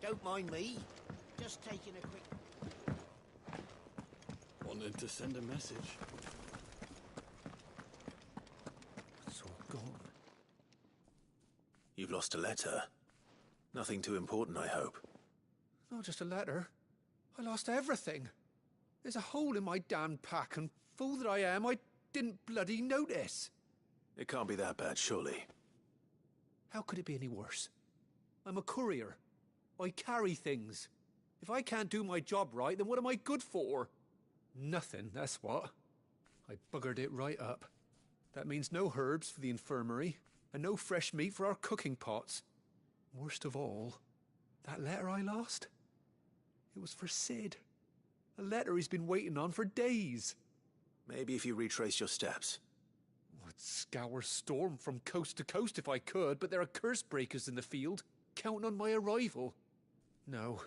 Don't mind me. Just taking a quick... Wanted to send a message. It's all gone. You've lost a letter. Nothing too important, I hope. Not just a letter. I lost everything. There's a hole in my damn pack, and fool that I am, I didn't bloody notice. It can't be that bad, surely. How could it be any worse? I'm a courier. I carry things. If I can't do my job right, then what am I good for? Nothing, that's what. I buggered it right up. That means no herbs for the infirmary, and no fresh meat for our cooking pots. Worst of all, that letter I lost? It was for Sid. A letter he's been waiting on for days. Maybe if you retrace your steps. I'd scour Storm from coast to coast if I could, but there are curse breakers in the field, counting on my arrival. No,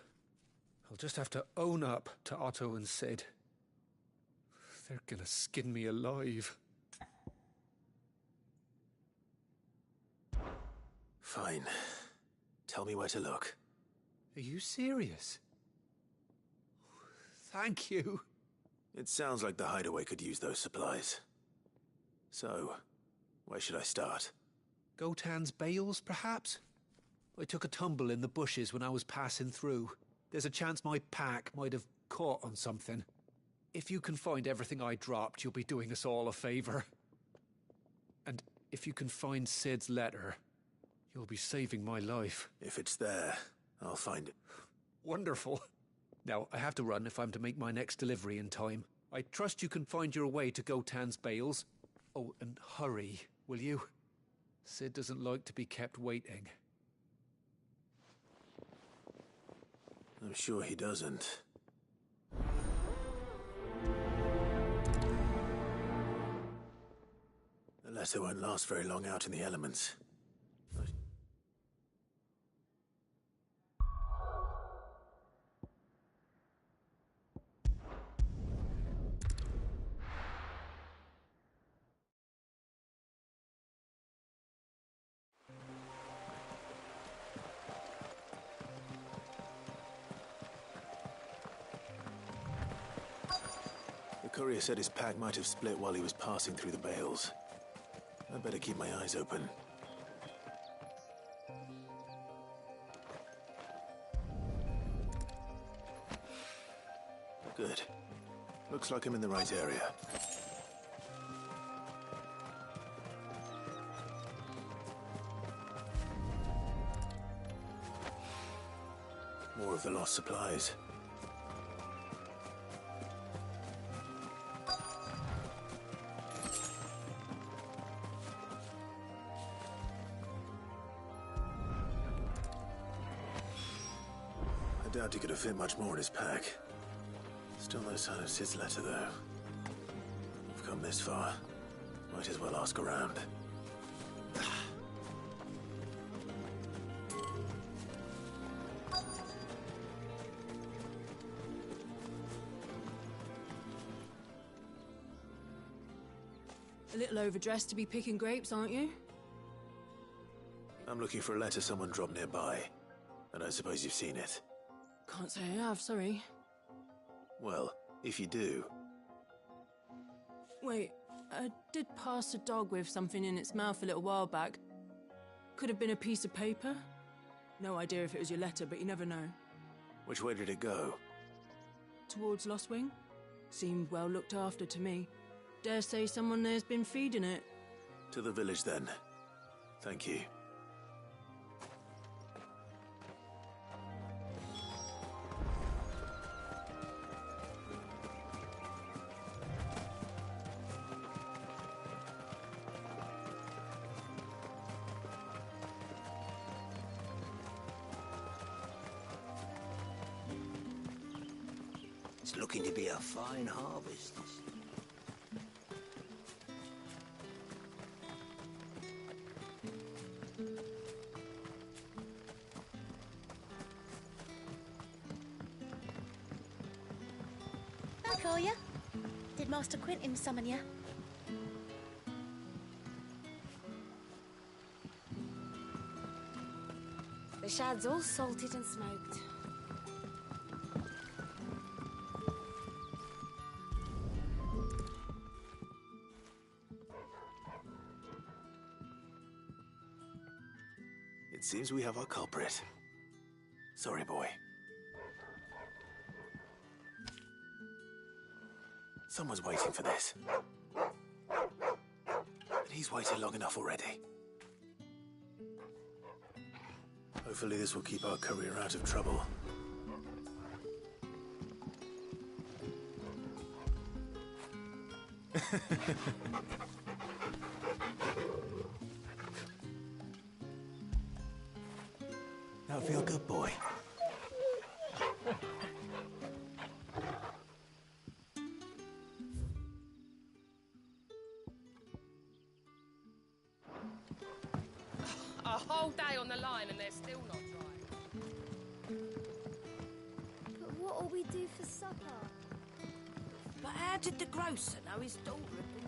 I'll just have to own up to Otto and Sid. They're gonna skin me alive. Fine. Tell me where to look. Are you serious? Thank you. It sounds like the hideaway could use those supplies. So, where should I start? Gotan's bales, perhaps? I took a tumble in the bushes when I was passing through. There's a chance my pack might have caught on something. If you can find everything I dropped, you'll be doing us all a favour. And if you can find Sid's letter, you'll be saving my life. If it's there, I'll find it. Wonderful. Now, I have to run if I'm to make my next delivery in time. I trust you can find your way to Gotan's bales. Oh, and hurry, will you? Sid doesn't like to be kept waiting. I'm sure he doesn't. The letter won't last very long out in the elements. The courier said his pack might have split while he was passing through the bales. I'd better keep my eyes open. Good. Looks like I'm in the right area. More of the lost supplies. I doubt he could have fit much more in his pack. Still no sign of Sid's letter, though. We've come this far. Might as well ask around. A little overdressed to be picking grapes, aren't you? I'm looking for a letter someone dropped nearby. And I suppose you've seen it. Can't say I have, sorry. Well, if you do... Wait, I did pass a dog with something in its mouth a little while back. Could have been a piece of paper. No idea if it was your letter, but you never know. Which way did it go? Towards Lost Wing? Seemed well looked after to me. Dare say someone there's been feeding it. To the village, then. Thank you. It's looking to be a fine harvest. Back, are ya? Did Master Quentin summon ya? The shad's all salted and smoked. It seems we have our culprit. Sorry, boy. Someone's waiting for this. And he's waited long enough already. Hopefully this will keep our courier out of trouble. That'll feel good, boy. A whole day on the line and they're still not dry. But what'll we do for supper? But how did the grocer know his daughter had been...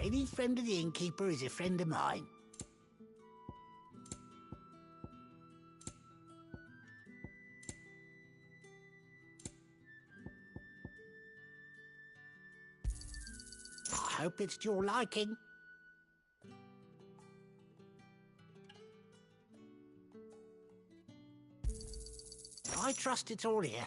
Any friend of the innkeeper is a friend of mine. I hope it's to your liking. I trust it's all here.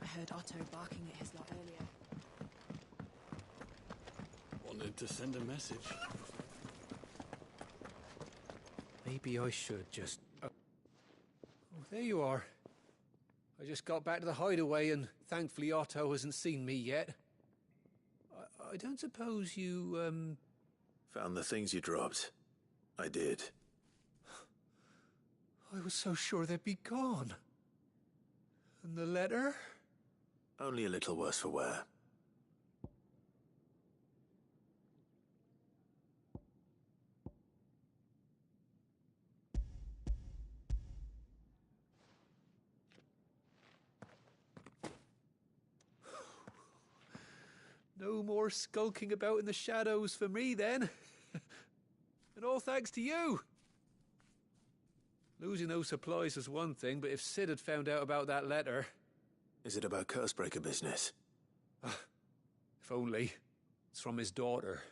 I heard Otto barking at his lot earlier. Wanted to send a message. Maybe I should just... Oh, there you are. I just got back to the hideaway and thankfully Otto hasn't seen me yet. I don't suppose you, Found the things you dropped. I did. I was so sure they'd be gone. And the letter? Only a little worse for wear. No more skulking about in the shadows for me, then. And all thanks to you. Losing those supplies was one thing, but if Sid had found out about that letter... Is it about Cursebreaker business? If only. It's from his daughter.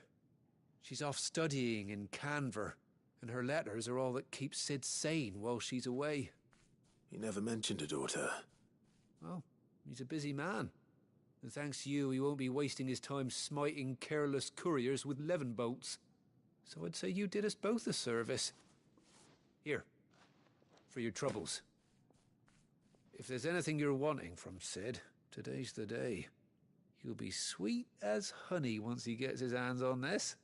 She's off studying in Canver, and her letters are all that keep Sid sane while she's away. He never mentioned a daughter. Well, he's a busy man. And thanks to you, he won't be wasting his time smiting careless couriers with levin bolts. So I'd say you did us both a service. Here, for your troubles. If there's anything you're wanting from Sid, today's the day. He'll be sweet as honey once he gets his hands on this.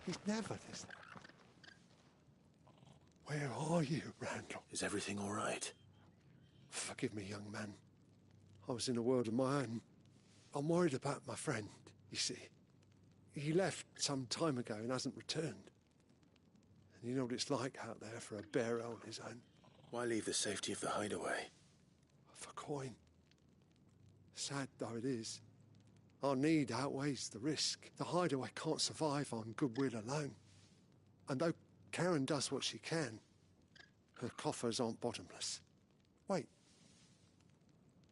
He's never this. Where are you, Randall? Is everything all right? Forgive me, young man. I was in a world of my own. I'm worried about my friend, you see. He left some time ago and hasn't returned. And you know what it's like out there for a bearer on his own. Why leave the safety of the hideaway? For coin. Sad though it is, our need outweighs the risk. The hideaway can't survive on goodwill alone. And though Karen does what she can, her coffers aren't bottomless. Wait.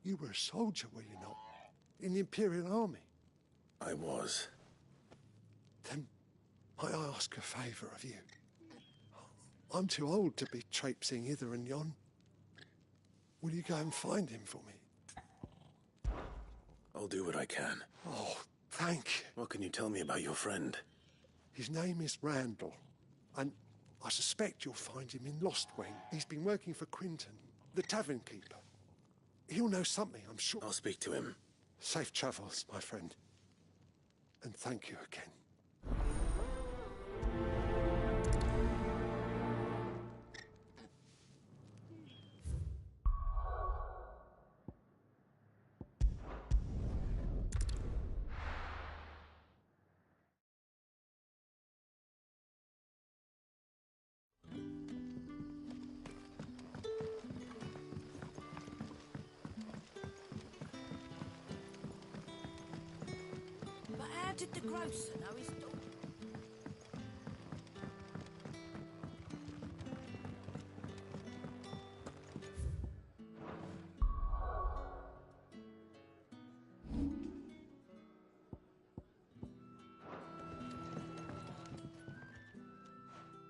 You were a soldier, were you not? In the Imperial Army? I was. Then might I ask a favour of you? I'm too old to be traipsing hither and yon. Will you go and find him for me? I'll do what I can. Oh, thank you. What can you tell me about your friend? His name is Randall, and I suspect you'll find him in Lost Wing. He's been working for Quinton, the tavern keeper. He'll know something, I'm sure. I'll speak to him. Safe travels, my friend. And thank you again. But how did the grocer know his daughter?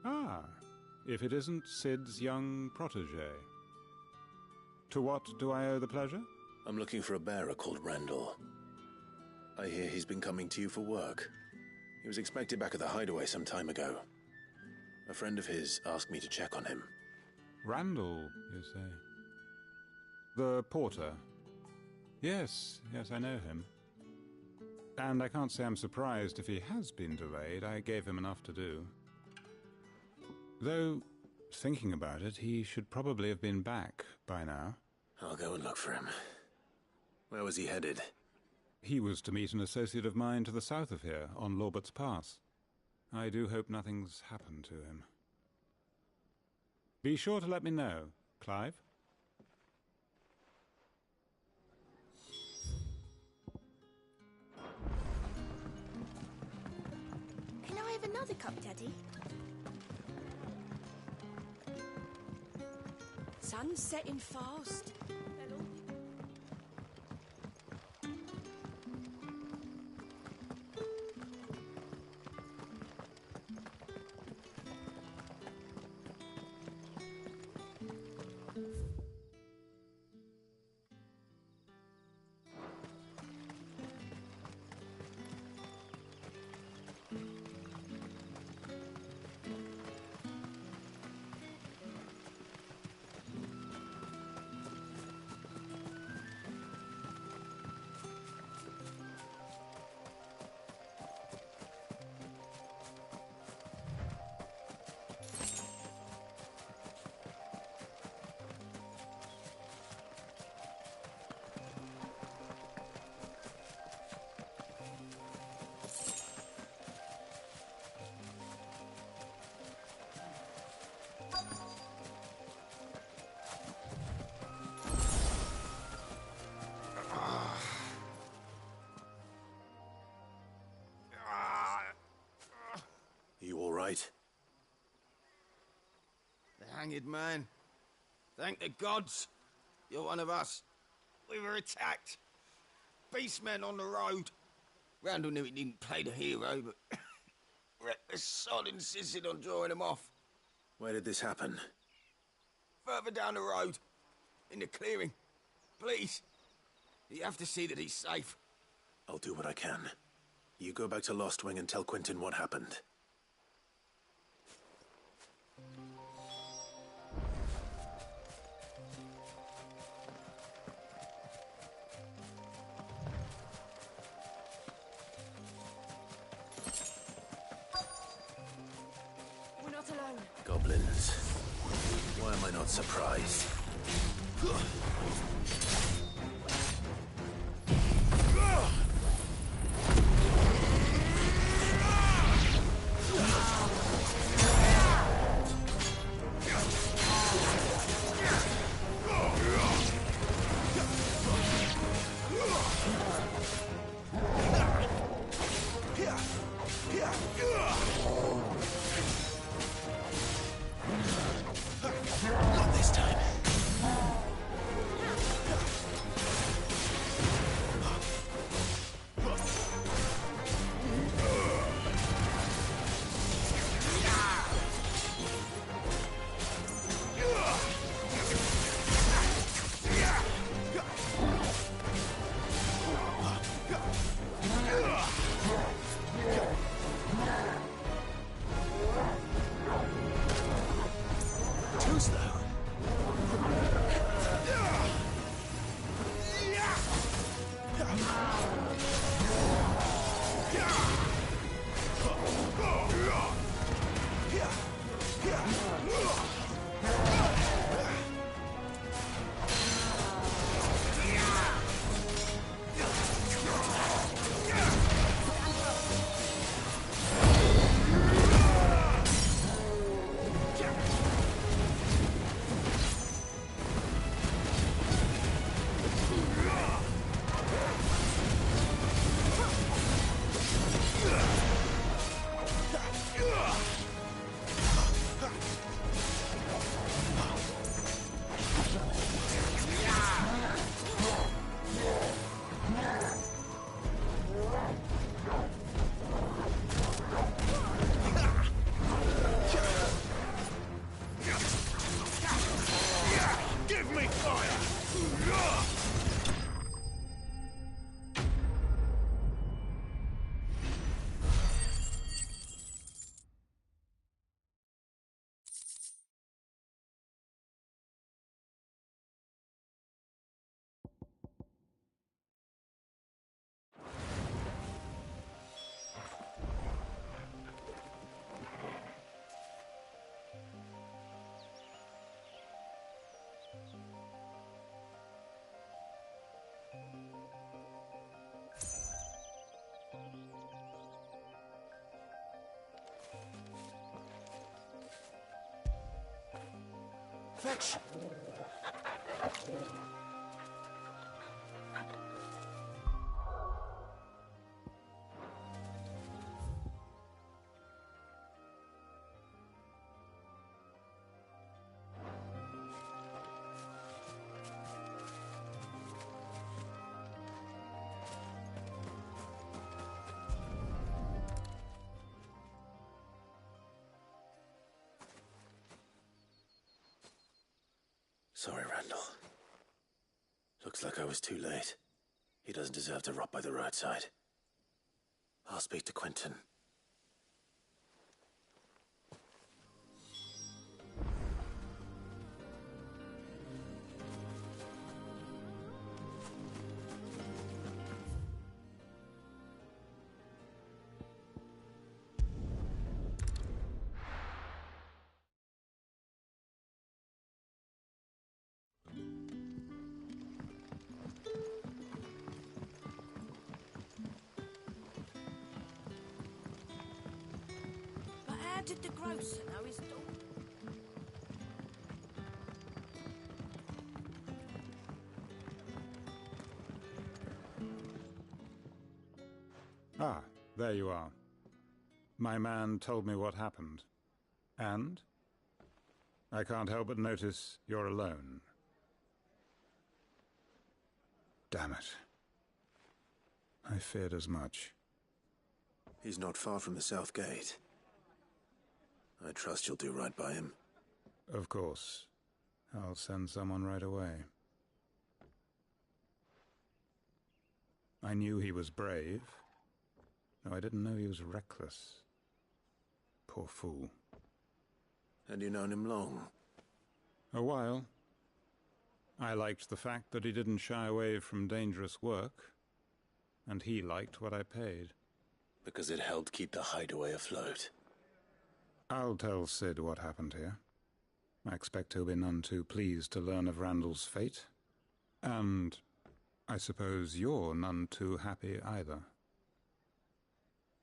Ah, if it isn't Sid's young protege. To what do I owe the pleasure? I'm looking for a bearer called Randall. I hear he's been coming to you for work. He was expected back at the hideaway some time ago. A friend of his asked me to check on him. Randall, you say? The porter? Yes, I know him. And I can't say I'm surprised if he has been delayed. I gave him enough to do. Though, thinking about it, he should probably have been back by now. I'll go and look for him. Where was he headed? He was to meet an associate of mine to the south of here, on Lorbert's Pass. I do hope nothing's happened to him. Be sure to let me know, Clive. Can I have another cup, Daddy? Sun's setting fast. You all right? The hanged man. Thank the gods. You're one of us. We were attacked. Beastmen on the road. Randall knew he didn't play the hero, but reckless sod insisted on drawing him off. Where did this happen? Further down the road. In the clearing. Please. You have to see that he's safe. I'll do what I can. You go back to Lost Wing and tell Quinton what happened. We're not alone. Goblins. Why am I not surprised? Not this time. Fetch! Sorry, Randall. Looks like I was too late. He doesn't deserve to rot by the roadside. I'll speak to Quentin. Did the grocer know his daughter? Ah, there you are. My man told me what happened. And? I can't help but notice you're alone. Damn it. I feared as much. He's not far from the South Gate. I trust you'll do right by him. Of course. I'll send someone right away. I knew he was brave, though I didn't know he was reckless. Poor fool. And you known him long? A while. I liked the fact that he didn't shy away from dangerous work, and he liked what I paid. Because it helped keep the hideaway afloat. I'll tell Sid what happened here. I expect he'll be none too pleased to learn of Randall's fate. And I suppose you're none too happy either.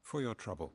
For your trouble.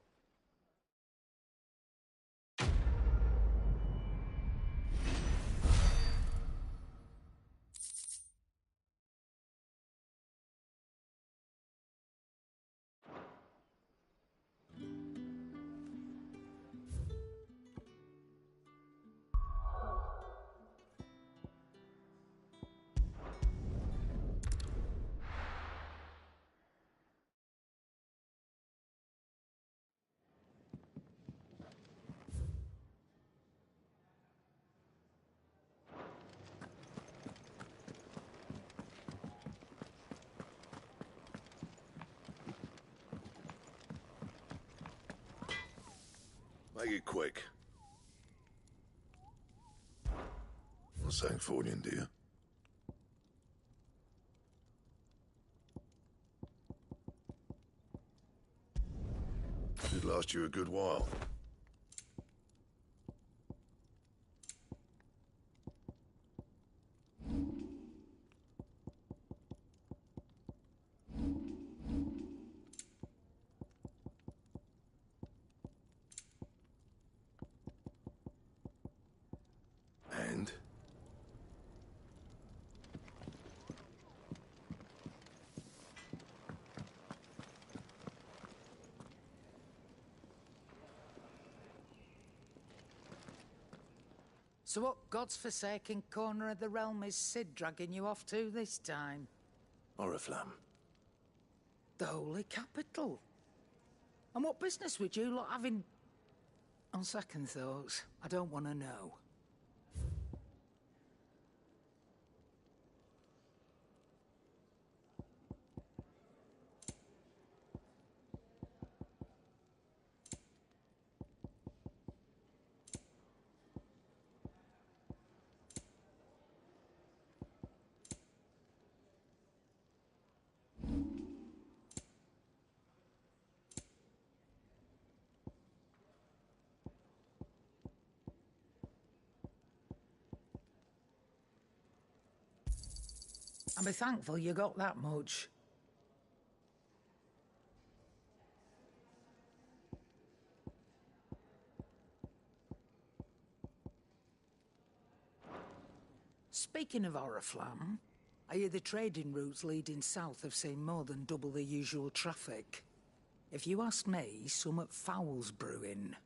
Make it quick. Not saying Fordian, do you? Should last you a good while. And? So what God's forsaken corner of the realm is Sid dragging you off to this time? Oriflamme. The Holy Capital. And what business would you lot have in... On second thoughts, I don't want to know. And be thankful you got that much. Speaking of Oriflamme, I hear the trading routes leading south have seen more than double the usual traffic. If you ask me, some at Fowl's brewing.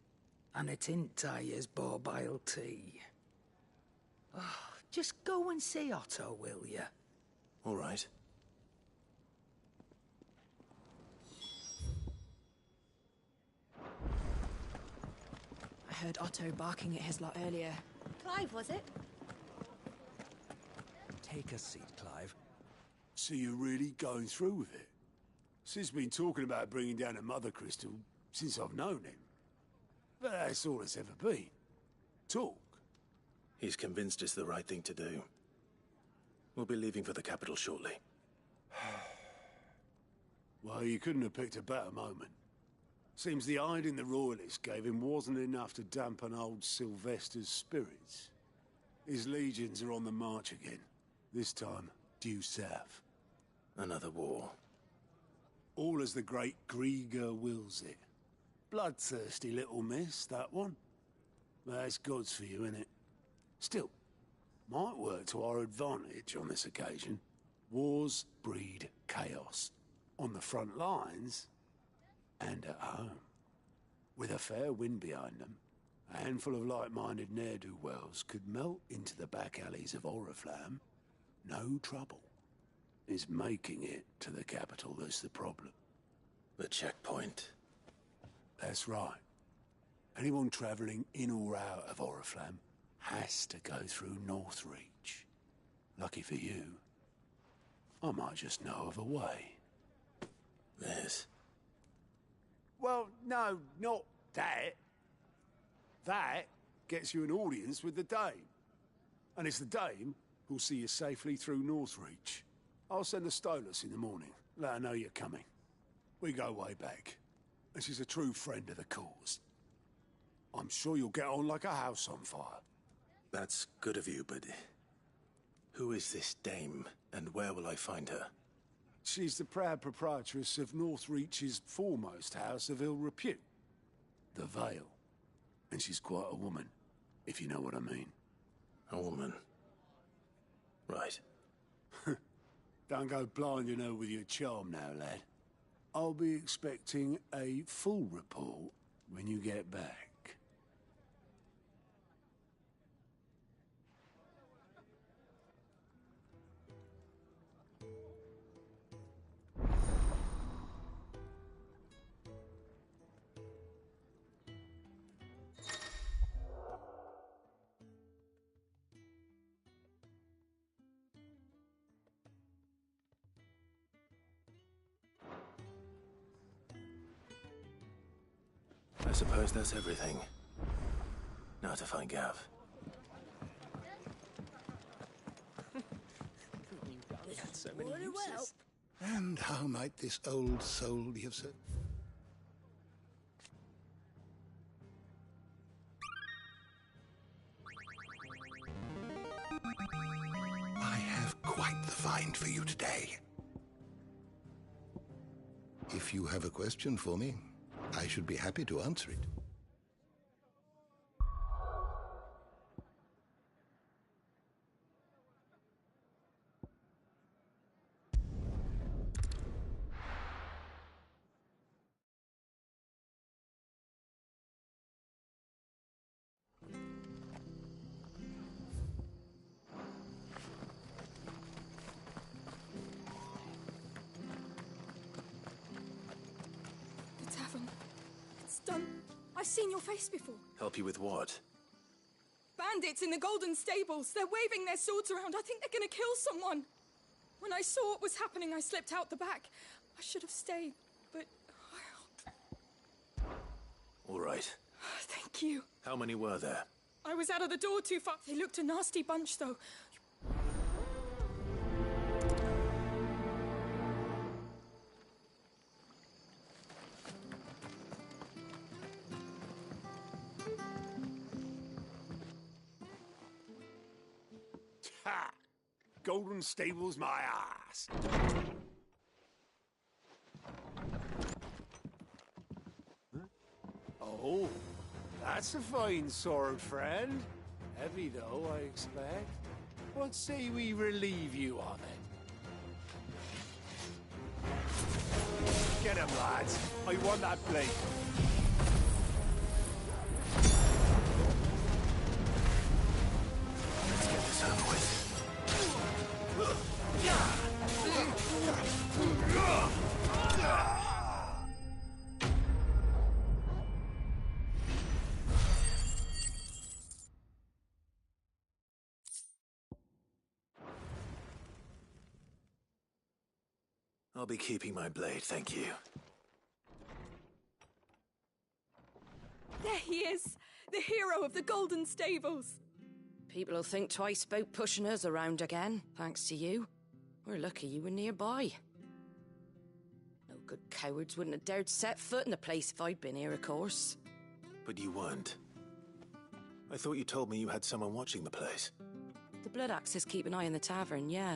And it ain't Tyre's borbile tea. Oh, just go and see Otto, will you? All right. I heard Otto barking at his lot earlier. Clive, was it? Take a seat, Clive. So you're really going through with it? Sid's been talking about bringing down a mother crystal since I've known him. But that's all it's ever been. Talk. He's convinced it's the right thing to do. We'll be leaving for the capital shortly. Well, you couldn't have picked a better moment. Seems the hiding the Royalists gave him wasn't enough to dampen old Sylvester's spirits. His legions are on the march again. This time, due south. Another war. All as the great Grieger wills it. Bloodthirsty little miss, that one. That's God's for you, innit? Still, might work to our advantage on this occasion. Wars breed chaos. On the front lines, and at home. With a fair wind behind them, a handful of like-minded ne'er-do-wells could melt into the back alleys of Oriflamme. No trouble. It's making it to the capital that's the problem. The checkpoint. That's right. Anyone travelling in or out of Oriflamme has to go through Northreach. Lucky for you, I might just know of a way. Yes. Well, no, not that. That gets you an audience with the Dame. And it's the Dame who'll see you safely through Northreach. I'll send a Stolas in the morning. Let her know you're coming. We go way back. And she's a true friend of the cause. I'm sure you'll get on like a house on fire. That's good of you, but... who is this Dame, and where will I find her? She's the proud proprietress of Northreach's foremost house of ill repute. The Vale. And she's quite a woman, if you know what I mean. A woman. Right. Don't go blinding her with your charm now, lad. I'll be expecting a full report when you get back. I suppose that's everything. Now to find Gav. So many uses. And how might this old soul be of service? I have quite the find for you today. If you have a question for me, I should be happy to answer it. The tavern. It's done. I've seen your face before. Help you with what? Bandits in the Golden Stables. They're waving their swords around. I think they're gonna kill someone. When I saw what was happening, I slipped out the back. I should have stayed, but... All right. Thank you. How many were there? I was out of the door too far. They looked a nasty bunch, though. Ha! Golden Stables my ass. Huh? Oh, that's a fine sword, friend. Heavy, though, I expect. What say we relieve you of it? Get him, lads. I want that blade. Let's get this over with. I'll be keeping my blade, thank you. There he is! The hero of the Golden Stables! People will think twice about pushing us around again, thanks to you. We're lucky you were nearby. No good cowards wouldn't have dared set foot in the place if I'd been here, of course. But you weren't. I thought you told me you had someone watching the place. The Blood Axes keep an eye on the tavern, yeah.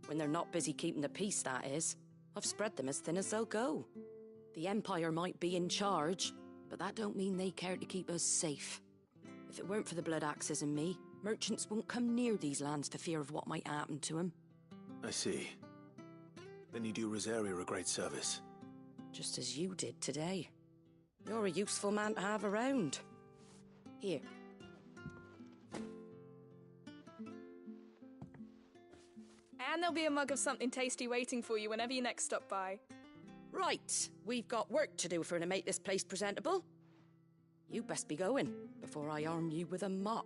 When they're not busy keeping the peace, that is. I've spread them as thin as they'll go. The Empire might be in charge, but that don't mean they care to keep us safe. If it weren't for the Blood Axes and me, merchants won't come near these lands for fear of what might happen to them. I see. Then you do Rosaria a great service. Just as you did today. You're a useful man to have around. Here. And there'll be a mug of something tasty waiting for you whenever you next stop by. Right, we've got work to do for to make this place presentable. You best be going, before I arm you with a mop.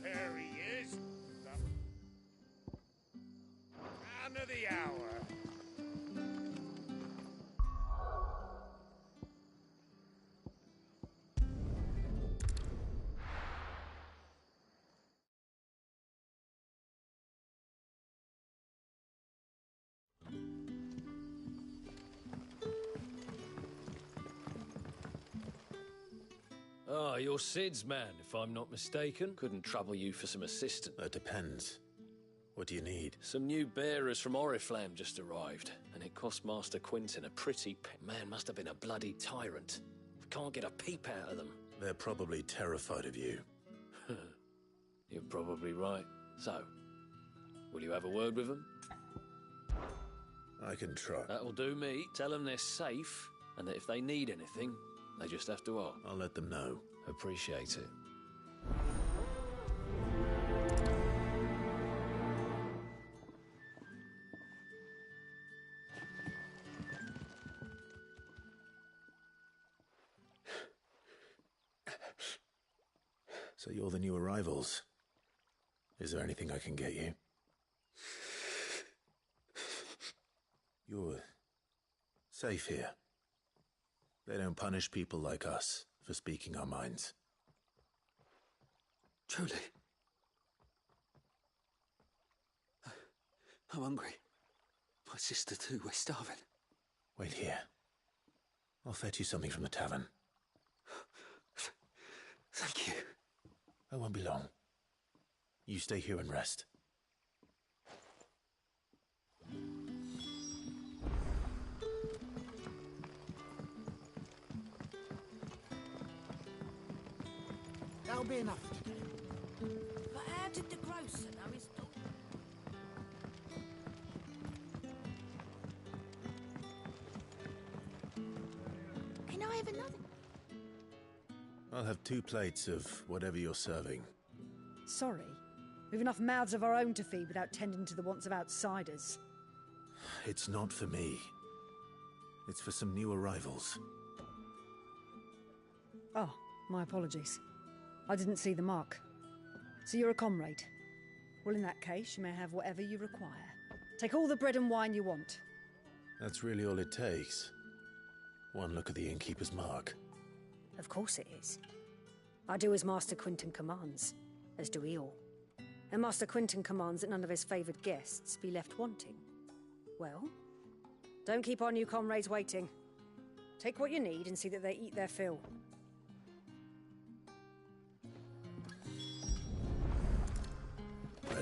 There he is. Man of the hour. Ah, you're Sid's man, if I'm not mistaken. Couldn't trouble you for some assistance. That depends. What do you need? Some new bearers from Oriflamme just arrived, and it cost Master Quinton a pretty man must have been a bloody tyrant. Can't get a peep out of them. They're probably terrified of you. You're probably right. So, will you have a word with them? I can try. That'll do me. Tell them they're safe, and that if they need anything, they just have to ask. I'll let them know. Appreciate it. So you're the new arrivals. Is there anything I can get you? You're safe here. They don't punish people like us for speaking our minds. Truly. I'm hungry. My sister too, we're starving. Wait here. I'll fetch you something from the tavern. Thank you. I won't be long. You stay here and rest. That'll be enough for today. But how did the grocer know his daughter? Can I have another? I'll have 2 plates of whatever you're serving. Sorry. We've enough mouths of our own to feed without tending to the wants of outsiders. It's not for me. It's for some new arrivals. Oh, my apologies. I didn't see the mark. So you're a comrade. Well, in that case, you may have whatever you require. Take all the bread and wine you want. That's really all it takes. One look at the innkeeper's mark. Of course it is. I do as Master Quinton commands, as do we all. And Master Quinton commands that none of his favoured guests be left wanting. Well, don't keep our new comrades waiting. Take what you need and see that they eat their fill.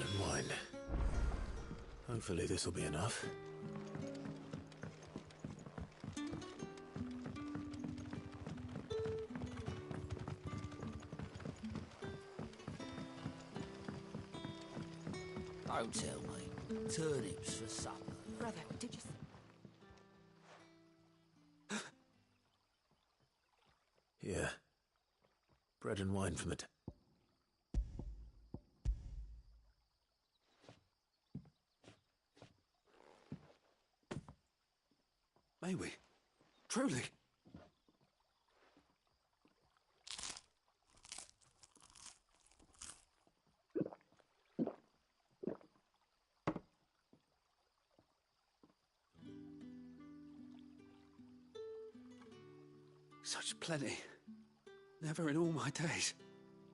and wine. Hopefully this will be enough. Don't tell me. Turnips for supper. Brother, did you... Here. Bread and wine from it. May we? Truly? Such plenty. Never in all my days.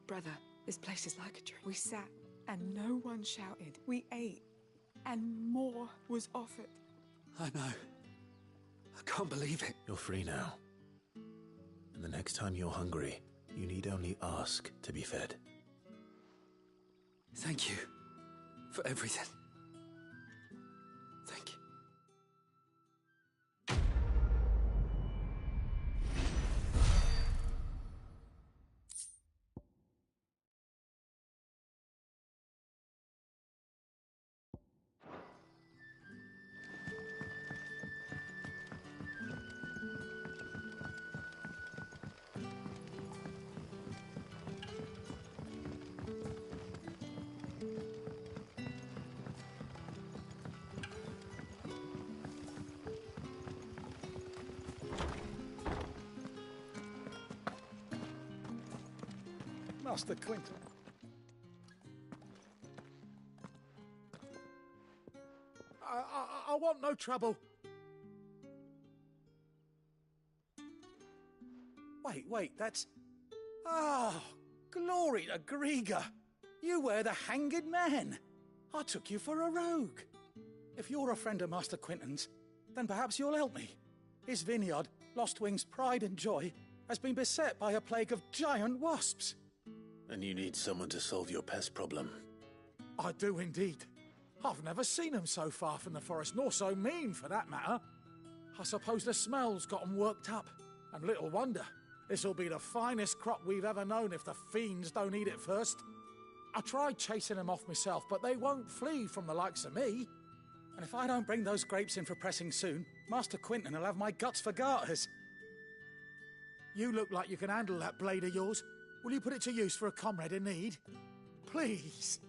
Brother, this place is like a dream. We sat and no one shouted. We ate and more was offered. I know. I can't believe it. You're free now. And the next time you're hungry, you need only ask to be fed. Thank you for everything. Thank you. Master Quinton. I want no trouble. Wait, that's... Oh, glory to Grieger. You were the hanged man. I took you for a rogue. If you're a friend of Master Quinton's, then perhaps you'll help me. His vineyard, Lostwing's pride and joy, has been beset by a plague of giant wasps. And you need someone to solve your pest problem. I do indeed. I've never seen them so far from the forest, nor so mean, for that matter. I suppose the smell's got 'em worked up. And little wonder. This'll be the finest crop we've ever known if the fiends don't eat it first. I tried chasing them off myself, but they won't flee from the likes of me. And if I don't bring those grapes in for pressing soon, Master Quinton will have my guts for garters. You look like you can handle that blade of yours. Will you put it to use for a comrade in need? Please,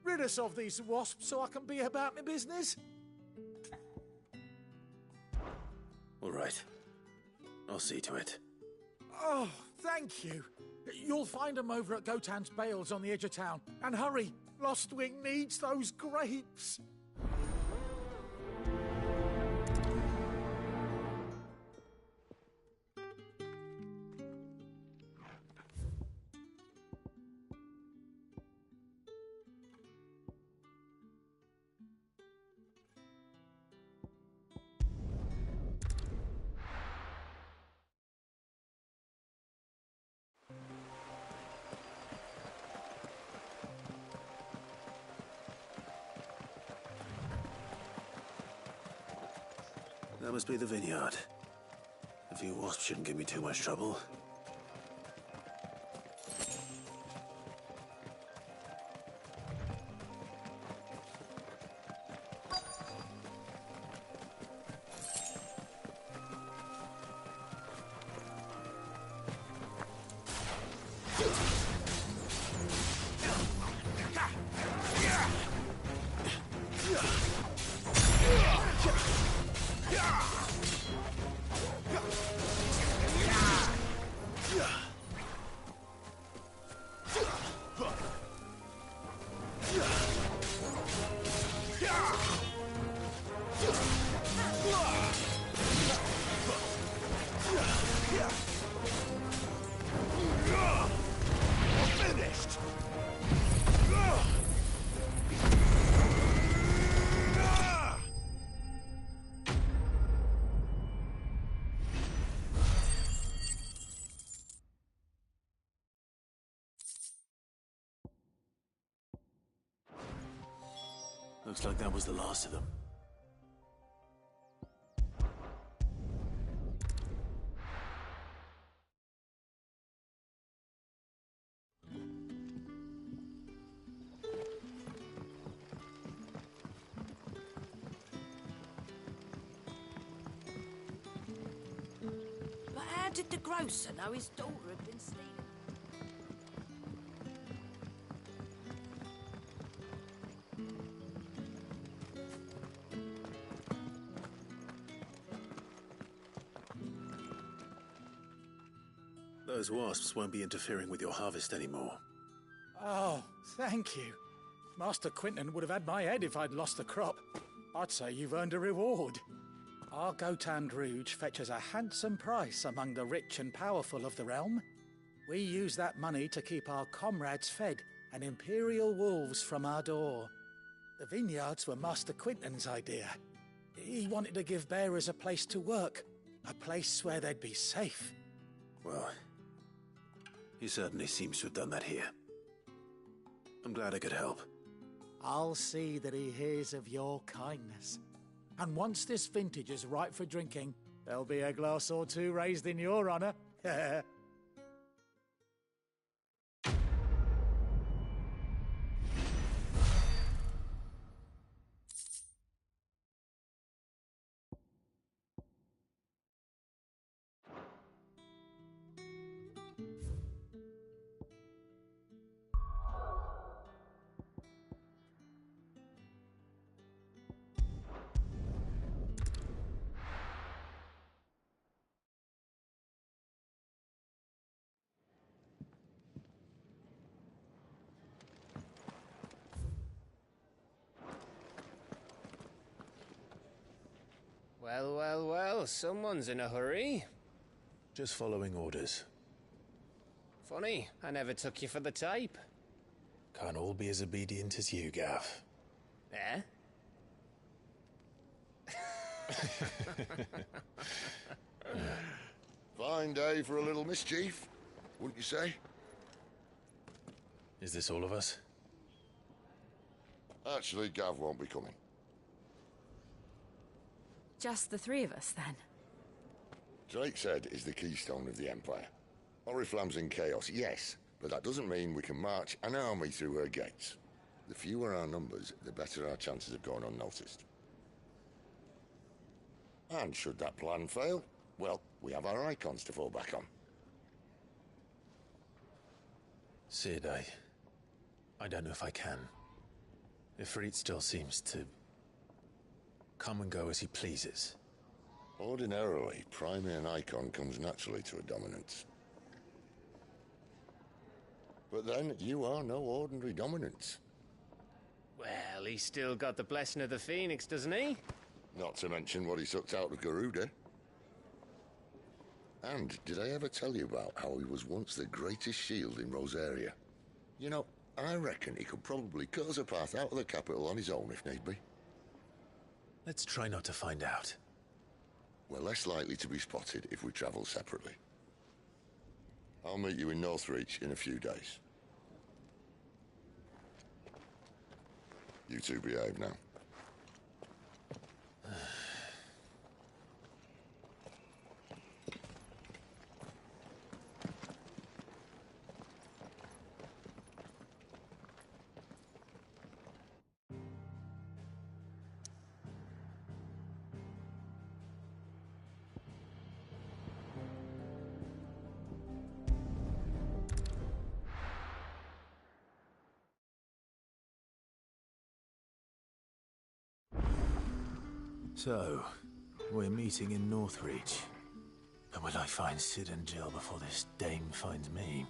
rid us of these wasps so I can be about my business. All right. I'll see to it. Oh, thank you. You'll find them over at Gotan's Bales on the edge of town. And hurry, Lostwing needs those grapes. That must be the vineyard. A few wasps shouldn't give me too much trouble. Looks like that was the last of them. But how did the grocer know his daughter had been stealing? Those wasps won't be interfering with your harvest anymore. Oh, thank you. Master Quinton would have had my head if I'd lost the crop. I'd say you've earned a reward. Our Gotand Rouge fetches a handsome price among the rich and powerful of the realm. We use that money to keep our comrades fed and imperial wolves from our door. The vineyards were Master Quinton's idea. He wanted to give bearers a place to work, a place where they'd be safe. Well, he certainly seems to have done that here. I'm glad I could help. I'll see that he hears of your kindness. And once this vintage is ripe for drinking, there'll be a glass or two raised in your honour. Well, well, well, someone's in a hurry. Just following orders. Funny, I never took you for the type. Can't all be as obedient as you, Gav. Eh? Fine day for a little mischief, wouldn't you say? Is this all of us? Actually, Gav won't be coming. Just the three of us, then? Drake's Head is the keystone of the Empire. Oriflamme's in chaos, yes, but that doesn't mean we can march an army through her gates. The fewer our numbers, the better our chances of going unnoticed. And should that plan fail, well, we have our icons to fall back on. Sid, I don't know if I can. Ifrit still seems to come and go as he pleases. Ordinarily, priming an icon comes naturally to a dominance. But then, you are no ordinary dominance. Well, he's still got the blessing of the Phoenix, doesn't he? Not to mention what he sucked out of Garuda. And did I ever tell you about how he was once the greatest shield in Rosaria? You know, I reckon he could probably cut us a path out of the capital on his own if need be. Let's try not to find out. We're less likely to be spotted if we travel separately. I'll meet you in Northreach in a few days. You two behave now. So, we're meeting in Northreach. But will I find Sid and Jill before this dame finds me?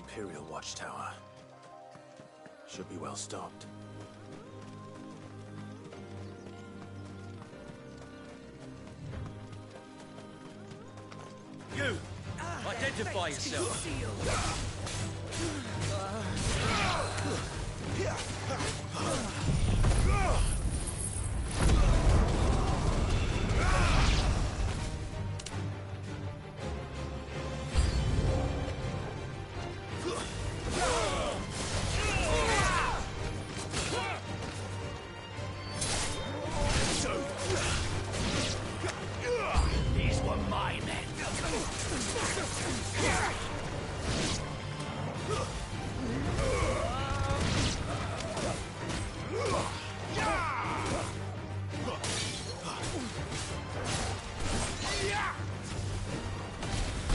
Imperial Watchtower. Should be well stocked. You! Identify yourself! These were my men.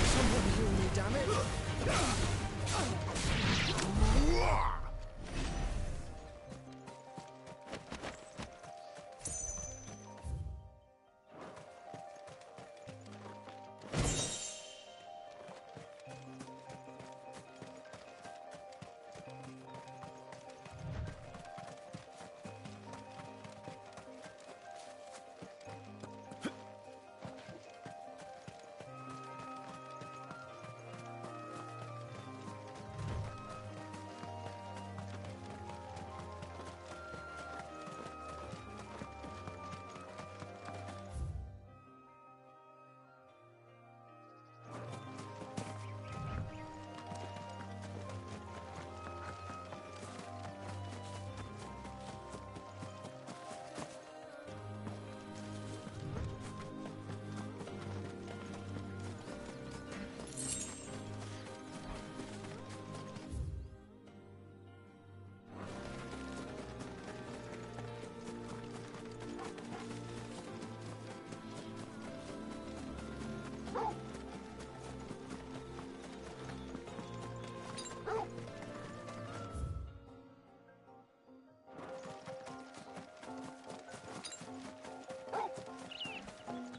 Someone heal me, damn it!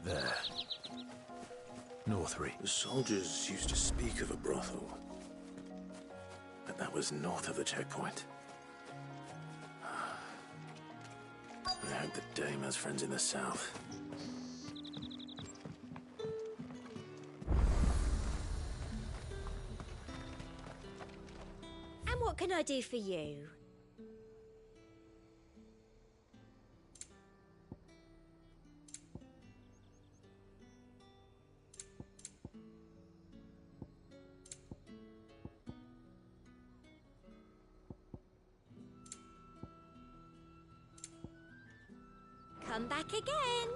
There. Northry. The soldiers used to speak of a brothel. But that was north of the checkpoint. I hope the dame has friends in the south. And what can I do for you? Come back again.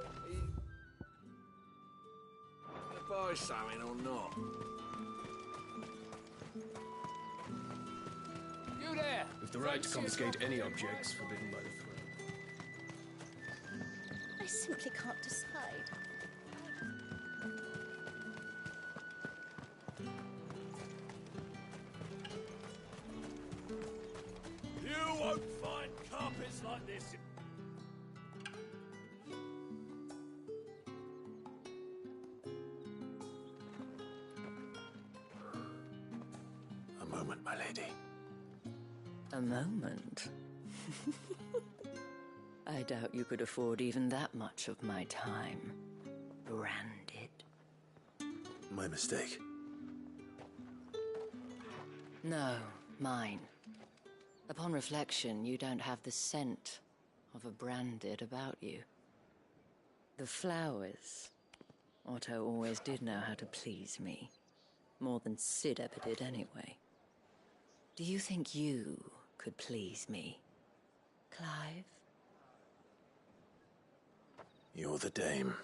If I something or not? You there! With the right to confiscate any objects forbidden by the throne. I simply can't decide. You won't find carpets like this. A moment, my lady. A moment? I doubt you could afford even that much of my time. Branded. My mistake. No, mine. Upon reflection, you don't have the scent of a branded about you. The flowers. Otto always did know how to please me. More than Sid ever did anyway. Do you think you could please me, Clive? You're the dame.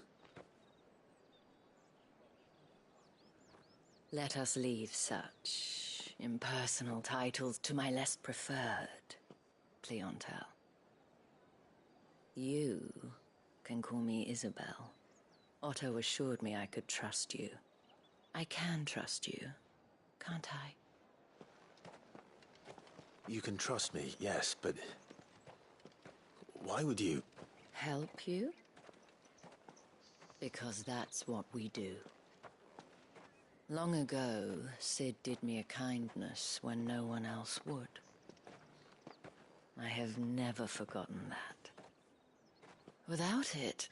Let us leave such impersonal titles to my less preferred clientele. You can call me Isabel. Otto assured me I could trust you. I can trust you, can't I? You can trust me, yes, but... why would you... Help you? Because that's what we do. Long ago, Sid did me a kindness when no one else would. I have never forgotten that. Without it,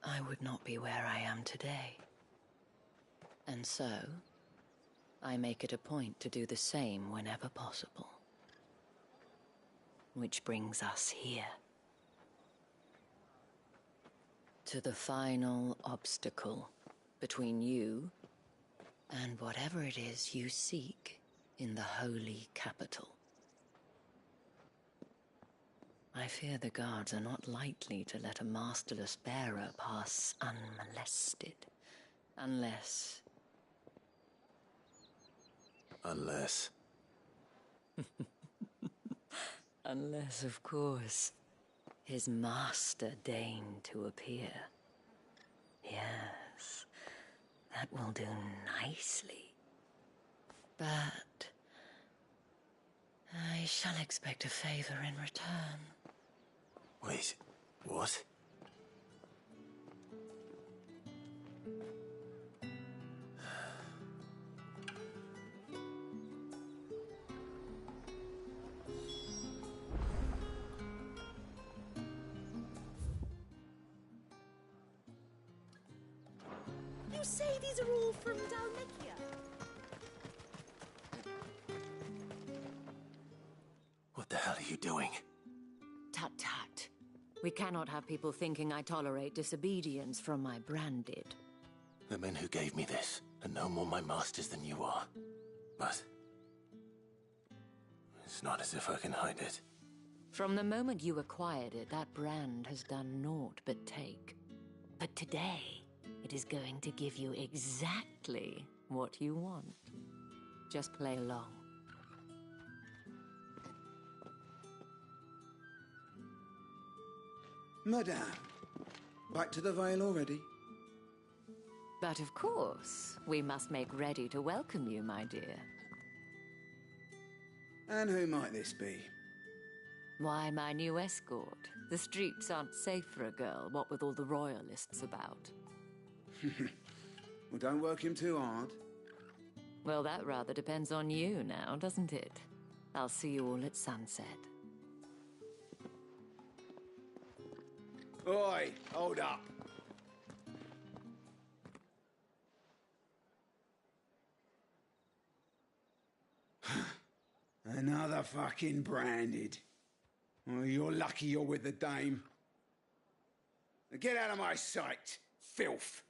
I would not be where I am today. And so, I make it a point to do the same whenever possible. Which brings us here. To the final obstacle between you and whatever it is you seek in the holy capital. I fear the guards are not likely to let a masterless bearer pass unmolested. Unless... Unless, of course, his master deigned to appear. Yes, that will do nicely. But I shall expect a favor in return. Wait, what? You say these are all from Dalmikia? What the hell are you doing? Tut-tut. We cannot have people thinking I tolerate disobedience from my branded. The men who gave me this are no more my masters than you are. But it's not as if I can hide it. From the moment you acquired it, that brand has done naught but take. But today, it is going to give you exactly what you want. Just play along. Madame, back to the Vale already? But of course, we must make ready to welcome you, my dear. And who might this be? Why, my new escort. The streets aren't safe for a girl, what with all the royalists about. Well, don't work him too hard. Well, that rather depends on you now, doesn't it? I'll see you all at sunset. Oi, hold up. Another fucking branded. Well, you're lucky you're with the dame. Now get out of my sight, filth.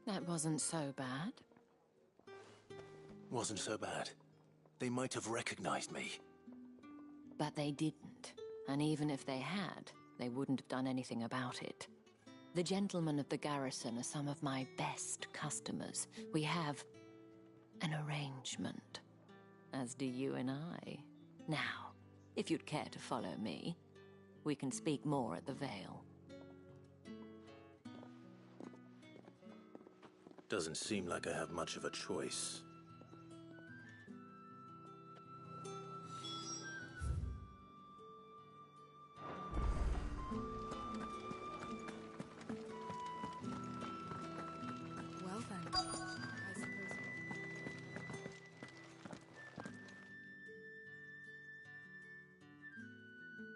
That wasn't so bad. Wasn't so bad. They might have recognized me. But they didn't. And even if they had, they wouldn't have done anything about it. The gentlemen of the garrison are some of my best customers. We have an arrangement, as do you and I. Now, if you'd care to follow me, we can speak more at the Vale. Doesn't seem like I have much of a choice. Well then, I suppose.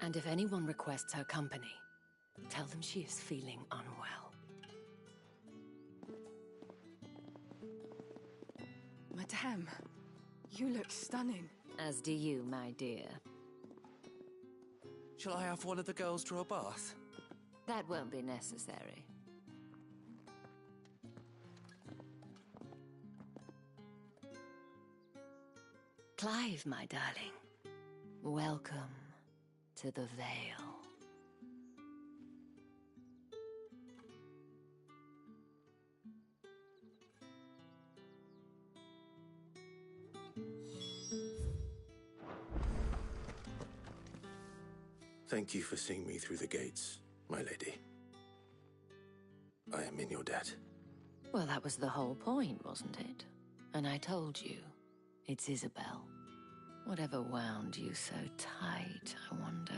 And if anyone requests her company, tell them she is feeling unwell. Madame, you look stunning. As do you, my dear. Shall I have one of the girls draw a bath? That won't be necessary. Clive, my darling. Welcome to the Vale. Thank you for seeing me through the gates, my lady. I am in your debt. Well, that was the whole point, wasn't it? And I told you, it's Isabel. Whatever wound you so tight, I wonder?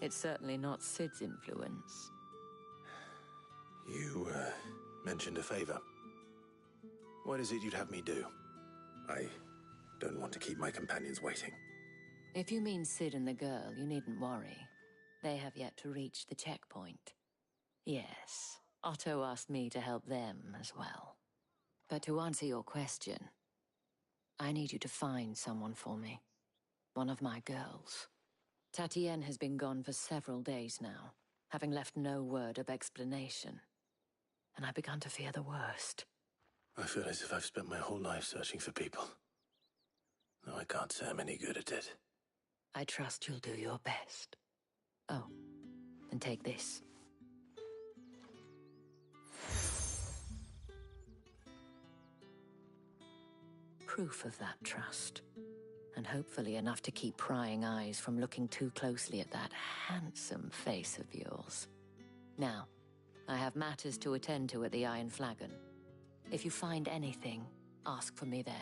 It's certainly not Sid's influence. You, mentioned a favor. What is it you'd have me do? I don't want to keep my companions waiting. If you mean Sid and the girl, you needn't worry. They have yet to reach the checkpoint. Yes, Otto asked me to help them as well. But to answer your question, I need you to find someone for me. One of my girls. Tatienne has been gone for several days now, having left no word of explanation. And I've begun to fear the worst. I feel as if I've spent my whole life searching for people. Though I can't say I'm any good at it. I trust you'll do your best. Oh, and take this. Proof of that trust. And hopefully enough to keep prying eyes from looking too closely at that handsome face of yours. Now, I have matters to attend to at the Iron Flagon. If you find anything, ask for me there.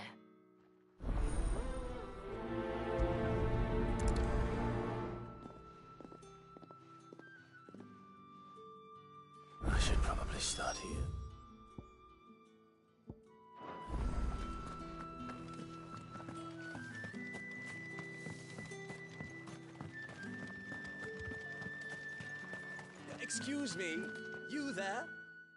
I should probably start here. Excuse me, you there?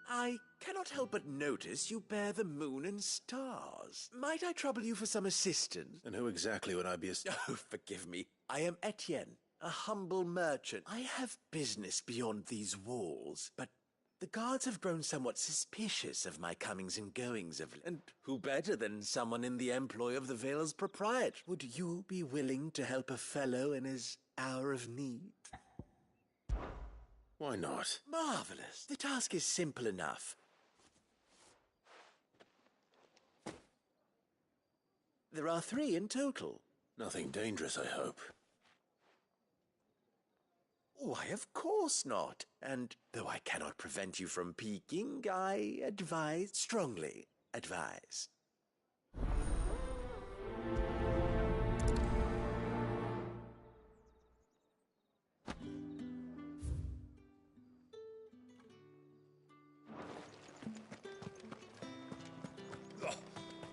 I cannot help but notice you bear the moon and stars. Might I trouble you for some assistance? And who exactly would I be Oh, forgive me. I am Etienne, a humble merchant. I have business beyond these walls, but the guards have grown somewhat suspicious of my comings and goings of... And who better than someone in the employ of the Vale's proprietor? Would you be willing to help a fellow in his hour of need? Why not? Marvelous. The task is simple enough. There are 3 in total. Nothing dangerous, I hope. Why, of course not. And though I cannot prevent you from peeking, I strongly advise.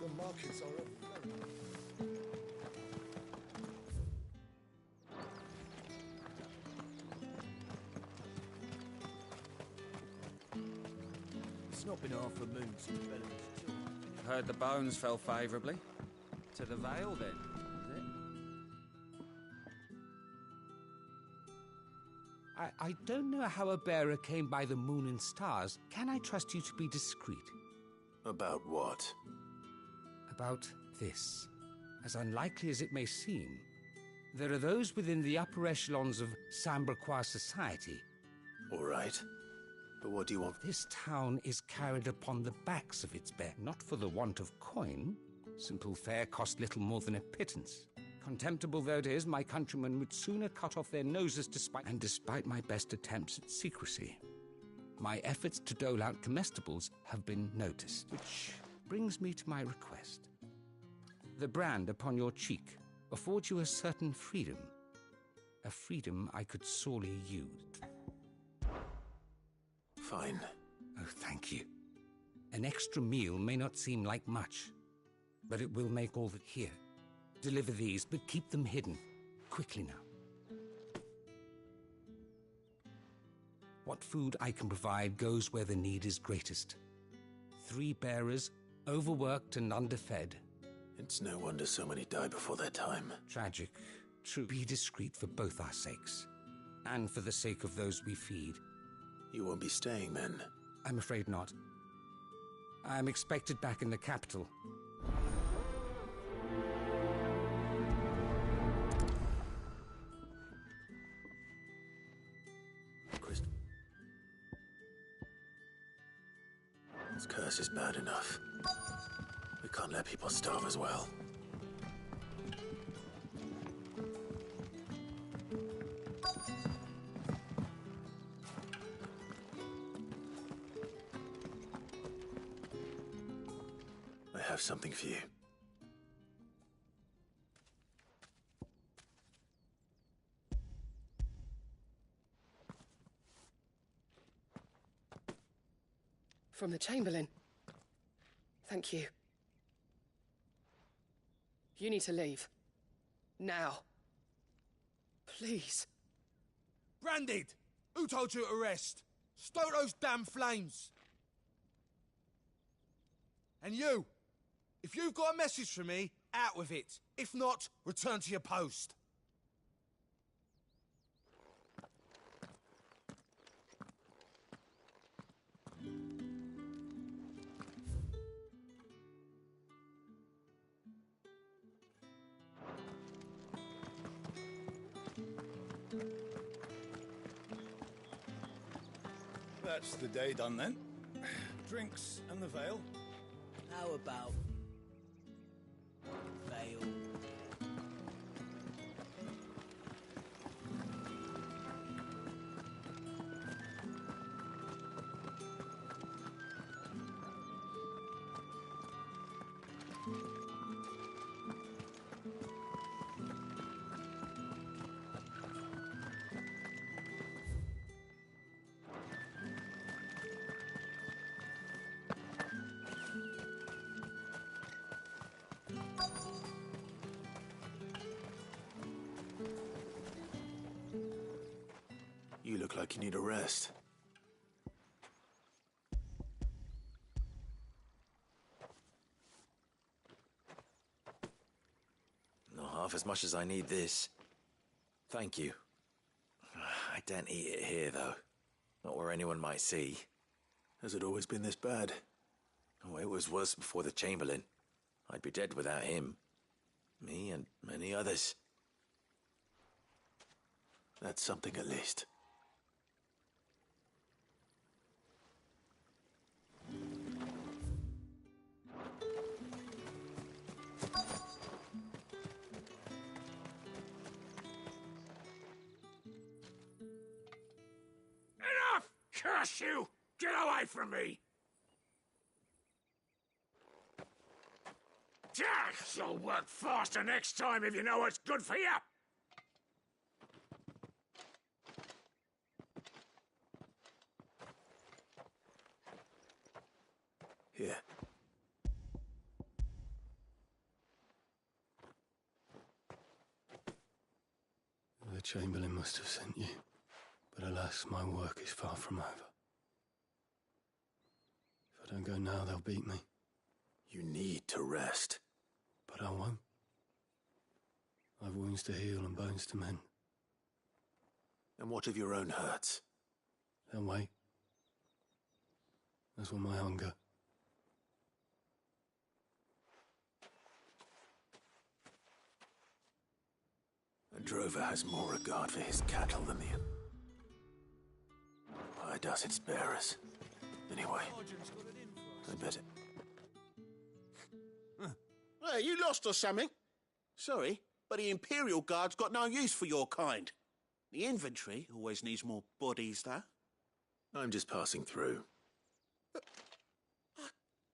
The markets are a It's not been half a moon since Bella's too. I've heard the bones fell favourably. To the Vale, then, is it? I don't know how a bearer came by the moon and stars. Can I trust you to be discreet? About what? About this. As unlikely as it may seem, there are those within the upper echelons of Samberquois society. All right. But what do you want? This town is carried upon the backs of its bear, not for the want of coin. Simple fare cost little more than a pittance. Contemptible though it is, my countrymen would sooner cut off their noses despite my best attempts at secrecy. My efforts to dole out comestibles have been noticed, which brings me to my request. The brand upon your cheek affords you a certain freedom. A freedom I could sorely use. Fine. Oh, thank you. An extra meal may not seem like much, but it will make all that here. Deliver these, but keep them hidden. Quickly now. What food I can provide goes where the need is greatest. 3 bearers, overworked and underfed. It's no wonder so many die before their time. Tragic. True. Be discreet for both our sakes, and for the sake of those we feed. You won't be staying then? I'm afraid not. I'm expected back in the capital. This curse is bad enough. We can't let people starve as well. I have something for you. From the Chamberlain. Thank you. You need to leave. Now. Please. Branded! Who told you to rest? Stoke those damn flames! And you! If you've got a message for me, out with it. If not, return to your post. That's the day done then. Drinks and the veil. How about veil? You look like you need a rest. Not half as much as I need this. Thank you. I don't eat it here, though. Not where anyone might see. Has it always been this bad? Oh, it was worse before the Chamberlain. I'd be dead without him. Me and many others. That's something at least. Enough! Curse you! Get away from me! You'll work faster next time if you know what's good for you! Here. The Chamberlain must have sent you, but alas, my work is far from over. If I don't go now, they'll beat me. You need to rest. But I won't. I've wounds to heal and bones to mend. And what of your own hurts? They'll wait. As will my hunger. A drover has more regard for his cattle than the... Why does its bearers? Anyway, I bet it... Hey, you lost or something? Sorry, but the Imperial Guard's got no use for your kind. The infantry always needs more bodies, though. I'm just passing through. I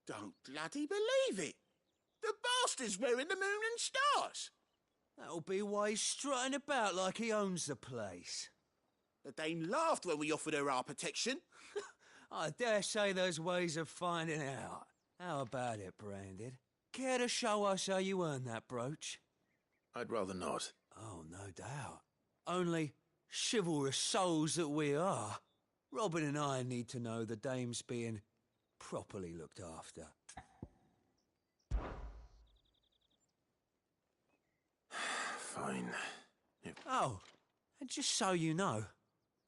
don't bloody believe it. The bastard's wearing the moon and stars. That'll be why he's strutting about like he owns the place. The Dane laughed when we offered her our protection. I dare say there's ways of finding out. How about it, Branded? Care to show us how you earned that brooch? I'd rather not. Oh, no doubt. Only, chivalrous souls that we are, Robin and I need to know the dame's being properly looked after. Fine. Oh, and just so you know,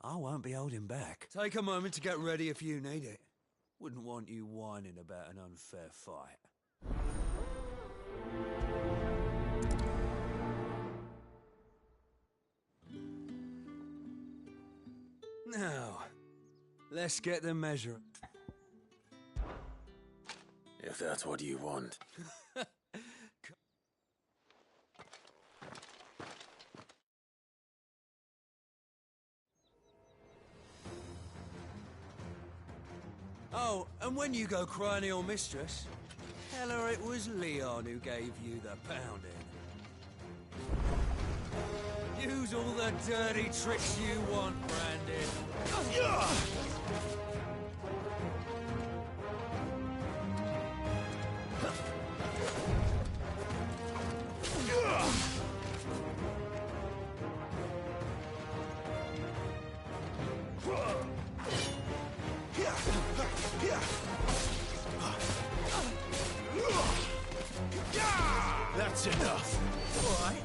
I won't be holding back. Take a moment to get ready if you need it. Wouldn't want you whining about an unfair fight. Now, let's get the measure. If that's what you want. Oh, and when you go crying to your mistress, tell her it was Leon who gave you the pounding. Use all the dirty tricks you want, Brandon. enough. All right.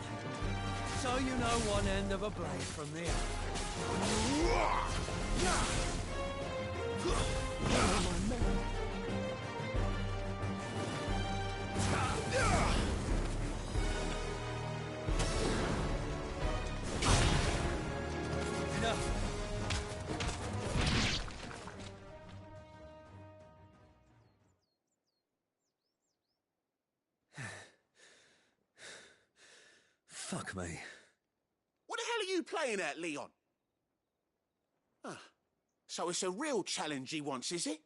So you know one end of a blade from the Enough. Fuck me. What the hell are you playing at, Leon? Ah, so it's a real challenge he wants, is it?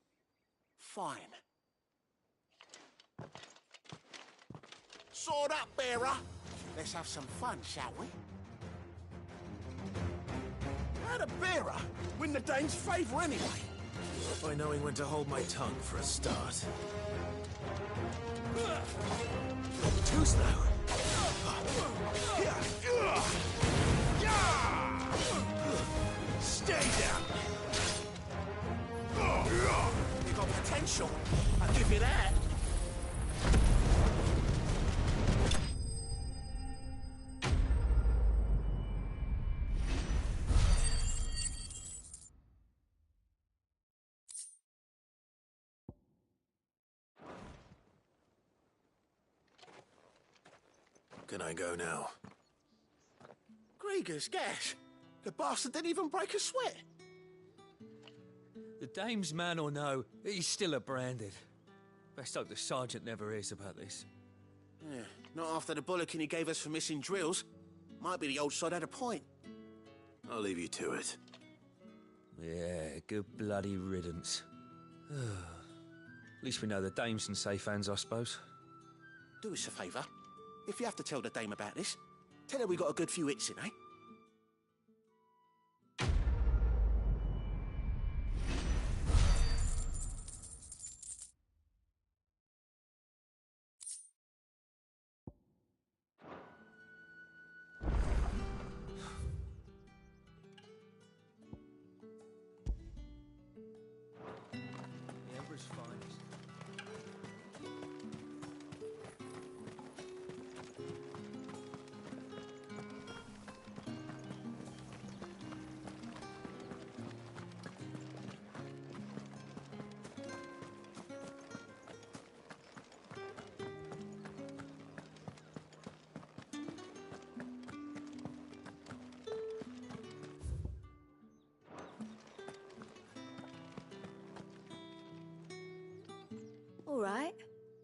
Fine. Sword up, bearer. Let's have some fun, shall we? How'd a bearer win the dame's favour anyway? By knowing when to hold my tongue for a start. Too slow. Stay down. You got potential. I'll give you that. Can I go now? Grieger's gas. The bastard didn't even break a sweat. The dame's man or no, he's still a branded. Best hope the sergeant never hears about this. Yeah, not after the bollocking he gave us for missing drills. Might be the old sod had a point. I'll leave you to it. Yeah, good bloody riddance. At least we know the dame's in safe hands, I suppose. Do us a favour. If you have to tell the dame about this, tell her we got a good few hits in, eh? The Emperor's finest. All right.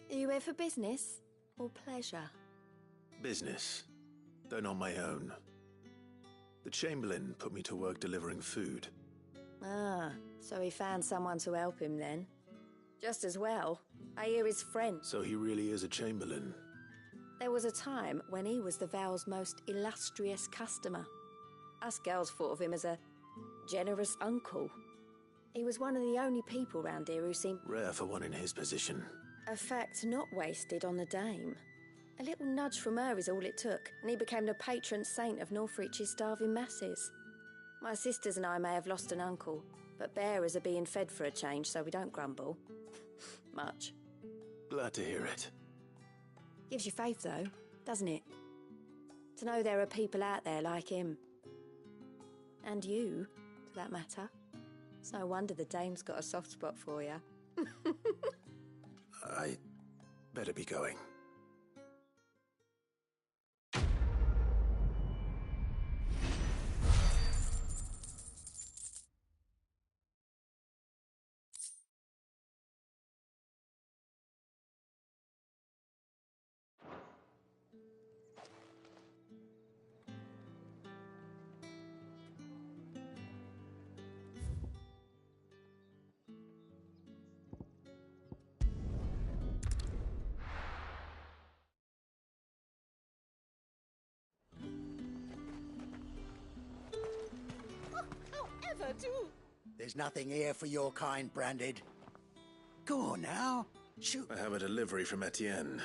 Are you here for business or pleasure? Business, though not my own. The Chamberlain put me to work delivering food. Ah, so he found someone to help him then. Just as well. I hear his friend. So he really is a Chamberlain. There was a time when he was the Vale's most illustrious customer. Us girls thought of him as a generous uncle. He was one of the only people round here who seemed... Rare for one in his position. A fact not wasted on the dame. A little nudge from her is all it took, and he became the patron saint of Northreach's starving masses. My sisters and I may have lost an uncle, but bearers are being fed for a change, so we don't grumble. Much. Glad to hear it. Gives you faith, though, doesn't it? To know there are people out there like him. And you, to that matter. It's no wonder the dame's got a soft spot for you. I better be going. There's nothing here for your kind, Branded. Go on now. Shoot. I have a delivery from Etienne.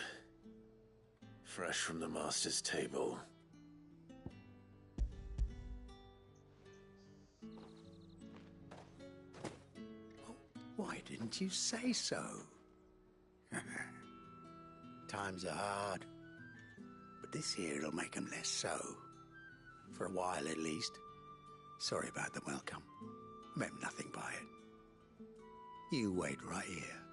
Fresh from the master's table. Why didn't you say so? Times are hard. but this here'll make 'em less so. For a while, at least. Sorry about the welcome. I meant nothing by it. You wait right here.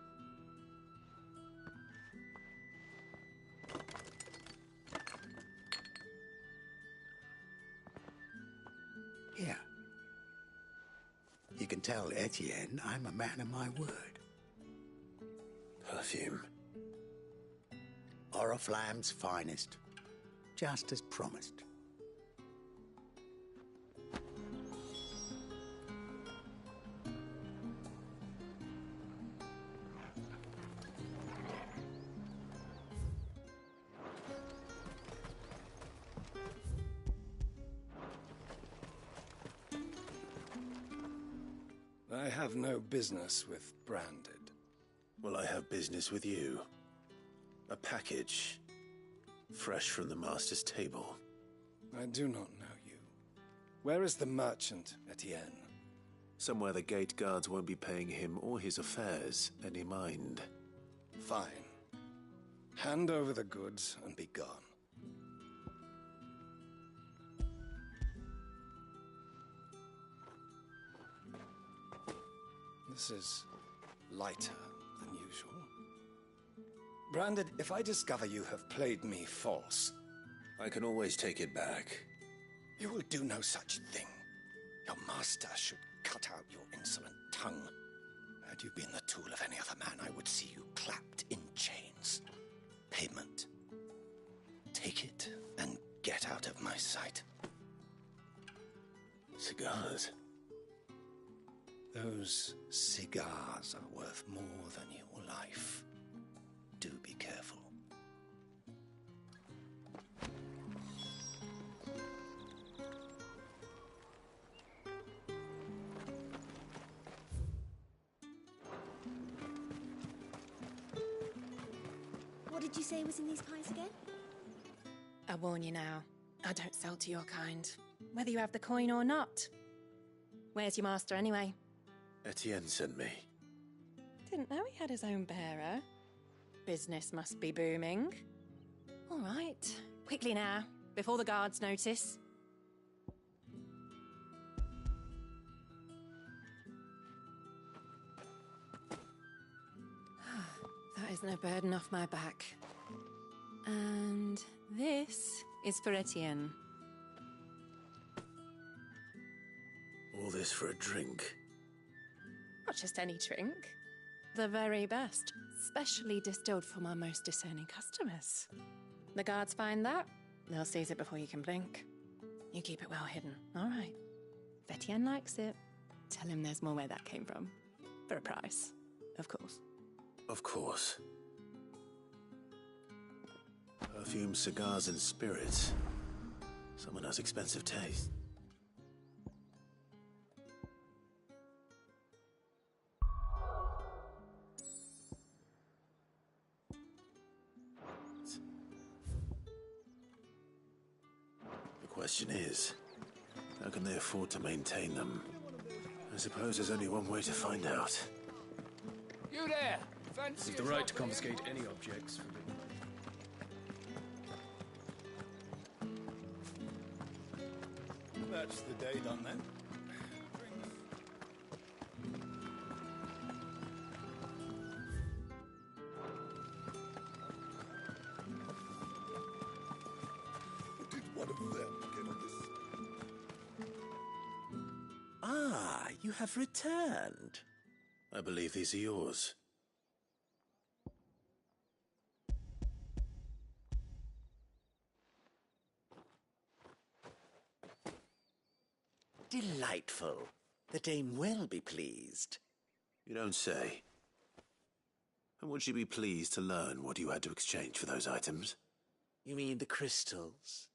Here. You can tell Etienne I'm a man of my word. Perfume. Oriflamme's finest. Just as promised. I have no business with Branded. Well, I have business with you. A package. Fresh from the master's table. I do not know you. Where is the merchant, Etienne? Somewhere the gate guards won't be paying him or his affairs any mind. Fine. Hand over the goods and be gone. This is lighter than usual. Branded, if I discover you have played me false... I can always take it back. You will do no such thing. Your master should cut out your insolent tongue. Had you been the tool of any other man, I would see you clapped in chains. Payment. Take it and get out of my sight. Cigars? Those cigars are worth more than your life. Do be careful. What did you say was in these pies again? I warn you now, I don't sell to your kind, whether you have the coin or not. Where's your master anyway? Etienne sent me. Didn't know he had his own bearer. Business must be booming. All right, quickly now, before the guards notice. That is no burden off my back. And this is for Etienne. All this for a drink? Not just any drink. The very best, specially distilled for my most discerning customers. The guards find that, they'll seize it before you can blink. You keep it well hidden, all right? If Etienne likes it, tell him there's more where that came from. For a price, of course. Of course. Perfume, cigars, and spirits. Someone has expensive taste. The question is, how can they afford to maintain them? I suppose there's only one way to find out. You there! Fancy You've the right to confiscate any objects. That's the day done then. Did one of them get on this? Ah, you have returned. I believe these are yours. Delightful. The dame will be pleased. You don't say. And would she be pleased to learn what you had to exchange for those items? You mean the crystals?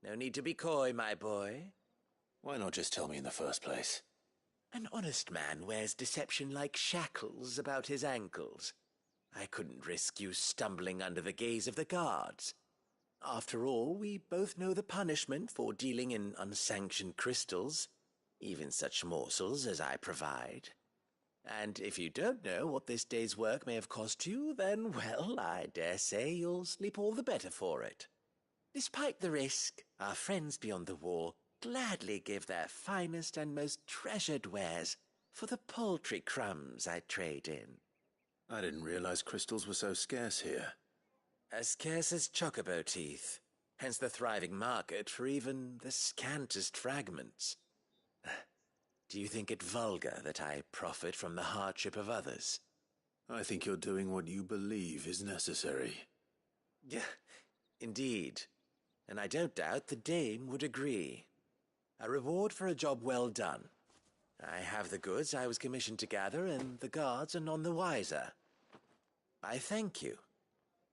No need to be coy, my boy. Why not just tell me in the first place? An honest man wears deception like shackles about his ankles. I couldn't risk you stumbling under the gaze of the guards. After all, we both know the punishment for dealing in unsanctioned crystals, even such morsels as I provide. And if you don't know what this day's work may have cost you, then, well, I dare say you'll sleep all the better for it. Despite the risk, our friends beyond the wall gladly give their finest and most treasured wares for the paltry crumbs I trade in. I didn't realize crystals were so scarce here. As scarce as chocobo teeth, hence the thriving market for even the scantest fragments. Do you think it vulgar that I profit from the hardship of others? I think you're doing what you believe is necessary. Yeah, indeed. And I don't doubt the dame would agree. A reward for a job well done. I have the goods I was commissioned to gather, and the guards are none the wiser. I thank you,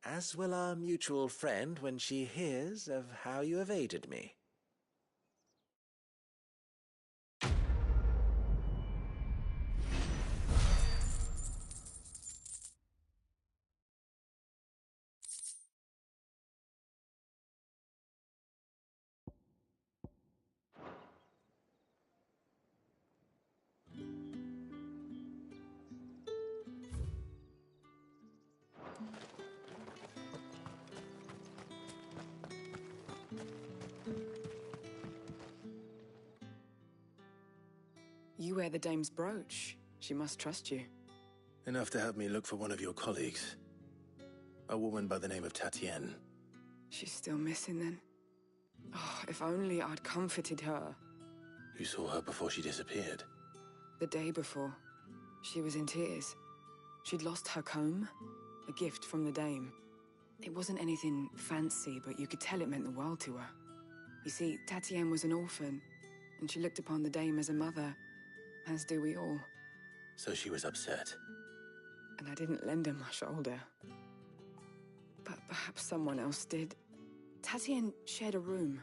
as will our mutual friend when she hears of how you have aided me. You wear the dame's brooch. She must trust you. Enough to have me look for one of your colleagues. A woman by the name of Tatienne. She's still missing then? Oh, if only I'd comforted her. You saw her before she disappeared? The day before. She was in tears. She'd lost her comb, a gift from the dame. It wasn't anything fancy, but you could tell it meant the world to her. You see, Tatienne was an orphan, and she looked upon the dame as a mother, as do we all. So she was upset. And I didn't lend her my shoulder. But perhaps someone else did. Tatienne shared a room.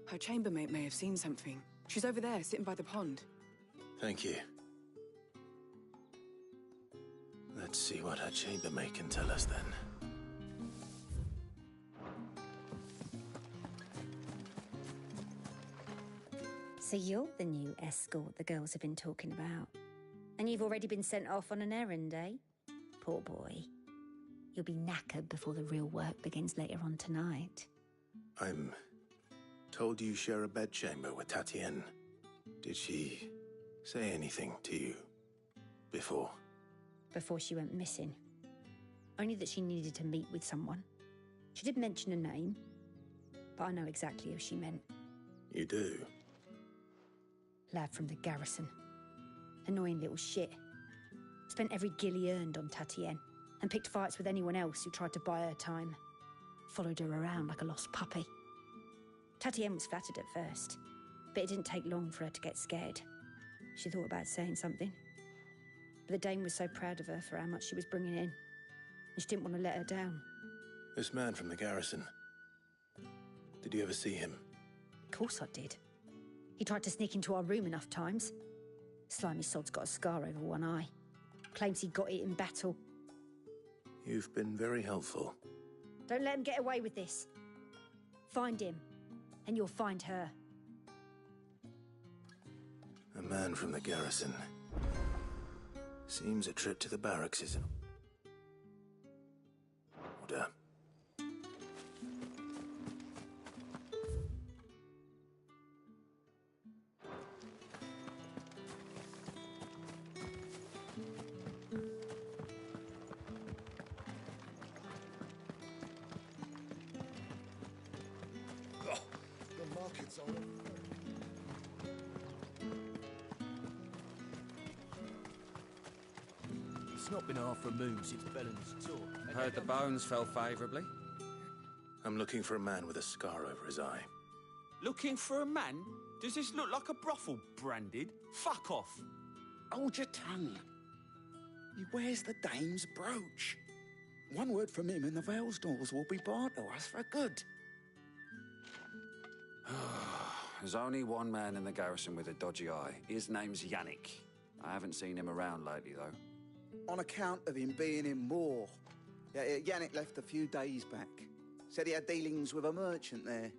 Her chambermaid may have seen something. She's over there, sitting by the pond. Thank you. Let's see what her chambermaid can tell us then. So you're the new escort the girls have been talking about. And you've already been sent off on an errand, eh? Poor boy. You'll be knackered before the real work begins later on tonight. I'm told you share a bedchamber with Tatienne. Did she say anything to you before? Before she went missing. Only that she needed to meet with someone. She did mention a name, but I know exactly who she meant. You do? Lad from the garrison. Annoying little shit. Spent every guil he earned on Tatienne, and picked fights with anyone else who tried to buy her time. Followed her around like a lost puppy. Tatienne was flattered at first, but it didn't take long for her to get scared. She thought about saying something. But the dame was so proud of her for how much she was bringing in, and she didn't want to let her down. This man from the garrison. Did you ever see him? Of course I did. He tried to sneak into our room enough times. Slimy sod's got a scar over one eye. Claims he got it in battle. You've been very helpful. Don't let him get away with this. Find him, and you'll find her. A man from the garrison. Seems a trip to the barracks is in order. It's not been half a moon since Bellen's talk. Heard the bones fell favourably. I'm looking for a man with a scar over his eye. Looking for a man? Does this look like a brothel, Branded? Fuck off! Hold your tongue. He wears the dame's brooch. One word from him and the Vale's doors will be barred to us for good. There's only one man in the garrison with a dodgy eye. His name's Yannick. I haven't seen him around lately, though. On account of him being in war. Yeah, Yannick left a few days back. Said he had dealings with a merchant there.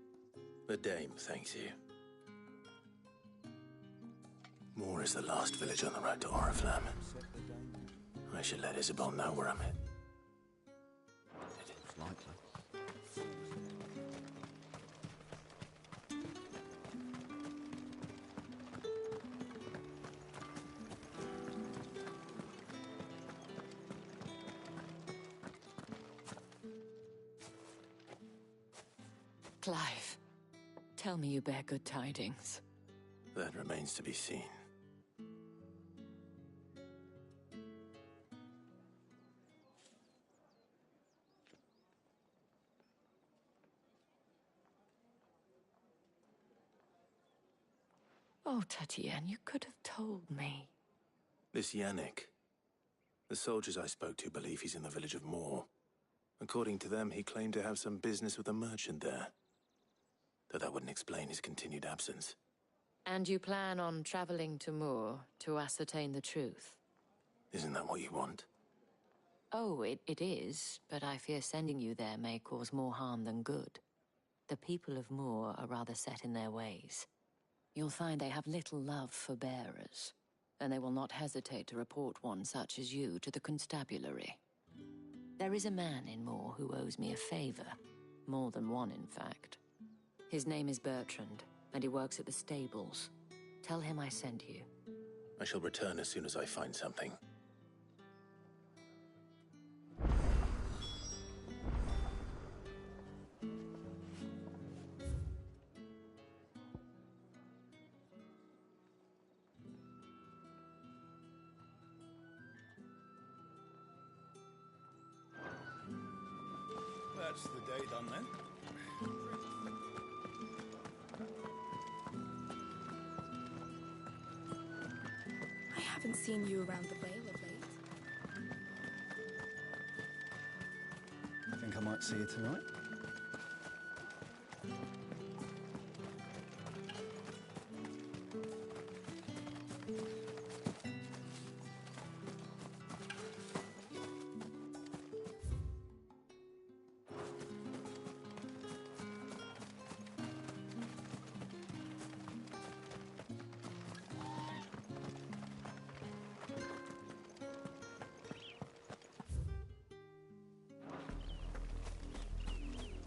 The dame thanks you. Moor is the last village on the road to Oriflamme. I should let Isabel know where I'm at. It's likely. Clive, tell me you bear good tidings. That remains to be seen. Oh, Tatienne, you could have told me. This Yannick. The soldiers I spoke to believe he's in the village of Moor. According to them, he claimed to have some business with a merchant there. Though that wouldn't explain his continued absence. And you plan on traveling to Moor to ascertain the truth? Isn't that what you want? Oh, it is, but I fear sending you there may cause more harm than good. The people of Moor are rather set in their ways. You'll find they have little love for bearers, and they will not hesitate to report one such as you to the constabulary. There is a man in Moor who owes me a favor. More than one, in fact. His name is Bertrand, and he works at the stables. Tell him I sent you. I shall return as soon as I find something. That's the day done then. I haven't seen you around the Vale of late. I think I might see you tonight.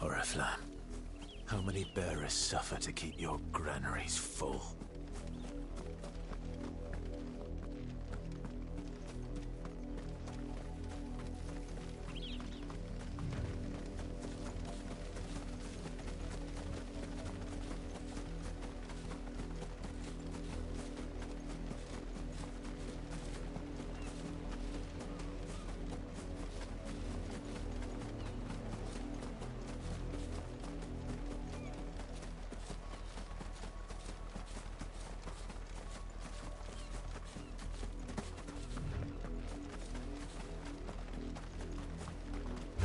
Oriflamme, how many bearers suffer to keep your granaries full?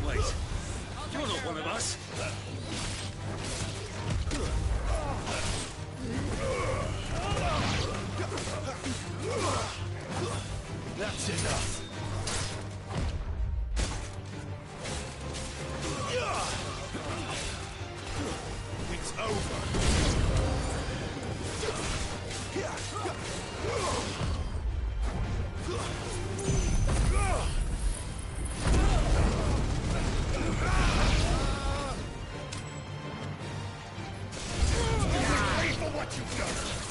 Wait, you're not one of us. That's enough. It's over. What you've done!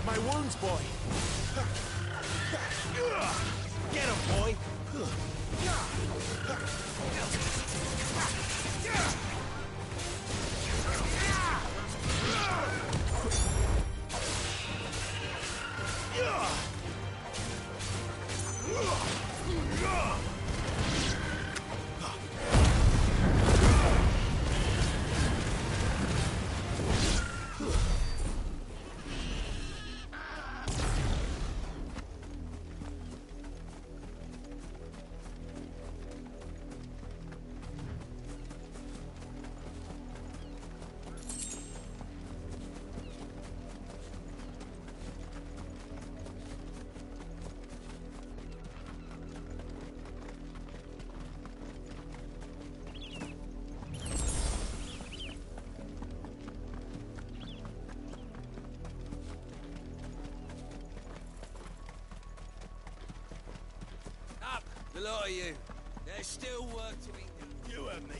My wounds, boy. Get him, boy. The lot of you. There's still work to be done. You heard me.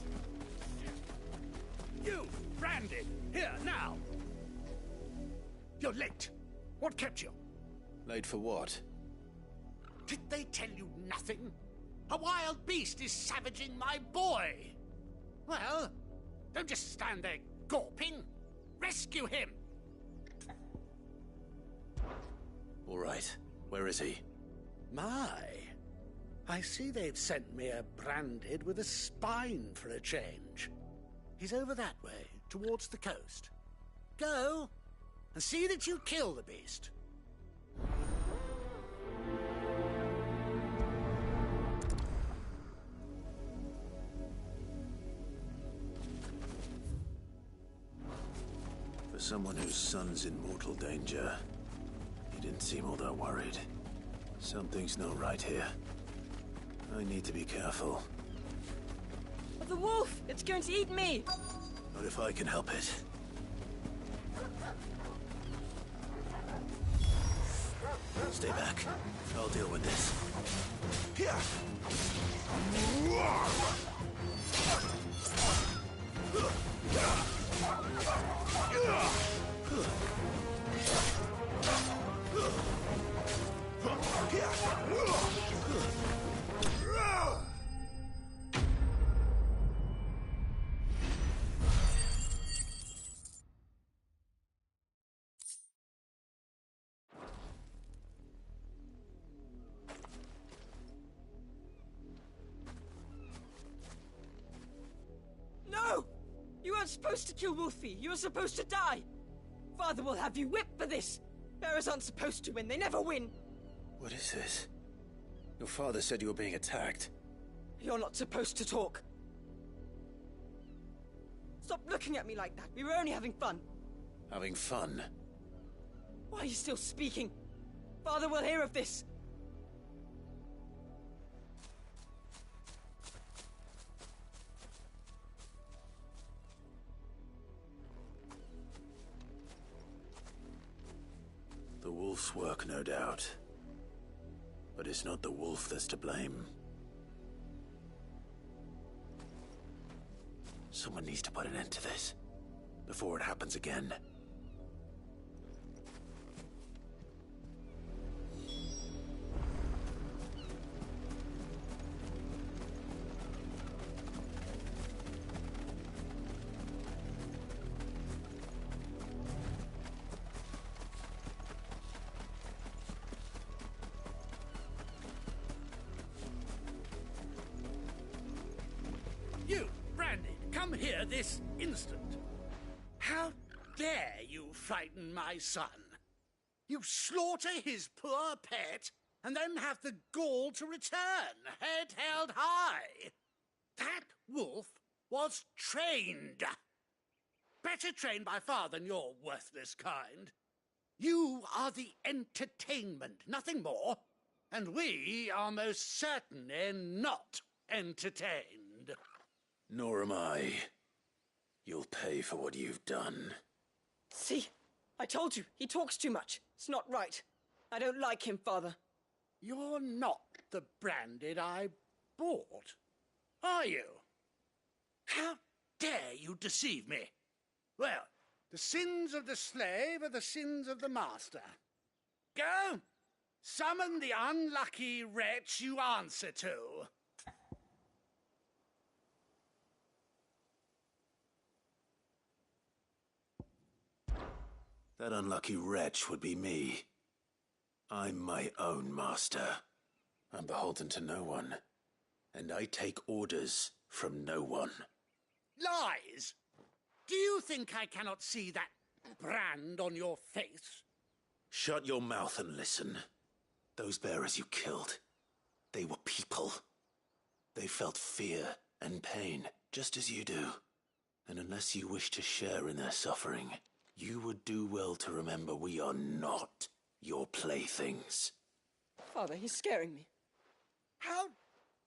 You, branded, here, now. You're late. What kept you? Late for what? Did they tell you nothing? A wild beast is savaging my boy. Well, don't just stand there gawping. Rescue him. All right. Where is he? My. I see they've sent me a branded with a spine for a change. He's over that way, towards the coast. Go, and see that you kill the beast. For someone whose son's in mortal danger, he didn't seem all that worried. Something's not right here. I need to be careful. The wolf! It's going to eat me! Not if I can help it. Stay back. I'll deal with this. Here! No! You weren't supposed to kill Wolfie. You were supposed to die. Father will have you whipped for this. Bearers aren't supposed to win. They never win. What is this? Your father said you were being attacked. You're not supposed to talk. Stop looking at me like that. We were only having fun. Having fun? Why are you still speaking? Father will hear of this. The wolf's work, no doubt. But it's not the wolf that's to blame. Someone needs to put an end to this, before it happens again. You, Brandy, come here this instant. How dare you frighten my son? You slaughter his poor pet, and then have the gall to return, head held high. That wolf was trained. Better trained by far than your worthless kind. You are the entertainment, nothing more. And we are most certainly not entertained. Nor am I. You'll pay for what you've done. See? I told you, he talks too much. It's not right. I don't like him, Father. You're not the Branded I bought, are you? How dare you deceive me? Well, The sins of the slave are the sins of the master. Go! Summon the unlucky wretch you answer to. That unlucky wretch would be me. I'm my own master. I'm beholden to no one. And I take orders from no one. Lies! Do you think I cannot see that brand on your face? Shut your mouth and listen. Those bearers you killed, they were people. They felt fear and pain, just as you do. And unless you wish to share in their suffering, you would do well to remember we are not your playthings. Father, he's scaring me. How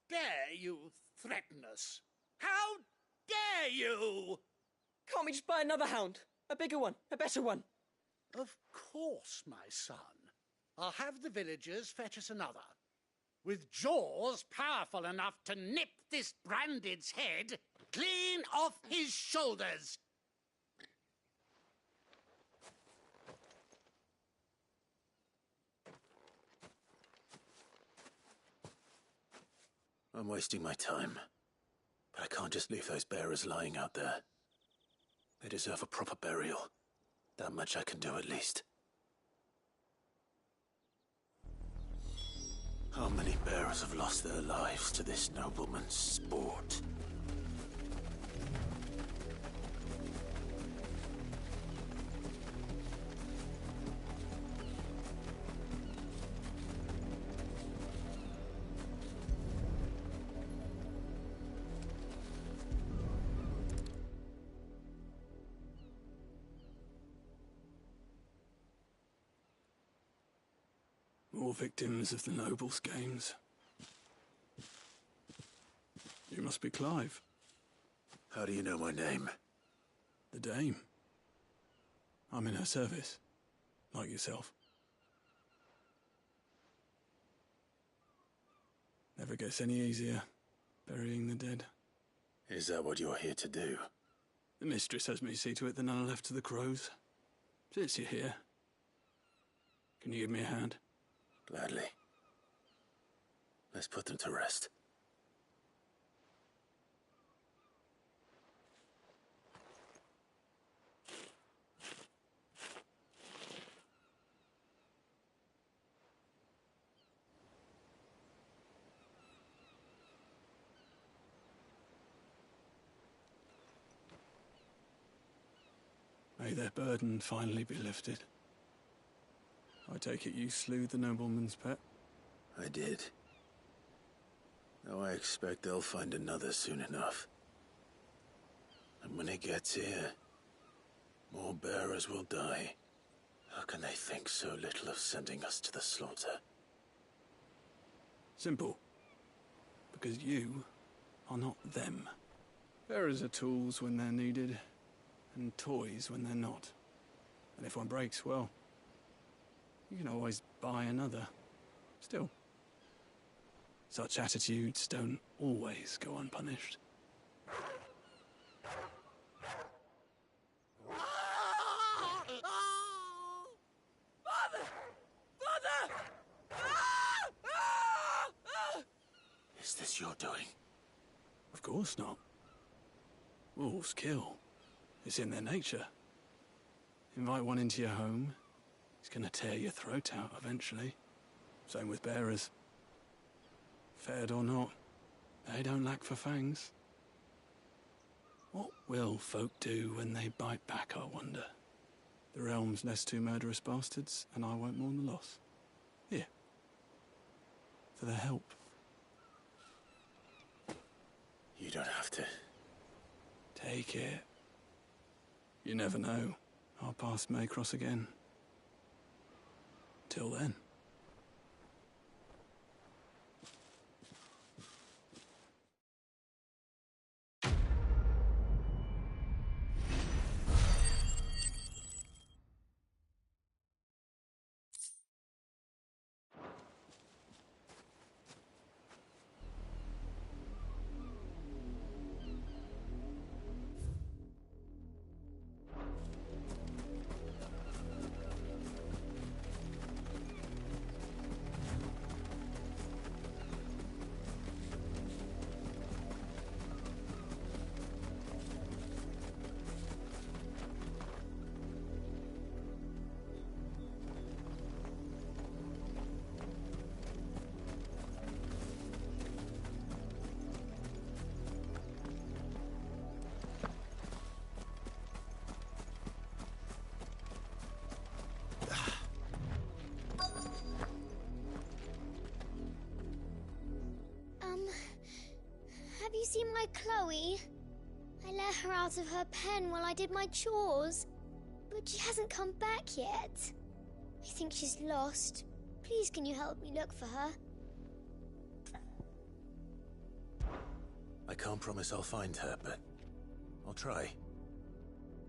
dare you threaten us? How dare you? Can't we just buy another hound? A bigger one, a better one. Of course, my son. I'll have the villagers fetch us another. With jaws powerful enough to nip this Branded's head clean off his shoulders. I'm wasting my time. But I can't just leave those bearers lying out there. They deserve a proper burial. That much I can do at least. How many bearers have lost their lives to this nobleman's sport? More victims of the nobles' games. You must be Clive. How do you know my name? The Dame. I'm in her service, like yourself. Never gets any easier, burying the dead. Is that what you're here to do? The mistress has me see to it that none are left to the crows. Since you're here, can you give me a hand? Gladly. Let's put them to rest. May their burden finally be lifted. I take it you slew the nobleman's pet? I did. Though I expect they'll find another soon enough. And when it gets here, more bearers will die. How can they think so little of sending us to the slaughter? Simple. Because you are not them. Bearers are tools when they're needed, and toys when they're not. And if one breaks, well, you can always buy another. Still, such attitudes don't always go unpunished. Father! Father! Is this your doing? Of course not. Wolves kill. It's in their nature. Invite one into your home, he's gonna tear your throat out eventually. Same with bearers. Fed or not, they don't lack for fangs. What will folk do when they bite back, I wonder? The realm's less two murderous bastards, and I won't mourn the loss. Here. For their help. You don't have to. Take it. You never know. Our paths may cross again. Till then. see my Chloe? I let her out of her pen while I did my chores, but she hasn't come back yet. I think she's lost. Please, can you help me look for her? I can't promise I'll find her, but I'll try.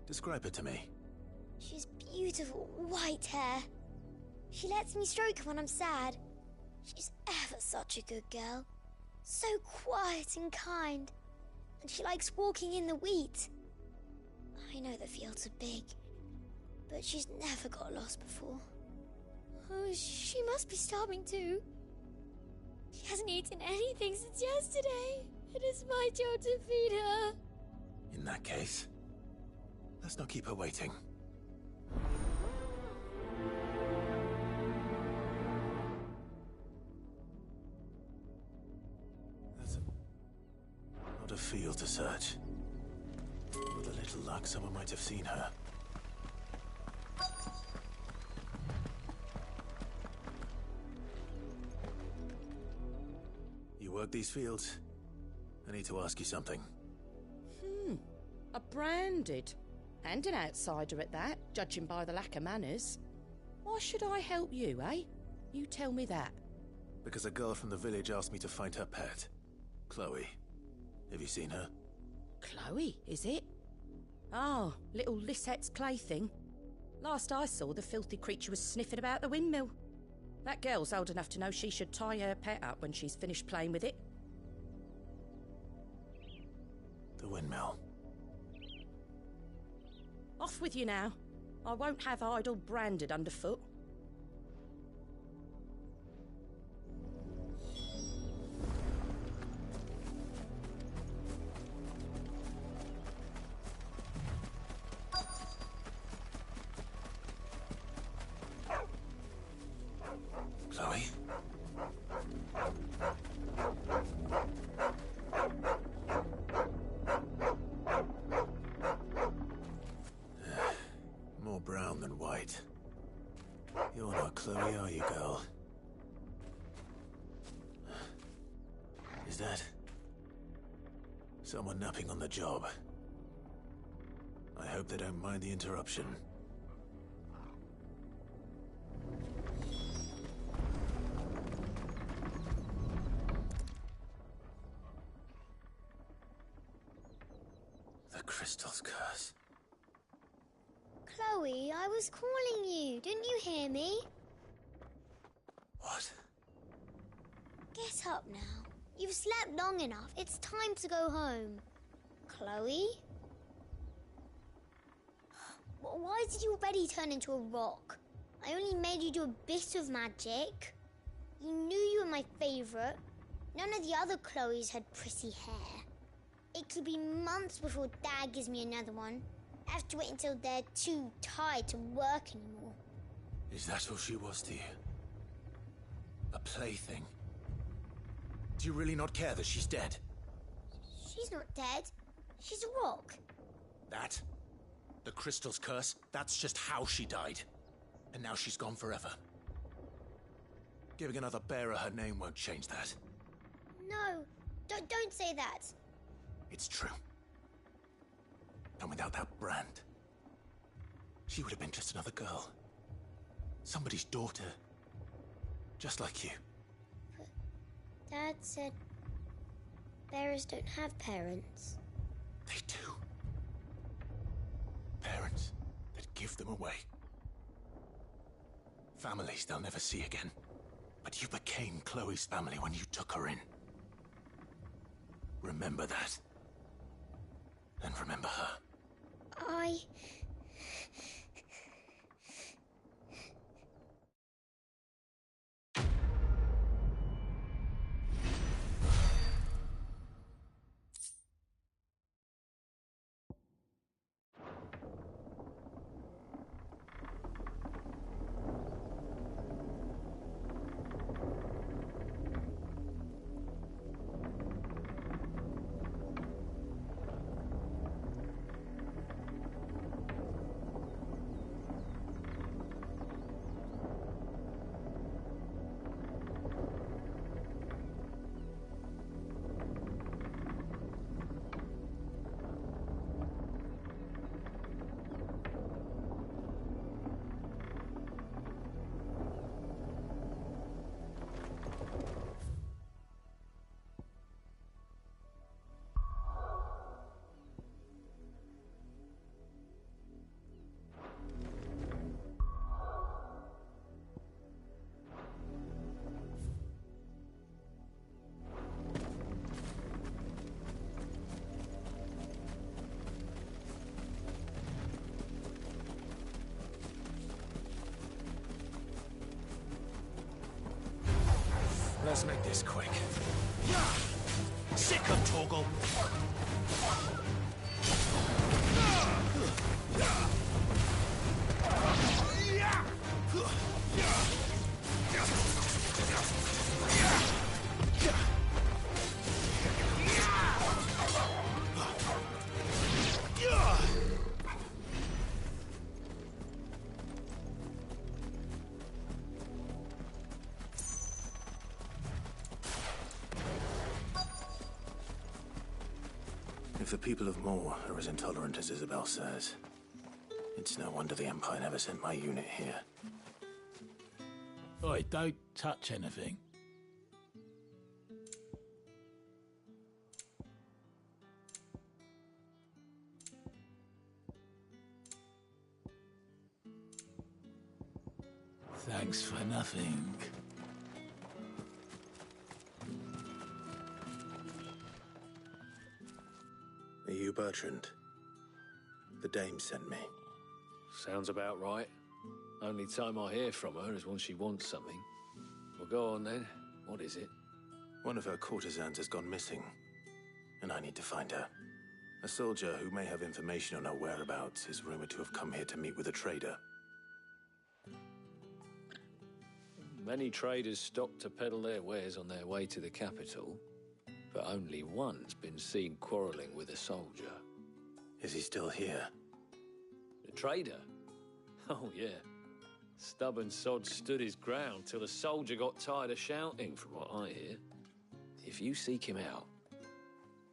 Describe her to me. She's beautiful white hair. She lets me stroke her when I'm sad. She's ever such a good girl. So quiet and kind. And she likes walking in the wheat. I know the fields are big, but she's never got lost before. Oh, she must be starving too. She hasn't eaten anything since yesterday. It is my job to feed her. In that case, let's not keep her waiting. That's not a field to search. With a little luck, someone might have seen her. You work these fields? I need to ask you something. A branded. And an outsider at that, judging by the lack of manners. Why should I help you, eh? You tell me that. Because a girl from the village asked me to find her pet, Chloe. Have you seen her? Chloe, is it? Oh, little Lisette's plaything. Last I saw, the filthy creature was sniffing about the windmill. That girl's old enough to know she should tie her pet up when she's finished playing with it. The windmill. Off with you now. I won't have idle branded underfoot. Chloe? More brown than white. You're not Chloe, are you, girl? Is that someone napping on the job? I hope they don't mind the interruption. The crystal's curse. Chloe, I was calling you. Didn't you hear me? What? Get up now. You've slept long enough. It's time to go home. Chloe? Why did you already turn into a rock? I only made you do a bit of magic. You knew you were my favourite. None of the other Chloes had pretty hair. It could be months before Dad gives me another one. I have to wait until they're too tired to work anymore. Is that all she was to you? A plaything? Do you really not care that she's dead? She's not dead. She's a rock. That? The crystal's curse? That's just how she died. And now she's gone forever. Giving another bearer her name won't change that. No, don't say that. It's true. And without that brand, she would have been just another girl. Somebody's daughter. Just like you. But Dad said bearers don't have parents. They do. Parents that give them away. Families they'll never see again. But you became Chloe's family when you took her in. Remember that. And remember her. Let's make this quick. Sick of Torgal! If the people of Moor are as intolerant as Isabel says, it's no wonder the Empire never sent my unit here. Oi, don't touch anything. Thanks for nothing. Are you Bertrand? The dame sent me. Sounds about right. Only time I hear from her is when she wants something. Well, go on then. What is it? One of her courtesans has gone missing, and I need to find her. A soldier who may have information on her whereabouts is rumored to have come here to meet with a trader. Many traders stop to peddle their wares on their way to the capital, but only one's been seen quarreling with a soldier. Is he still here? The trader? Oh, yeah. Stubborn sod stood his ground till the soldier got tired of shouting, from what I hear. If you seek him out,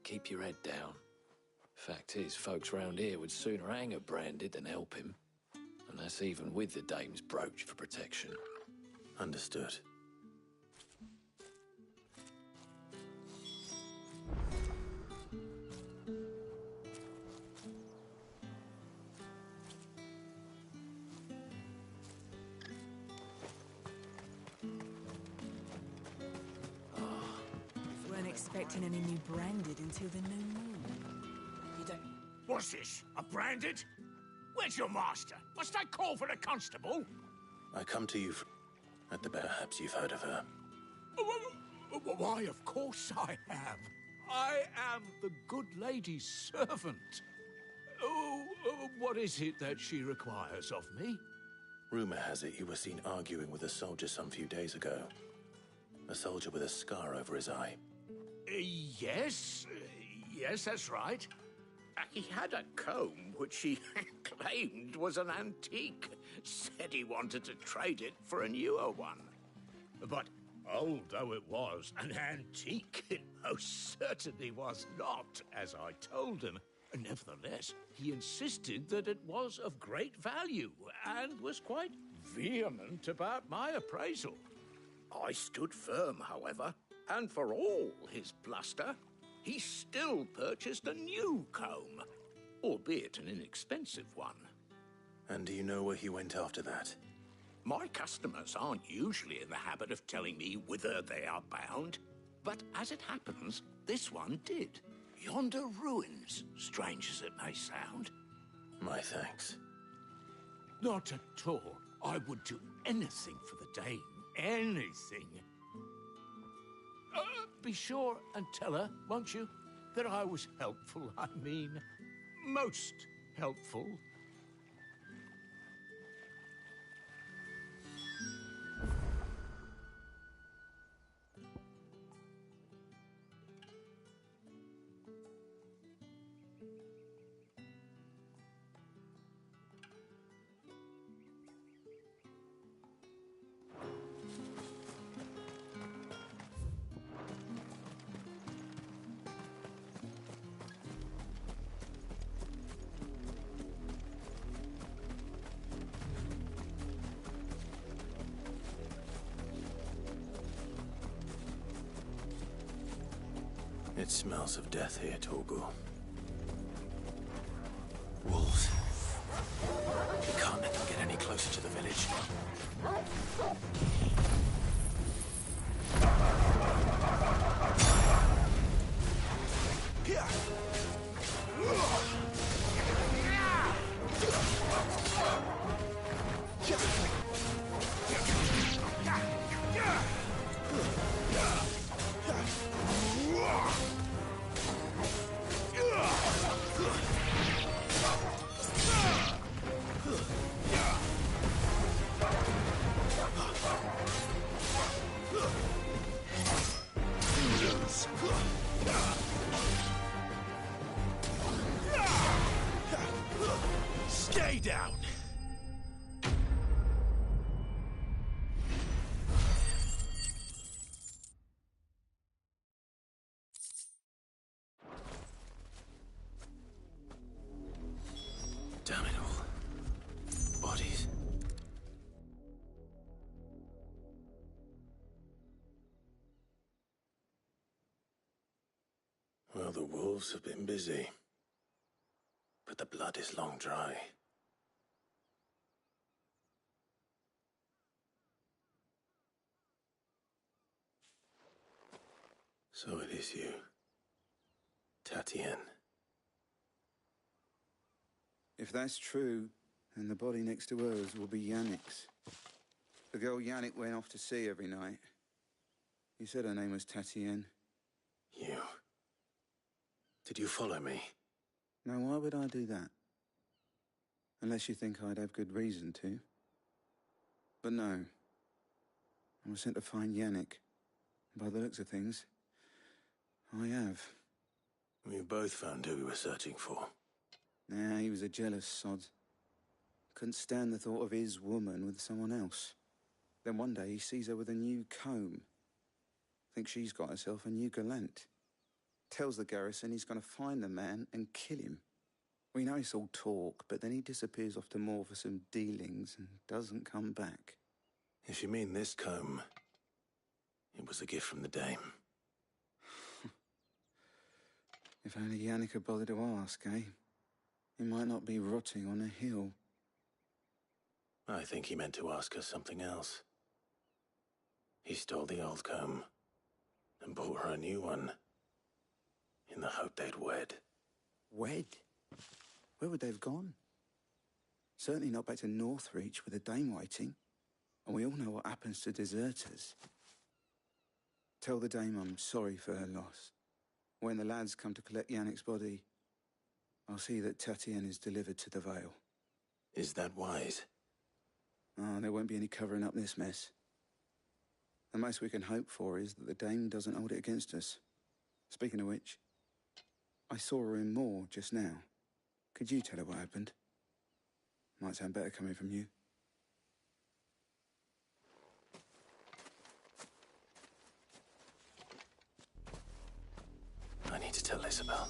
keep your head down. Fact is, folks round here would sooner hang a branded than help him. And that's even with the dame's brooch for protection. Understood. Weren't expecting any new branded until the new moon. You don't... What's this? A branded? Where's your master? Must I call for the constable? I come to you perhaps you've heard of her. Why, of course I have. I am the good lady's servant. What is it that she requires of me? Rumor has it you were seen arguing with a soldier some few days ago. A soldier with a scar over his eye. Yes, that's right. He had a comb which he claimed was an antique. Said he wanted to trade it for a newer one. But old though it was, an antique it most certainly was not, as I told him. Nevertheless, he insisted that it was of great value and was quite vehement about my appraisal. I stood firm, however, and for all his bluster, he still purchased a new comb, albeit an inexpensive one. And do you know where he went after that? My customers aren't usually in the habit of telling me whither they are bound, but as it happens, this one did. Yonder ruins, strange as it may sound. My thanks. Not at all. I would do anything for the dame. Anything. Be sure and tell her, won't you, that I was helpful. I mean, most helpful. It smells of death here, Torgal. Wolves. We can't let them get any closer to the village. Stay down. Damn it all. Bodies. Well, the wolves have been busy. But the blood is long dry. So it is you, Tatienne. If that's true, then the body next to hers will be Yannick's. The girl Yannick went off to sea every night. You said her name was Tatienne. You. Did you follow me? Now, why would I do that? Unless you think I'd have good reason to. But no. I was sent to find Yannick. By the looks of things, I have. We both found who we were searching for. Nah, he was a jealous sod. Couldn't stand the thought of his woman with someone else. Then one day he sees her with a new comb. Thinks she's got herself a new gallant. Tells the garrison he's going to find the man and kill him. We know it's all talk, but then he disappears off to Moor for some dealings and doesn't come back. If you mean this comb, it was a gift from the dame. If only Yannick had bothered to ask, eh? He might not be rotting on a hill. I think he meant to ask us something else. He stole the old comb and bought her a new one in the hope they'd wed. Wed? Where would they have gone? Certainly not back to Northreach with a dame waiting. And we all know what happens to deserters. Tell the dame I'm sorry for her loss. When the lads come to collect Yannick's body, I'll see that Tatienne is delivered to the Vale. Is that wise? Oh, there won't be any covering up this mess. The most we can hope for is that the dame doesn't hold it against us. Speaking of which, I saw her in Moor just now. Could you tell her what happened? Might sound better coming from you. I need to tell Isabel.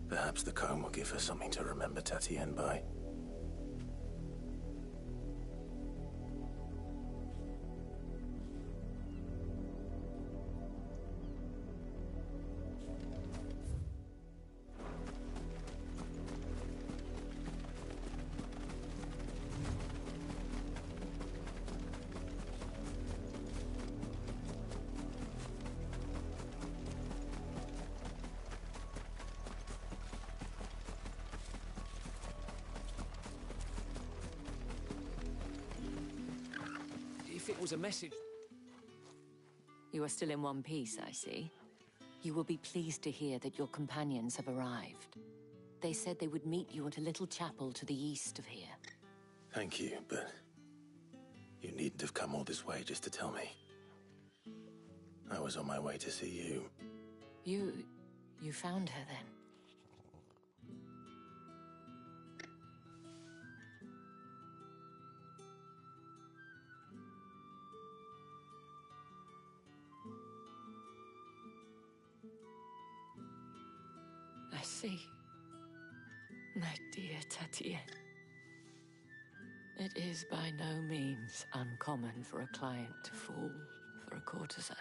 Perhaps the comb will give her something to remember Tatienne by. If it was a message... You are still in one piece, I see. You will be pleased to hear that your companions have arrived. They said they would meet you at a little chapel to the east of here. Thank you, but you needn't have come all this way just to tell me. I was on my way to see you. You found her then? I see. My dear Tatienne. It is by no means uncommon for a client to fall for a courtesan.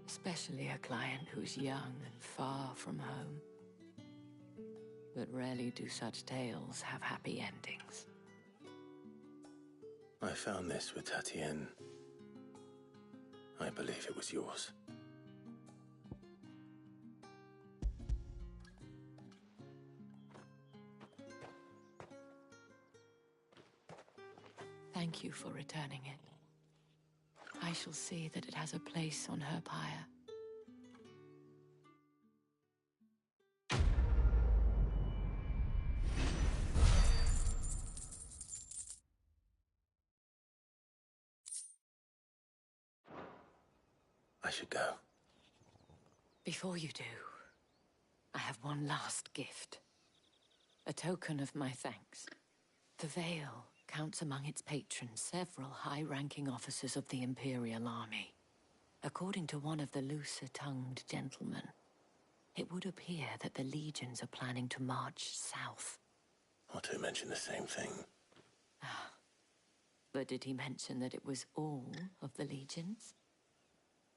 Especially a client who's young and far from home. But rarely do such tales have happy endings. I found this with Tatienne. I believe it was yours. Thank you for returning it. I shall see that it has a place on her pyre. I should go. Before you do, I have one last gift. A token of my thanks. The Veil counts among its patrons several high-ranking officers of the Imperial Army. According to one of the looser-tongued gentlemen, it would appear that the legions are planning to march south. Or to mention the same thing. But did he mention that it was all of the legions?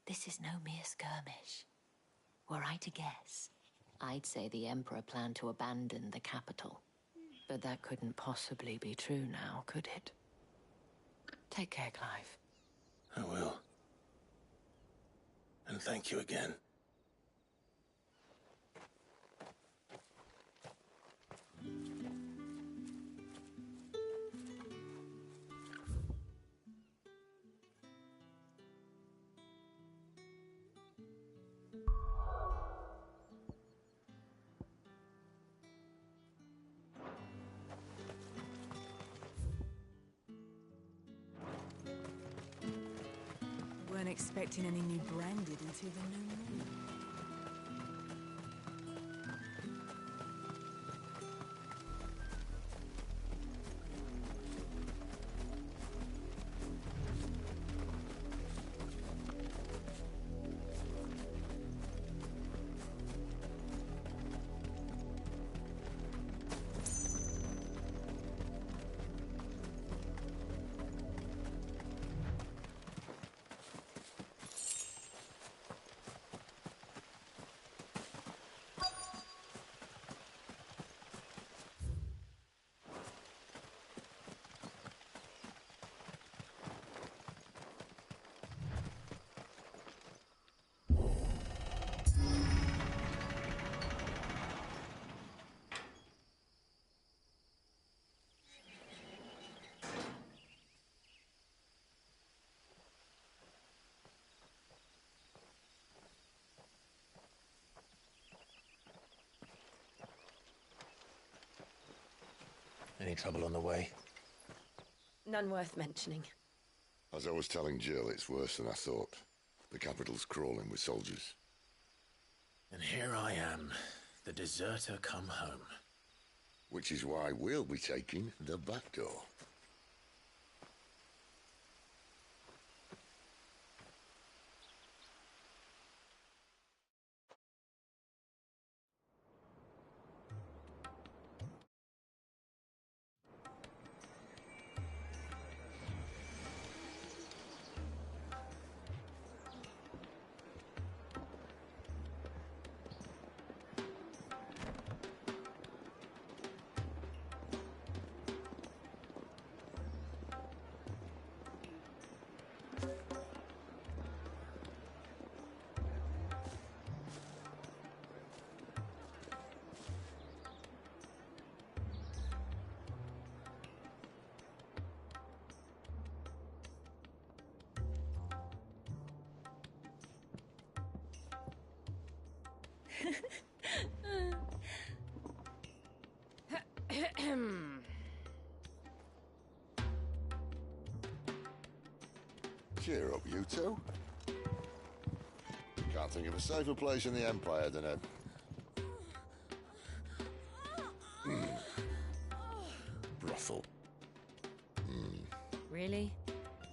This is no mere skirmish. Were I to guess, I'd say the Emperor planned to abandon the capital. But that couldn't possibly be true now, could it? Take care, Clive. I will. And thank you again. Weren't expecting any new branded until the new moon. Any trouble on the way? None worth mentioning. As I was telling Jill, it's worse than I thought. The capital's crawling with soldiers. And here I am, the deserter come home. Which is why we'll be taking the back door. Cheer up, you two. Can't think of a safer place in the Empire than a... brothel. Really?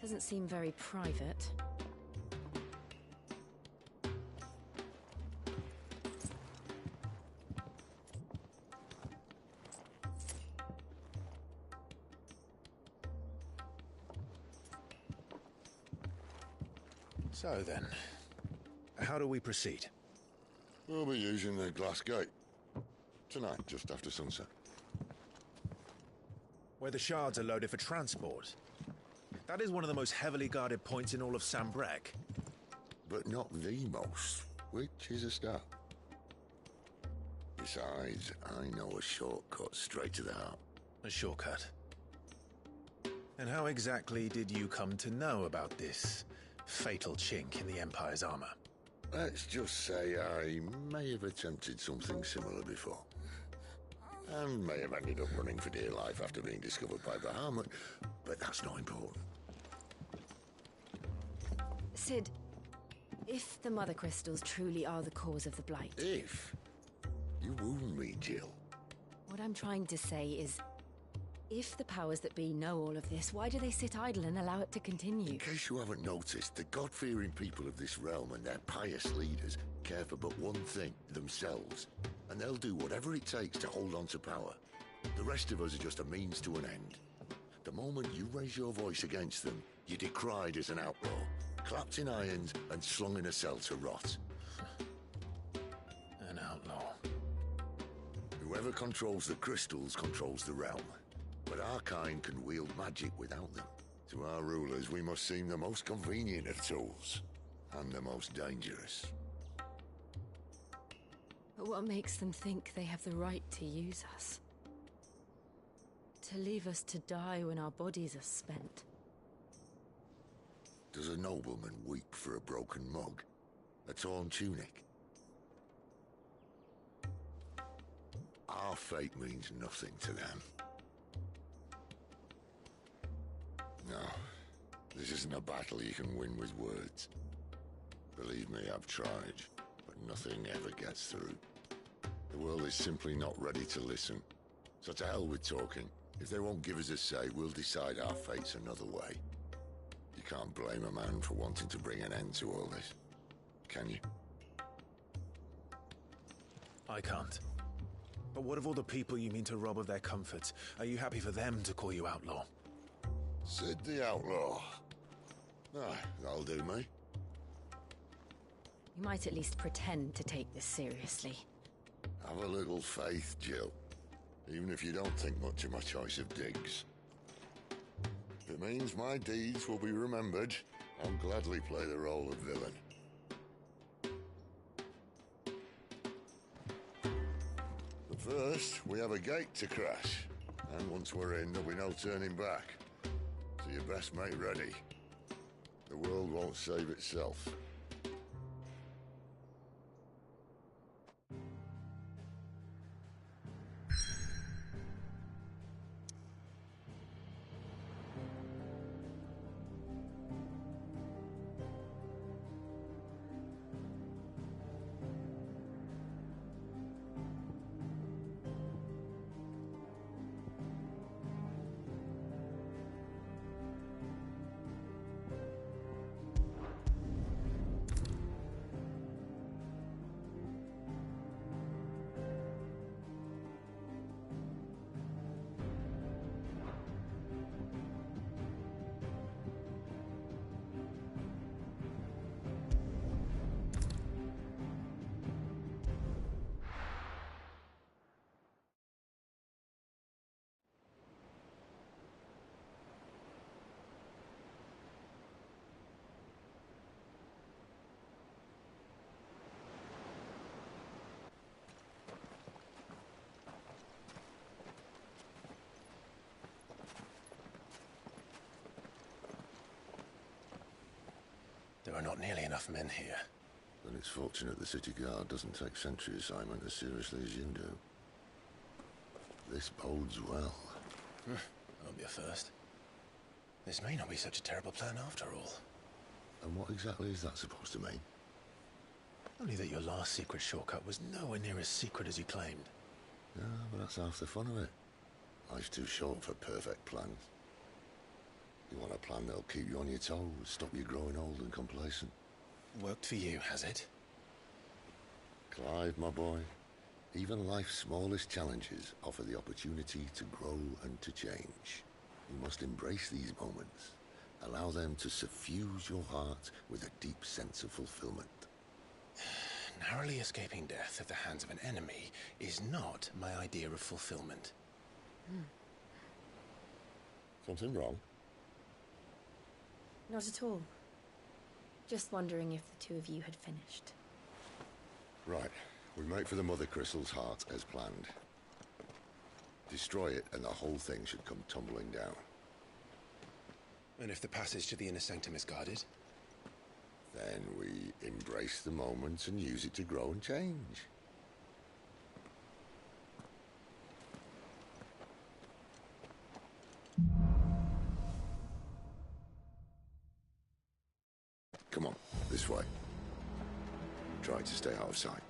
Doesn't seem very private. So then, how do we proceed? We'll be using the glass gate. Tonight, just after sunset. Where the shards are loaded for transport. That is one of the most heavily guarded points in all of Sambrek. But not the most, which is a start. Besides, I know a shortcut straight to the heart. A shortcut? And how exactly did you come to know about this fatal chink in the Empire's armor? Let's just say I may have attempted something similar before. And may have ended up running for dear life after being discovered by Bahamut, but that's not important. Sid, if the Mother Crystals truly are the cause of the Blight... If? You wound me, Jill. What I'm trying to say is, if the powers that be know all of this, why do they sit idle and allow it to continue? In case you haven't noticed, the God-fearing people of this realm and their pious leaders care for but one thing, themselves. And they'll do whatever it takes to hold on to power. The rest of us are just a means to an end. The moment you raise your voice against them, you're decried as an outlaw, clapped in irons and slung in a cell to rot. An outlaw. Whoever controls the crystals controls the realm. But our kind can wield magic without them. To our rulers, we must seem the most convenient of tools, and the most dangerous. But what makes them think they have the right to use us? To leave us to die when our bodies are spent? Does a nobleman weep for a broken mug? A torn tunic? Our fate means nothing to them. No, this isn't a battle you can win with words. Believe me, I've tried, but nothing ever gets through. The world is simply not ready to listen. So to hell with talking. If they won't give us a say, we'll decide our fates another way. You can't blame a man for wanting to bring an end to all this, can you? I can't. But what of all the people you mean to rob of their comforts? Are you happy for them to call you outlaw? Sid the Outlaw. Ah, that'll do me. You might at least pretend to take this seriously. Have a little faith, Jill. Even if you don't think much of my choice of digs. If it means my deeds will be remembered, I'll gladly play the role of villain. But first, we have a gate to crash. And once we're in, there'll be no turning back. So you best make ready. The world won't save itself. There are not nearly enough men here. Then it's fortunate the city guard doesn't take sentry assignment as seriously as you do. This bodes well. Won't be a first. This may not be such a terrible plan after all. And what exactly is that supposed to mean? Only that your last secret shortcut was nowhere near as secret as you claimed. Yeah, but that's half the fun of it. Life's too short for perfect plans. You want a plan that'll keep you on your toes, stop you growing old and complacent. Worked for you, has it? Clive, my boy, even life's smallest challenges offer the opportunity to grow and to change. You must embrace these moments. Allow them to suffuse your heart with a deep sense of fulfillment. Narrowly escaping death at the hands of an enemy is not my idea of fulfillment. Something wrong? Not at all. Just wondering if the two of you had finished. Right. We make for the Mother Crystal's heart as planned. Destroy it and the whole thing should come tumbling down. And if the passage to the inner sanctum is guarded? Then we embrace the moment and use it to grow and change. Come on, this way. Try to stay out of sight.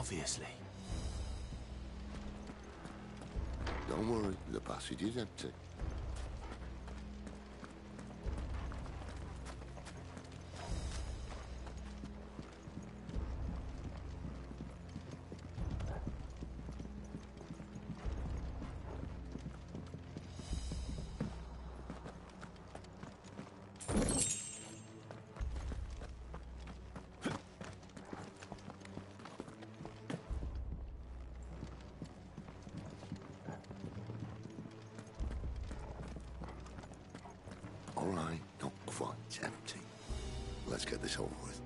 Obviously. Don't worry, the passage is empty. All right, not quite empty. Let's get this over with.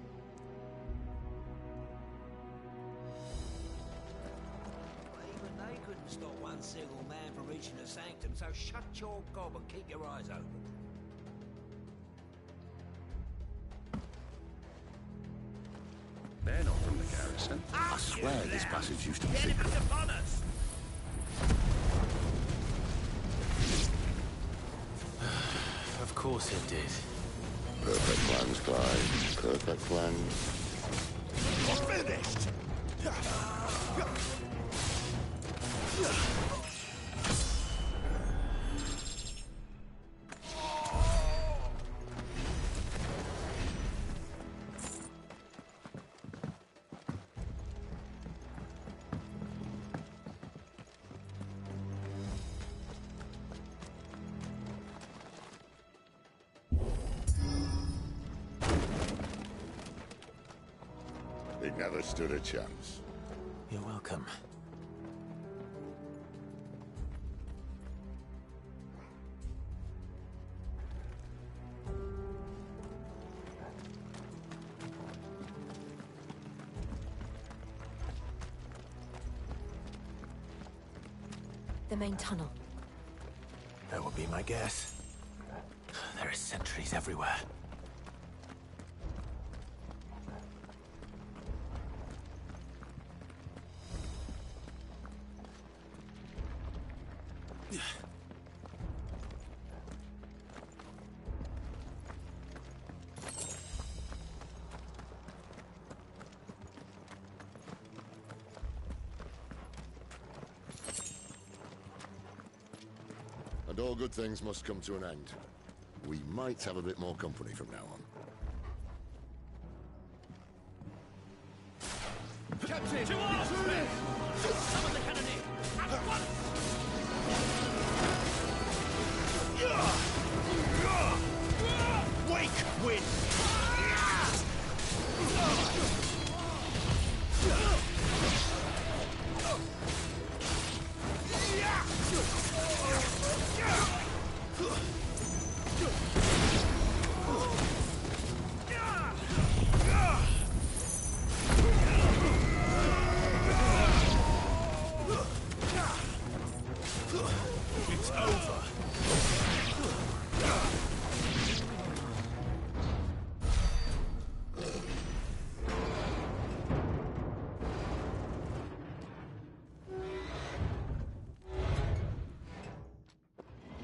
Even they couldn't stop one single man from reaching the sanctum, so shut your gob and keep your eyes open. They're not from the garrison. I swear this passage used to be secret. Upon us! Of course it did. Perfect plans, Clyde. Perfect plans. Finished! He never stood a chance. You're welcome. The main tunnel. That would be my guess. There are sentries everywhere. And all good things must come to an end. We might have a bit more company from now on. Captain! To arms! Summon the cannoneer! At once! Wake, wind! It's over.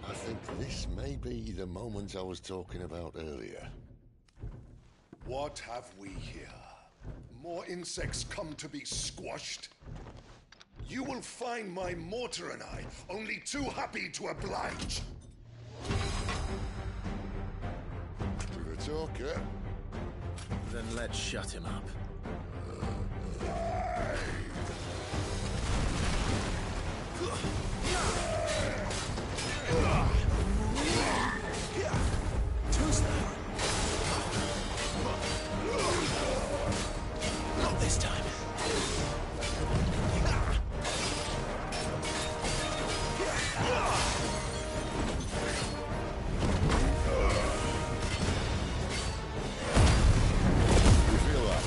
I think this may be the moment I was talking about earlier. What have we here? More insects come to be squashed? You will find my mortar and I only too happy to oblige. With a talker. Then let's shut him up. Not this time. You feel that?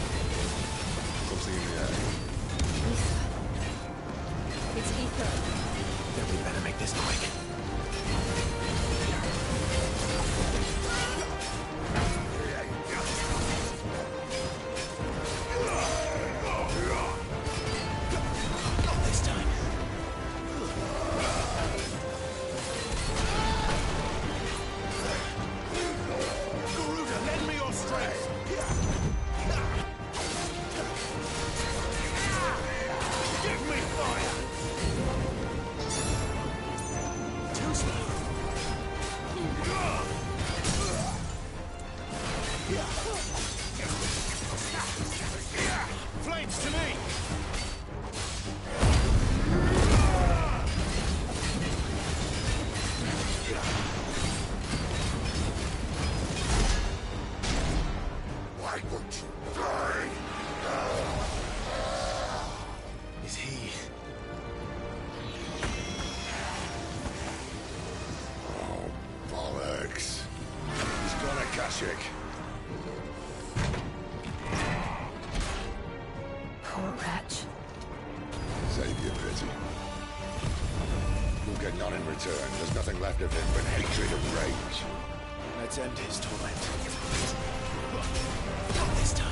Kashyyyk. Poor wretch. Save your pity. You'll get none in return. There's nothing left of him but hatred and rage. Let's end his torment. Not this time.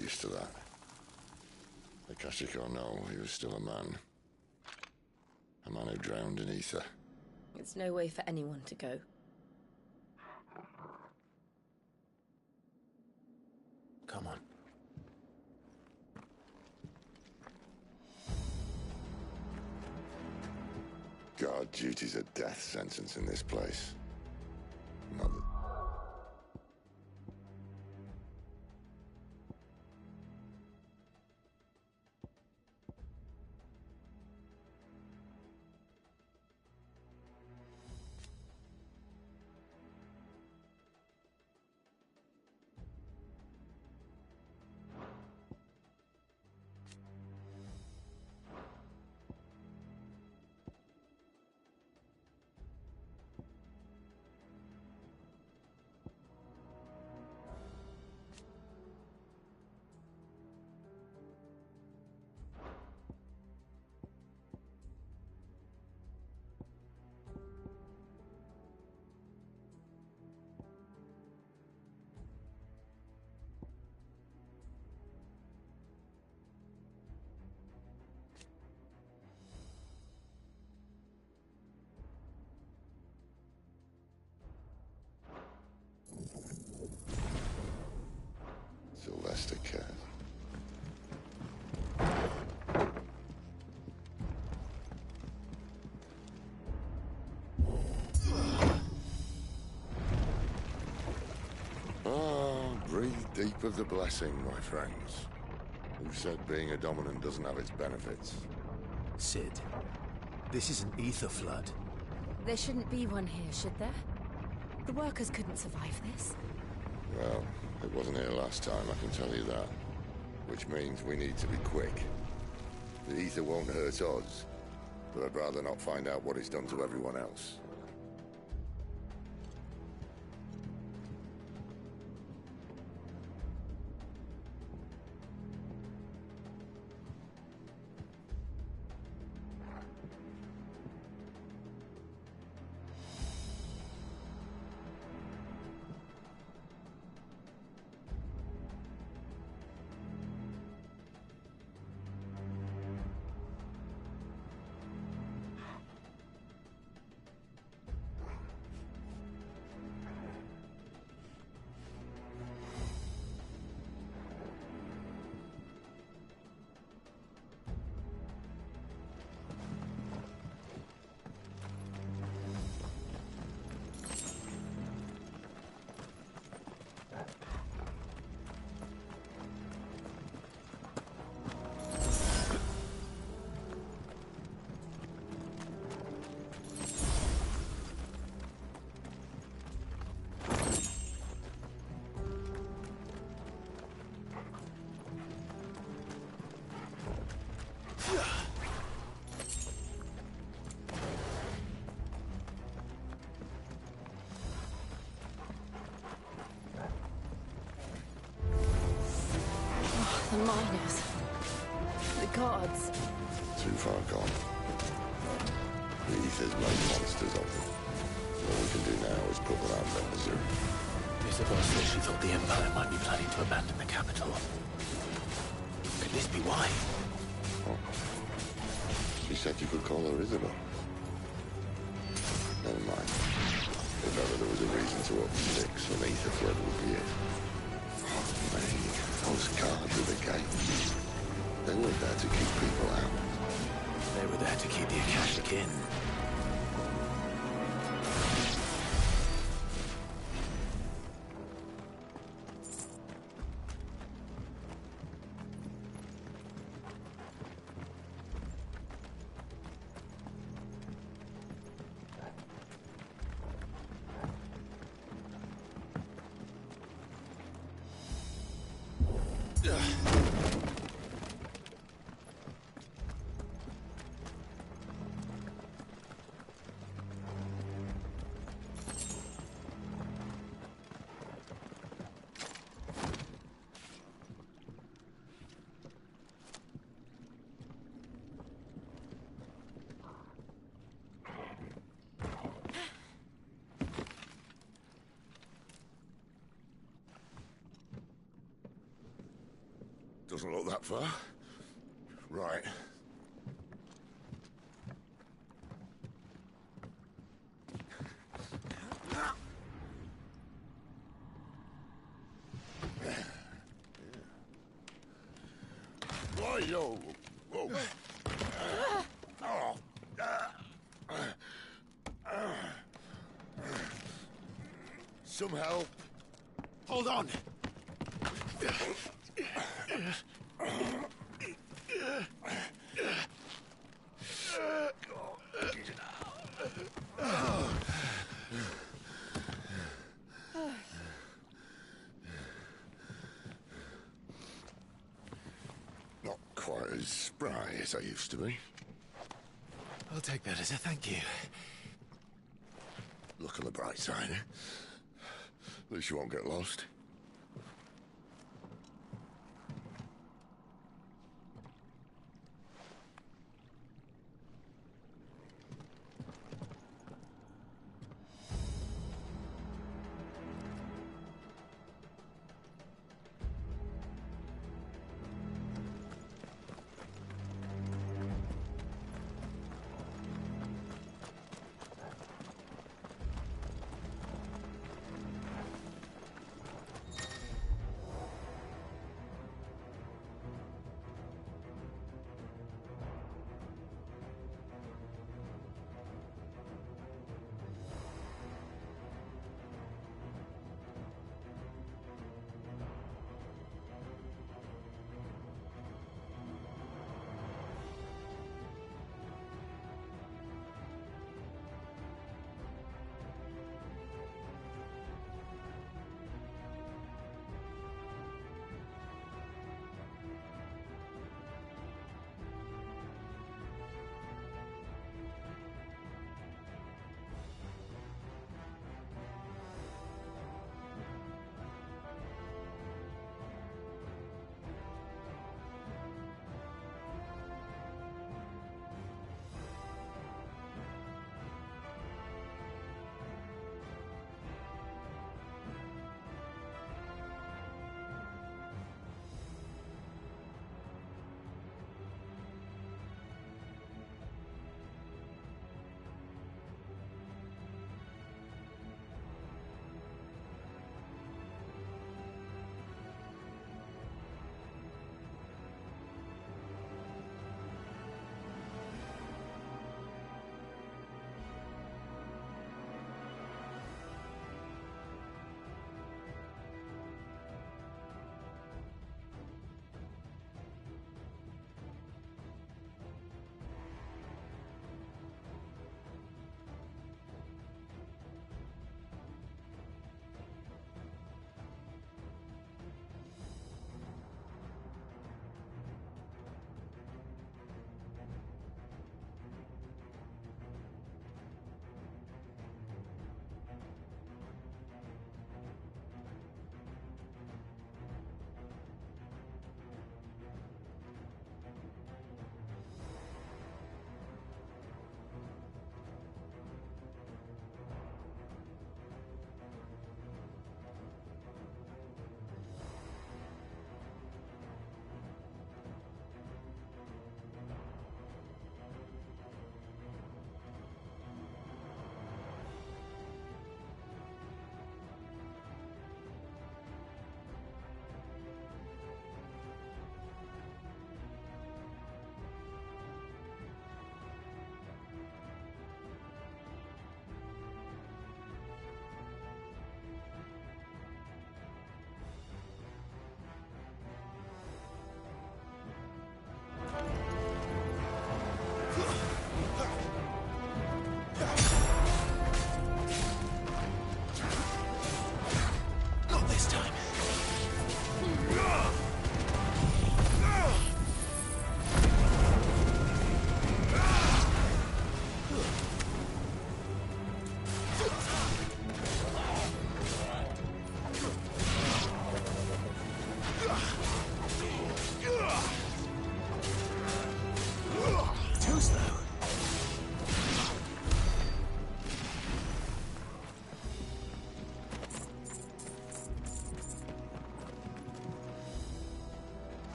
Used to that. The Kashyyyk or no, he was still a man. A man who drowned in ether. It's no way for anyone to go. Come on. Guard duty's a death sentence in this place. Not that... Sylvester cared. Breathe deep of the blessing, my friends. Who said being a dominant doesn't have its benefits? Sid, this is an ether flood. There shouldn't be one here, should there? The workers couldn't survive this. Well, it wasn't here last time, I can tell you that. Which means we need to be quick. The ether won't hurt us, but I'd rather not find out what it's done to everyone else. The miners. The guards. Too far gone. The ether's made monsters of them. All we can do now is put them out of their misery. Isabel said she thought the Empire might be planning to abandon the capital. Could this be why? Oh. She said you could call her Isabel. Never mind. If ever there was a reason to up sticks, an ether flood would be it. Oh, man. Those guards at the gate. They weren't there to keep people out. They were there to keep the Akashic in. Doesn't look that far. Right. Why, yo? Whoa. Some help. Hold on. Not quite as spry as I used to be. I'll take that as a thank you. Look on the bright side, eh? At least you won't get lost.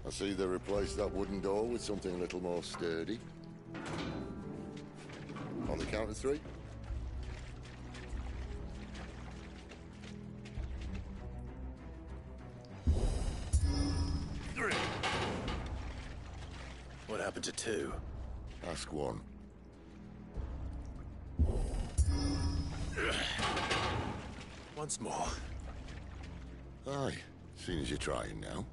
I see they replaced that wooden door with something a little more sturdy. On the count of 3. What happened to 2? Ask 1. Once more. Aye, seeing as you're trying now.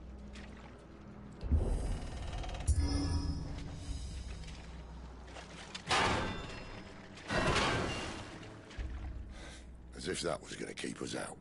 As if that was going to keep us out.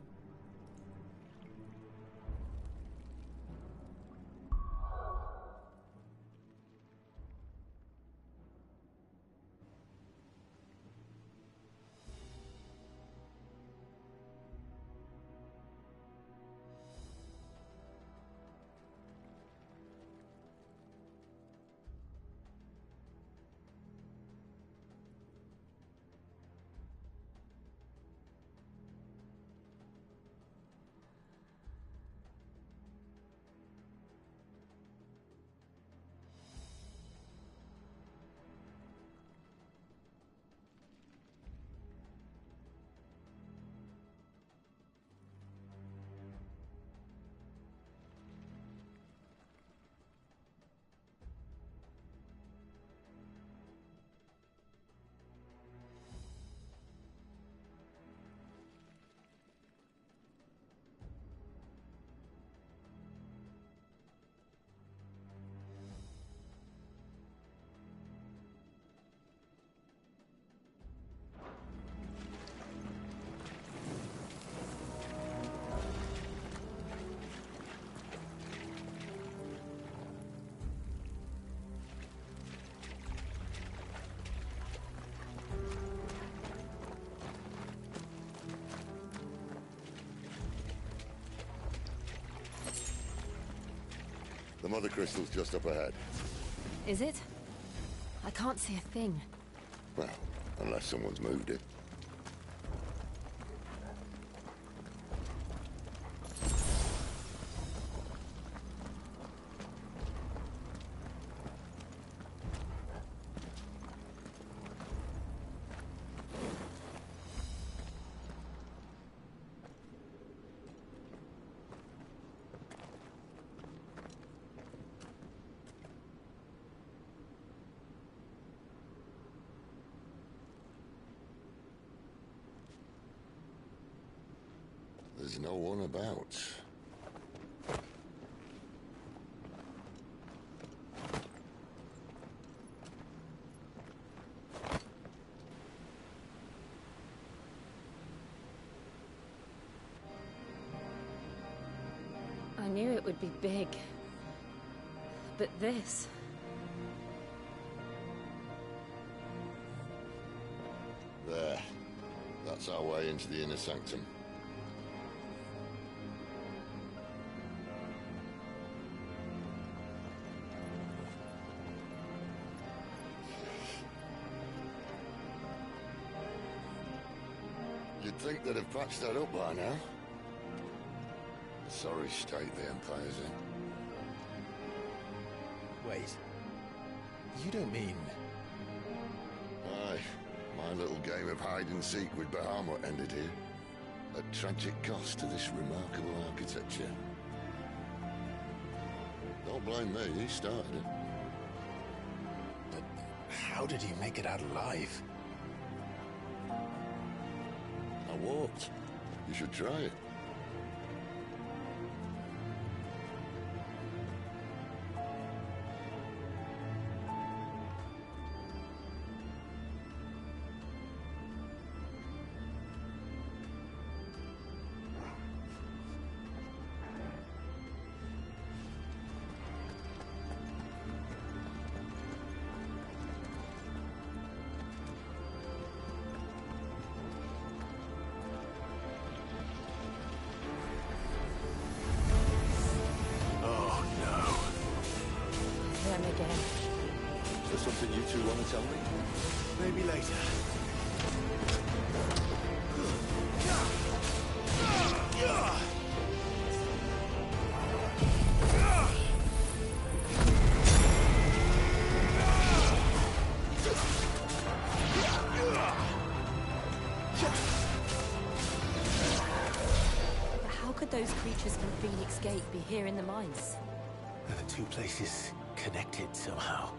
The mother crystal's just up ahead. Is it? I can't see a thing. Well, unless someone's moved it. There's no one about. I knew it would be big. But this... There. That's our way into the inner sanctum. You'd think they'd have patched that up by now. The sorry state the Empire's in. Wait. You don't mean... Aye. My little game of hide-and-seek with Bahamut ended here. At tragic cost to this remarkable architecture. Don't blame me, he started it. But how did he make it out alive? I walked. You should try it. Is there something you two want to tell me? Maybe later. those creatures from Phoenix Gate be here in the mines? Are the two places connected somehow?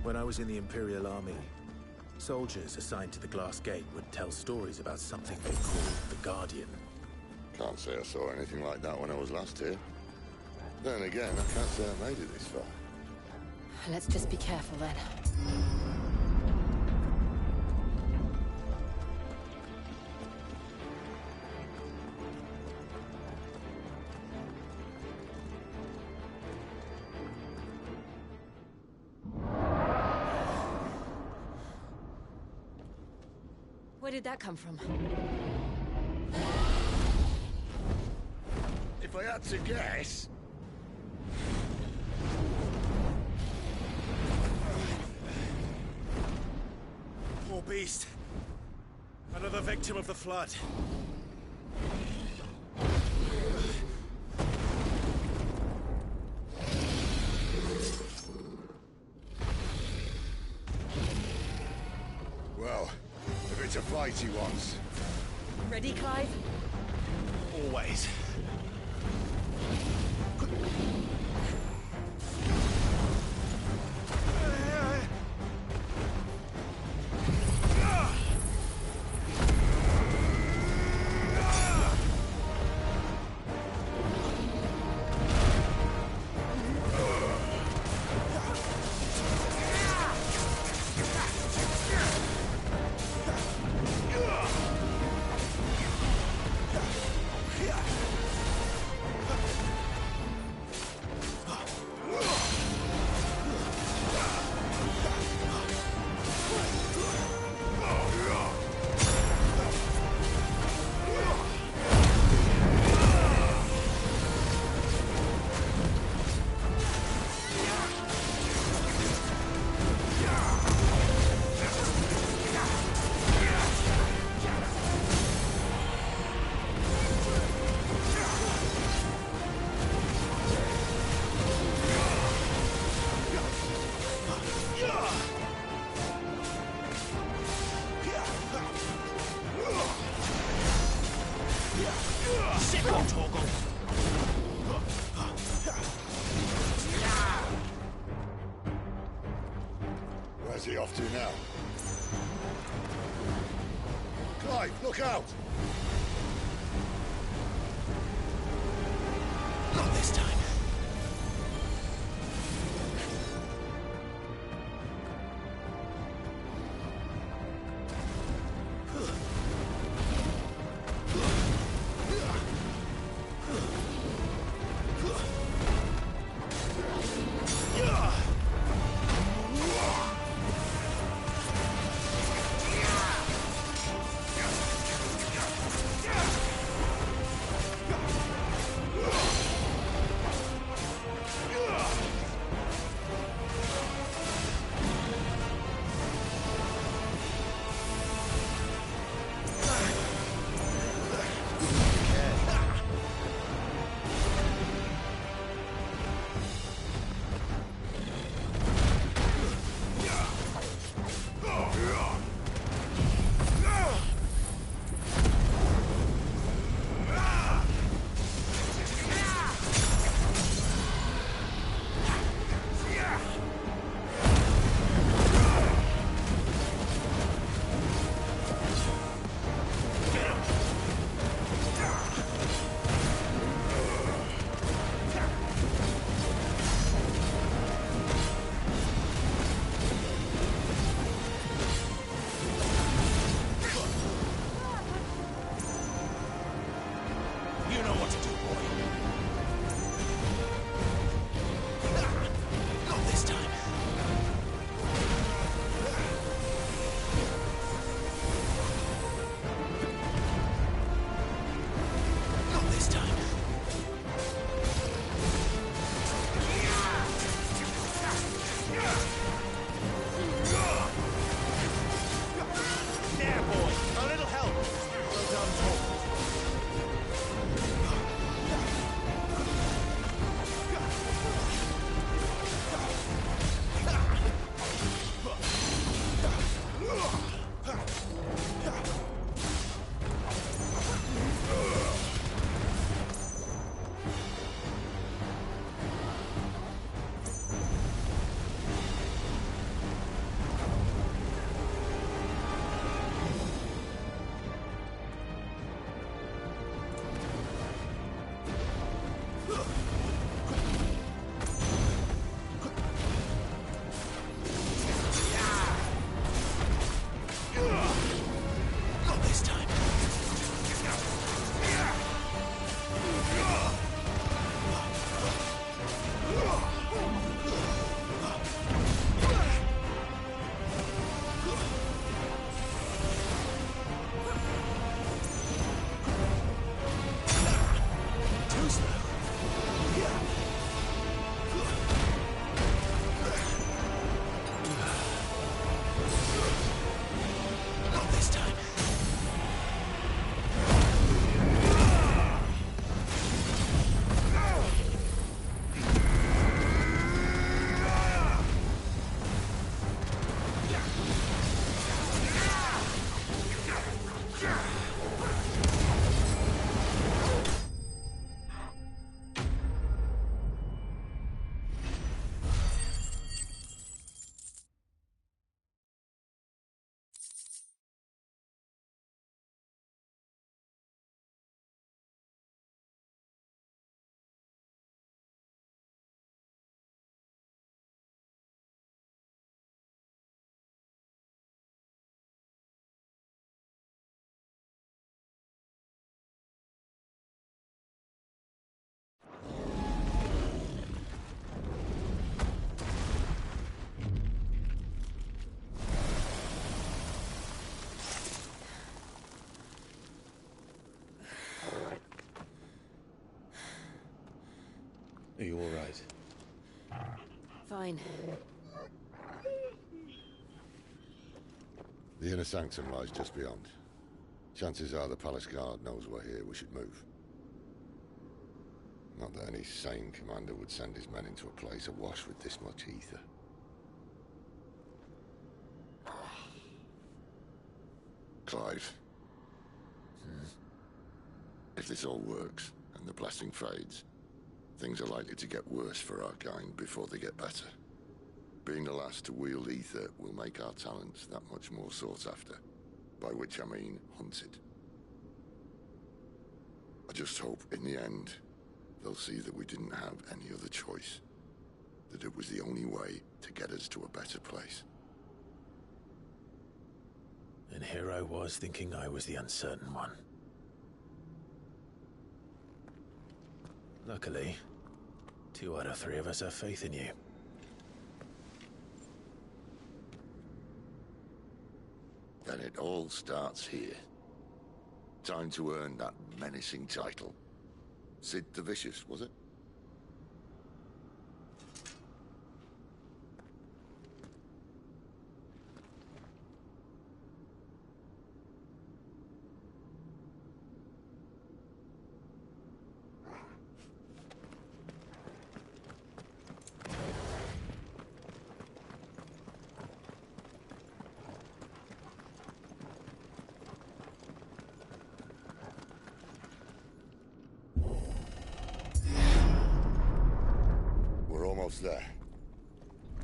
When I was in the Imperial Army, soldiers assigned to the Glass Gate would tell stories about something they called the Guardian. Can't say I saw anything like that when I was last here. Then again, I can't say I made it this far. Let's just be careful then. Where did that come from? If I had to guess... Poor beast. Another victim of the flood. Well, if it's a fight he wants. Ready, Clive? Always. Where's he off to now? Clive, look out! Not this time. Not this time. Are you all right? Fine. The inner sanctum lies just beyond. Chances are the palace guard knows we're here. We should move. Not that any sane commander would send his men into a place awash with this much ether. Clive. If this all works, and the blessing fades, things are likely to get worse for our kind before they get better. Being the last to wield ether will make our talents that much more sought after. By which I mean hunted. I just hope, in the end, they'll see that we didn't have any other choice. That it was the only way to get us to a better place. And here I was thinking I was the uncertain one. Luckily, 2 out of 3 of us have faith in you. Then it all starts here. Time to earn that menacing title. Sid the Vicious, was it? Almost there.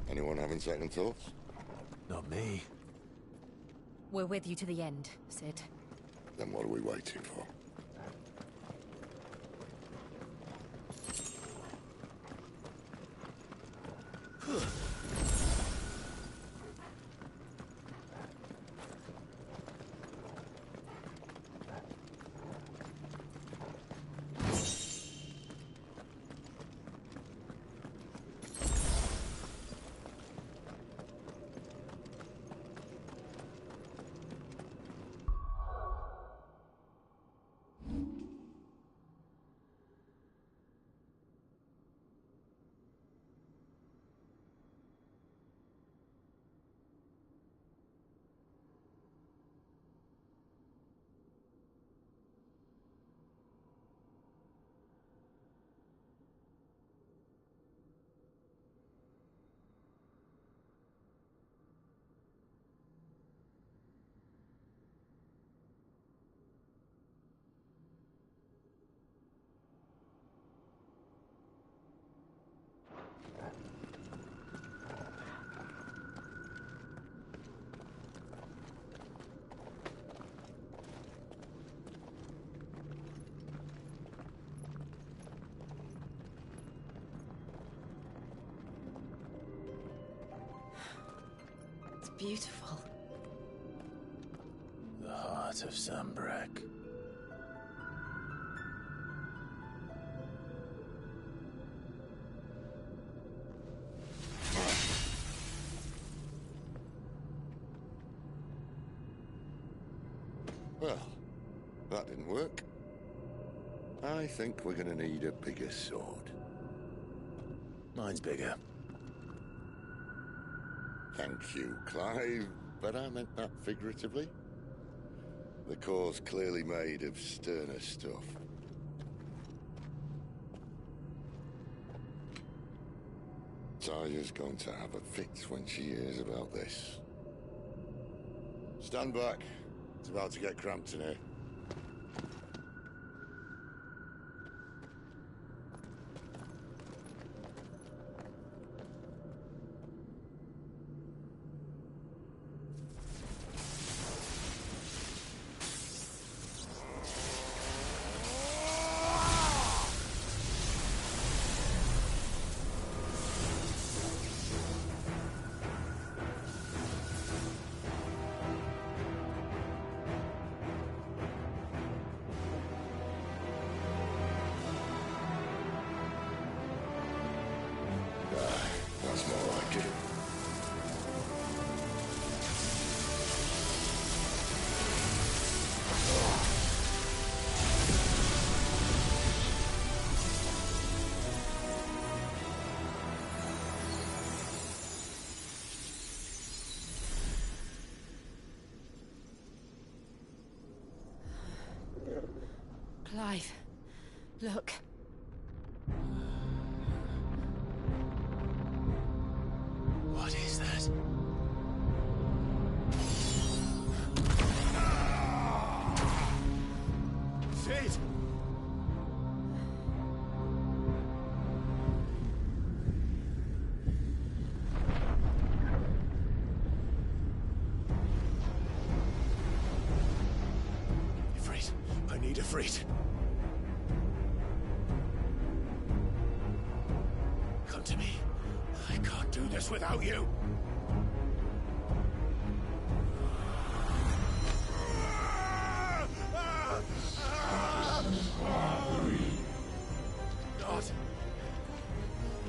Anyone having second thoughts? Not me. We're with you to the end, Sid. Then what are we waiting for? Beautiful. The heart of Sambrek. Well, that didn't work. I think we're gonna need a bigger sword. Mine's bigger. Thank you, Clive, but I meant that figuratively. The core's clearly made of sterner stuff. Taya's going to have a fit when she hears about this. Stand back. It's about to get cramped in here. That's more like it. Clive, look. What is that? Sid! Ifrit, I need Ifrit. Come to me. I can't do this without you.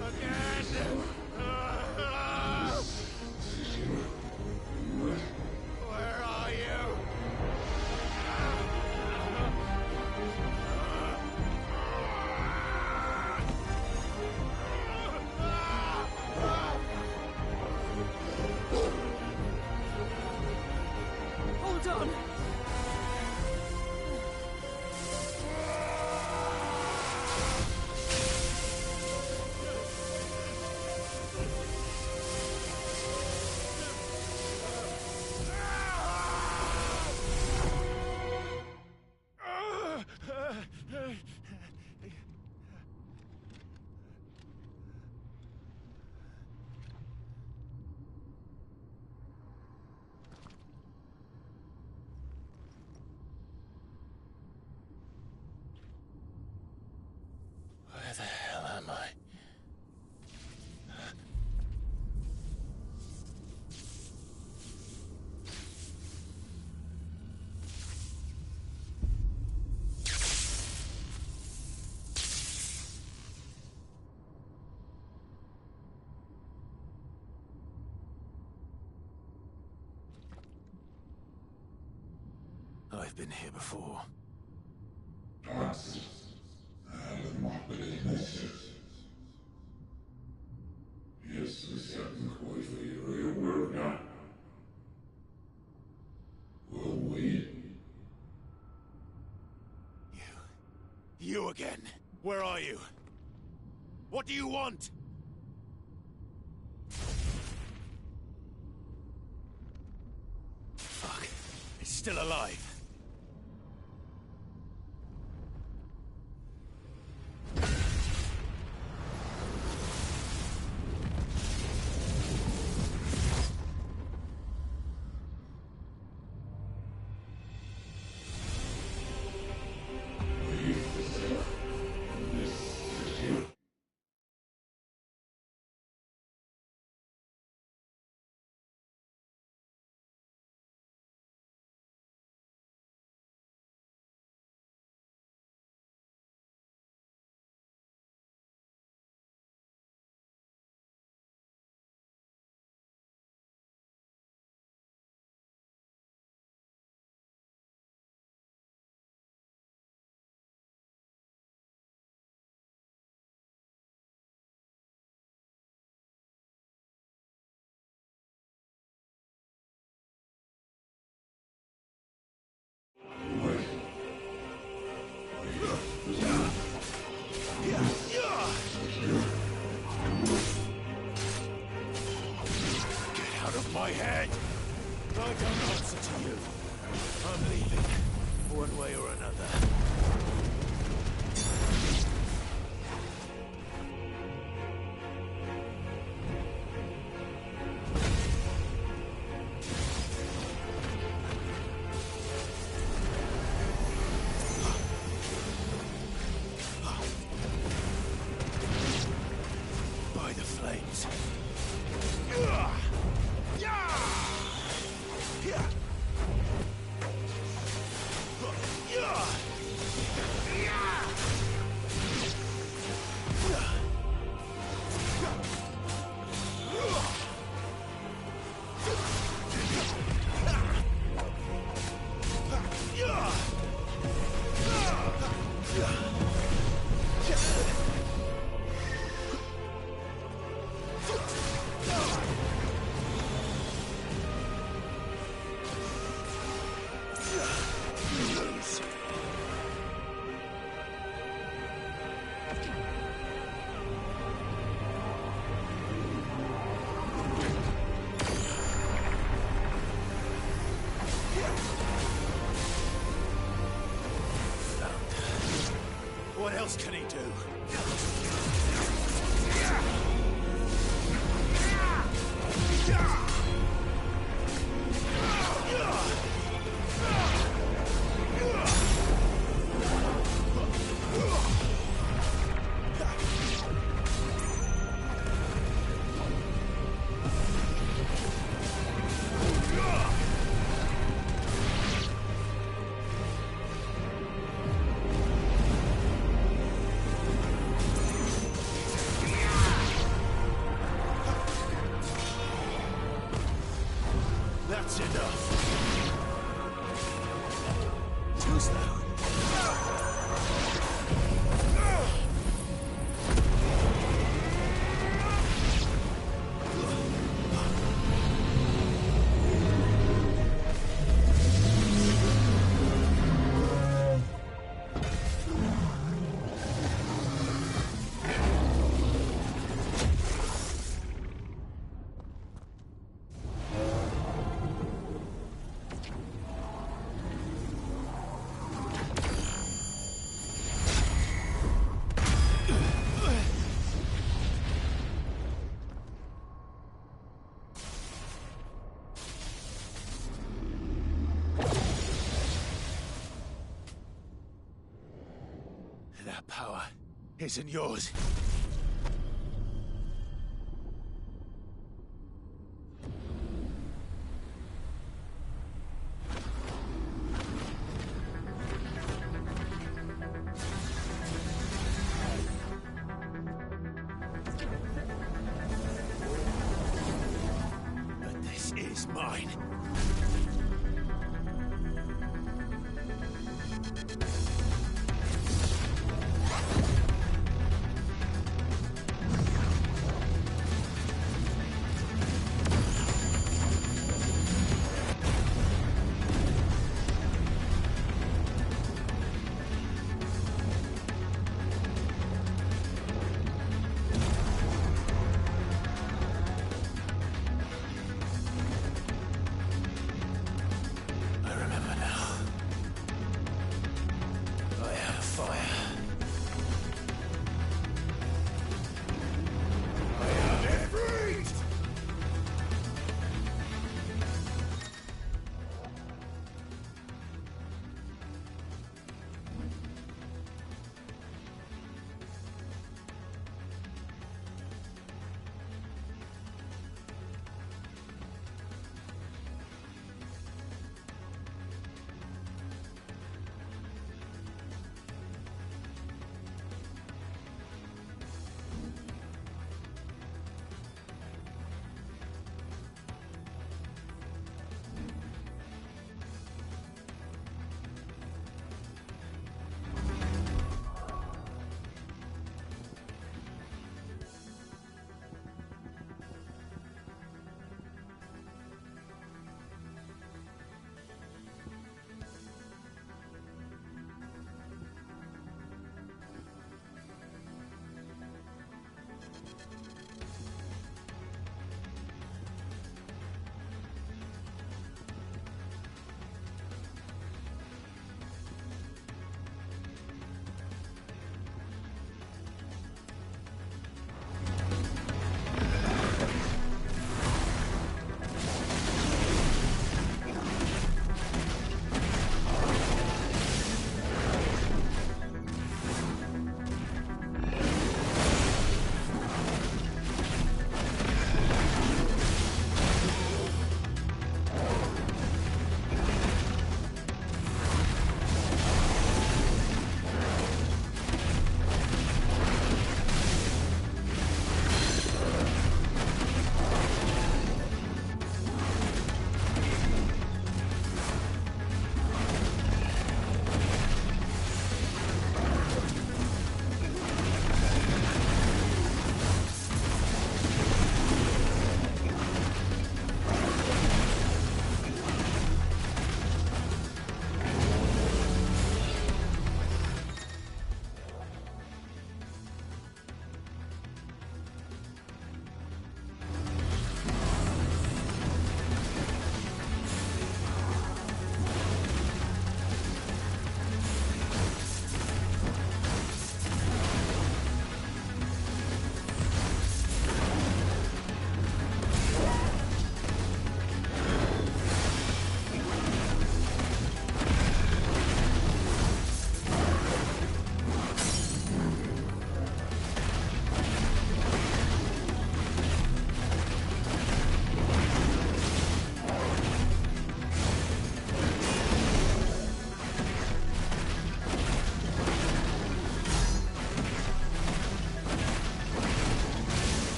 Not again. Where are you? Hold on! Where the hell am I? I've been here before. You again. Where are you? What do you want? Fuck. It's still alive. don't answer to you. I'm leaving, one way or another. By the flames. What else can he do? That's enough. Too slow. That power isn't yours. But this is mine.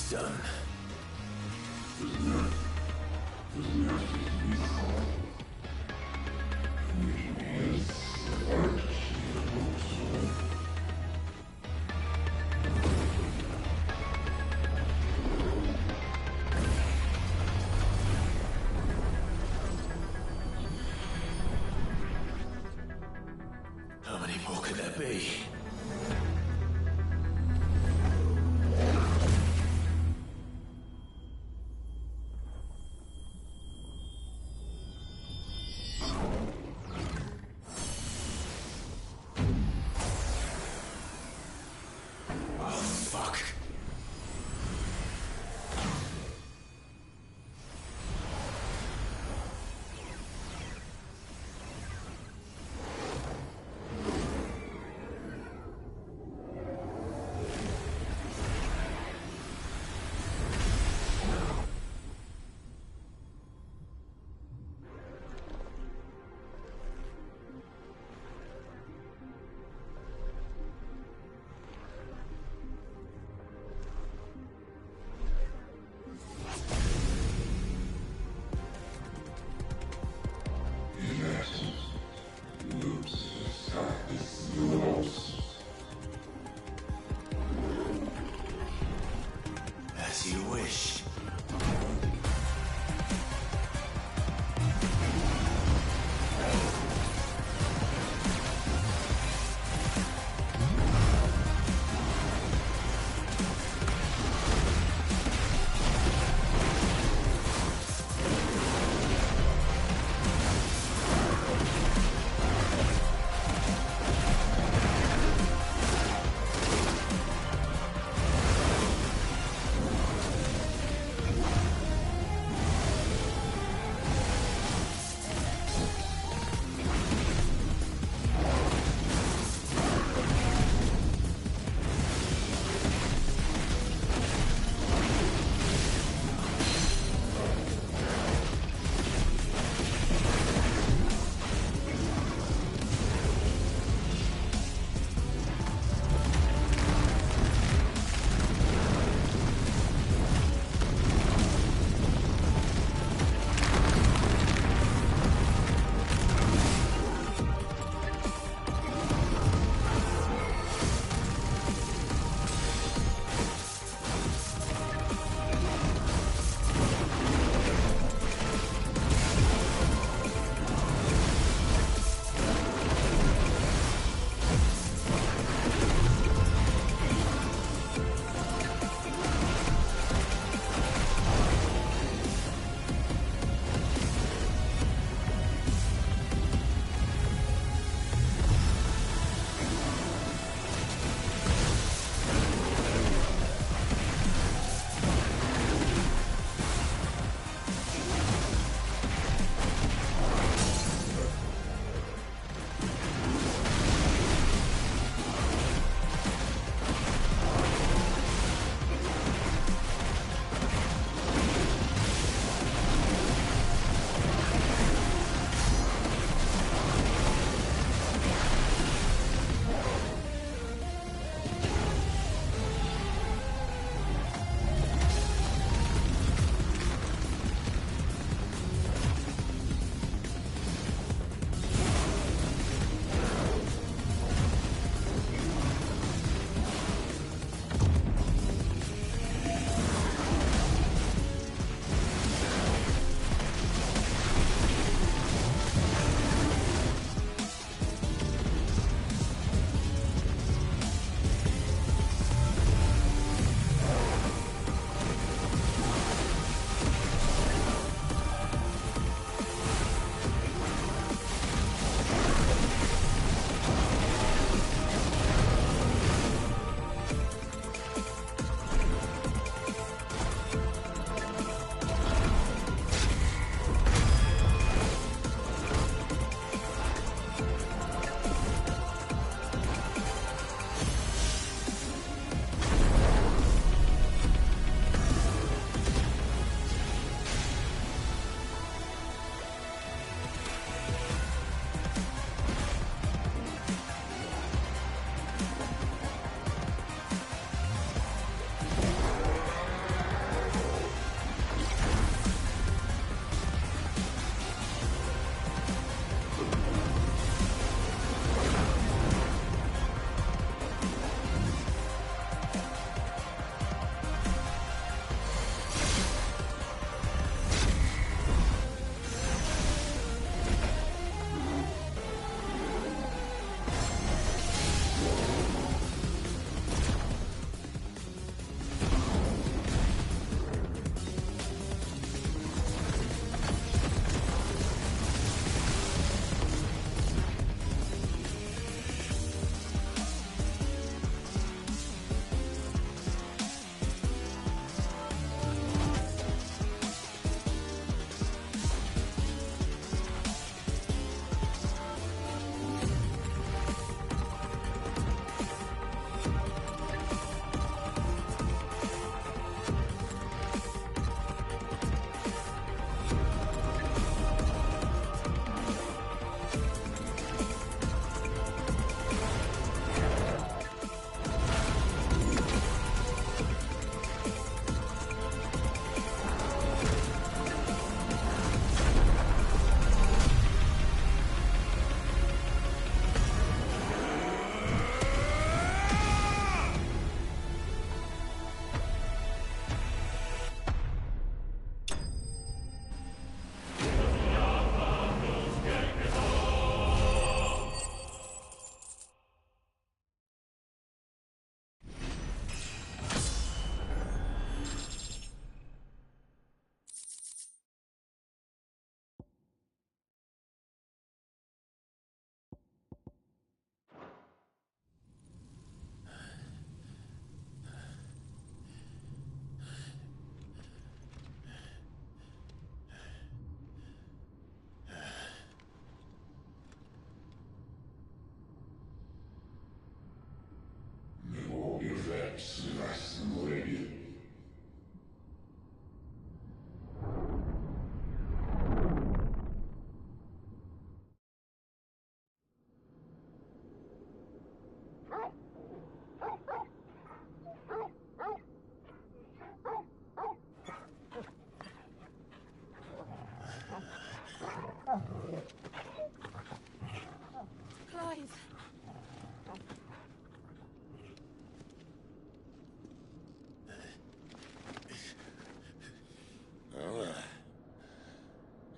done. How many more could there be?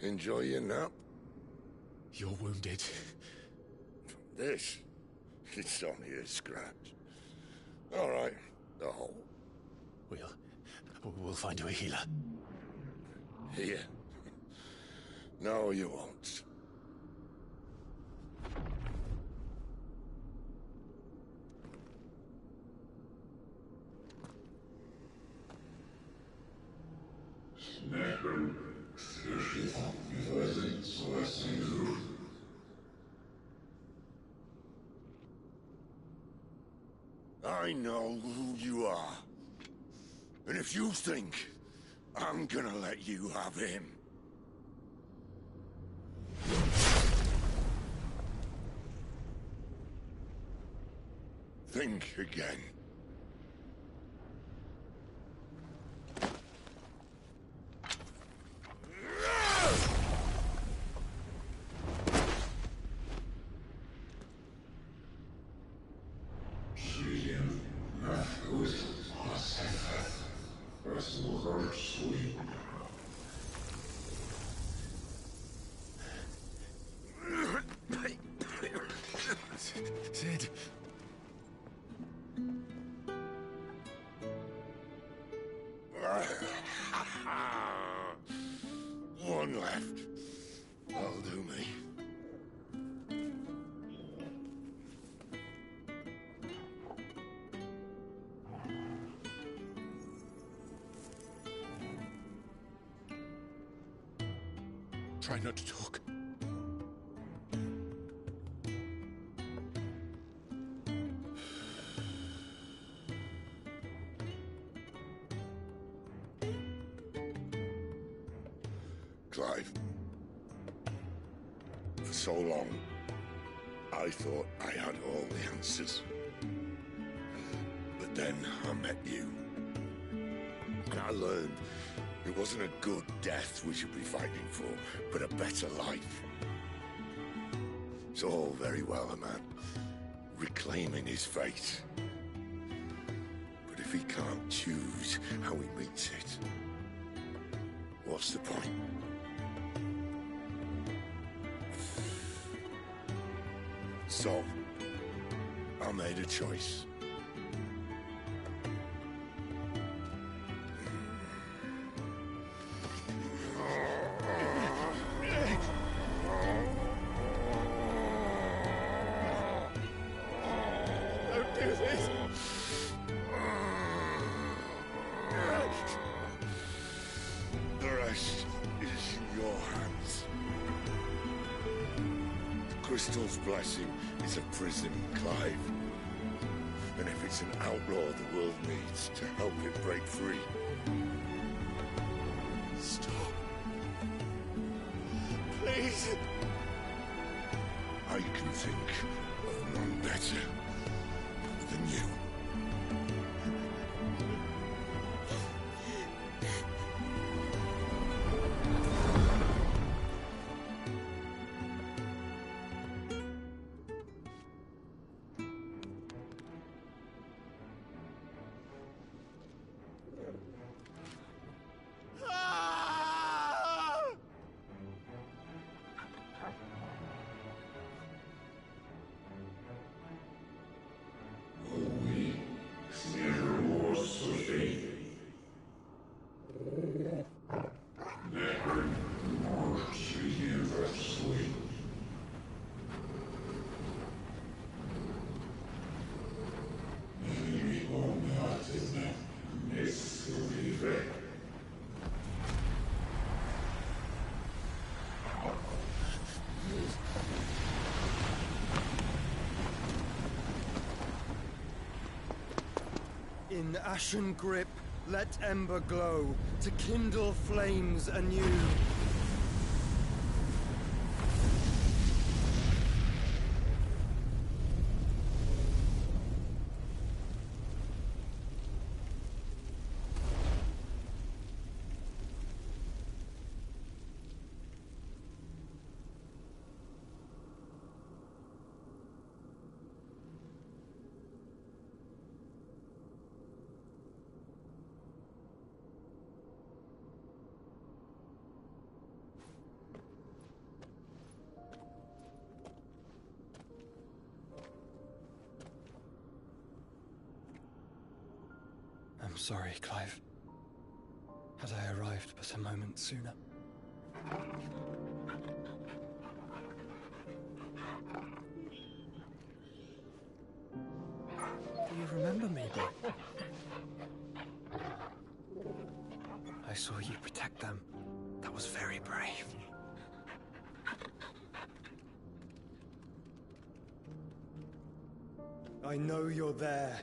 Enjoy your nap? You're wounded. This? It's only a scratch. All right, the hole. We'll find you a healer. Here? No, you won't. I know who you are. And if you think I'm gonna let you have him... think again. Sid. One left. That'll do me. Try not to talk. Clive. For so long, I thought I had all the answers. But then I met you. And I learned it wasn't a good death we should be fighting for, but a better life. It's all very well, a man reclaiming his fate. But if he can't choose how he meets it, what's the point? So, I made a choice. Don't do this! The rest is in your hands. The Crystal's blessing is a prison, Clive. And if it's an outlaw the world needs to help it break free... Stop. Please. I can think of none better than you. In ashen grip, let ember glow, to kindle flames anew. sorry, Clive. Had I arrived but a moment sooner. Do you remember me, boy? I saw you protect them. That was very brave. I know you're there,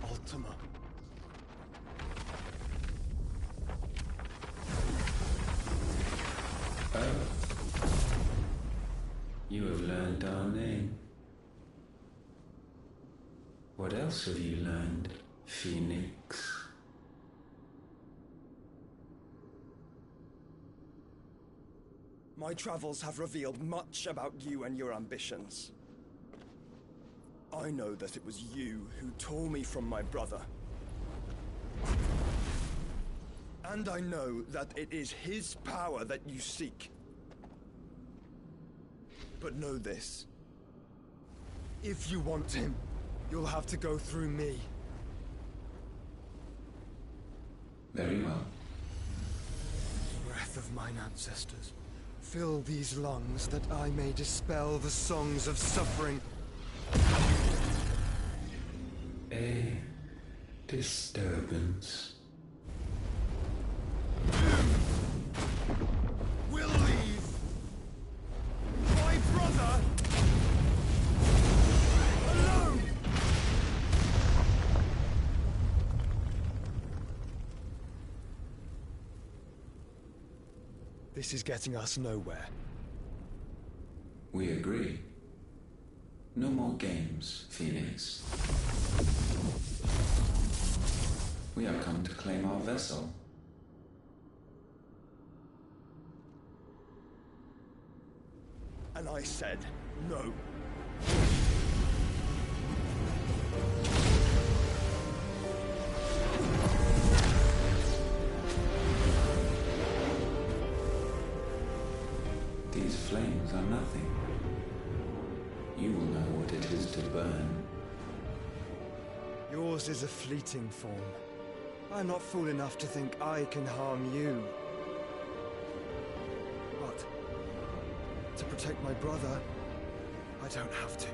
Ultima. Oh. You have learned our name. What else have you learned, Phoenix? My travels have revealed much about you and your ambitions. I know that it was you who tore me from my brother. And I know that it is his power that you seek. But know this. If you want him, you'll have to go through me. Very well. Breath of mine ancestors, fill these lungs that I may dispel the songs of suffering. A disturbance. We'll leave. My brother alone. This is getting us nowhere. We agree. No more games, Phoenix. We have come to claim our vessel. And I said no. These flames are nothing. You will know what it is to burn. Yours is a fleeting form. I'm not fool enough to think I can harm you. But to protect my brother, I don't have to.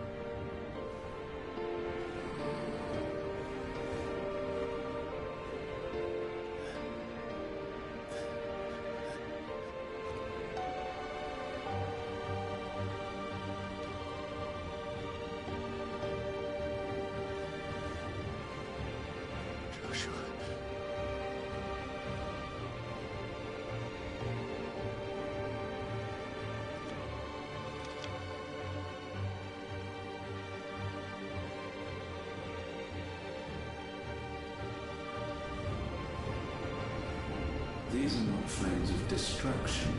These are not flames of destruction.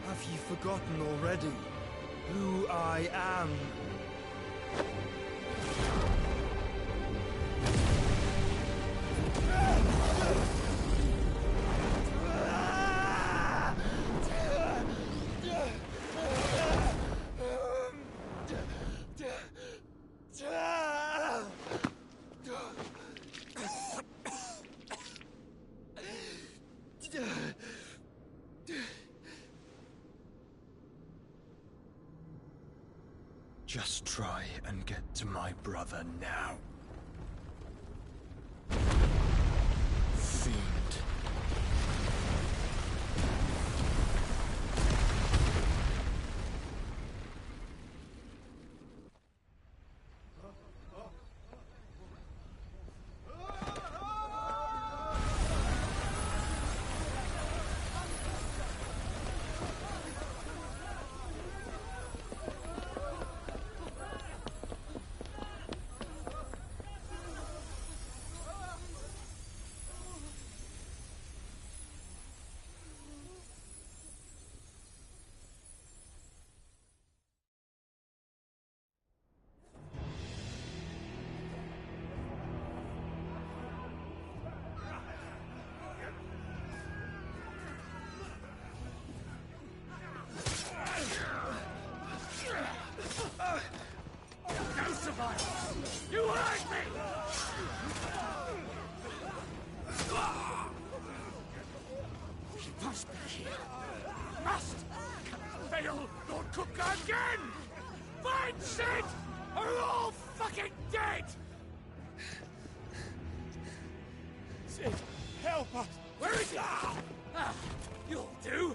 Have you forgotten already who I am? Just try and get to my brother now. Fiend. cook again! Find Sid, or we're all fucking dead! Sid, help us! Where is he? You'll do!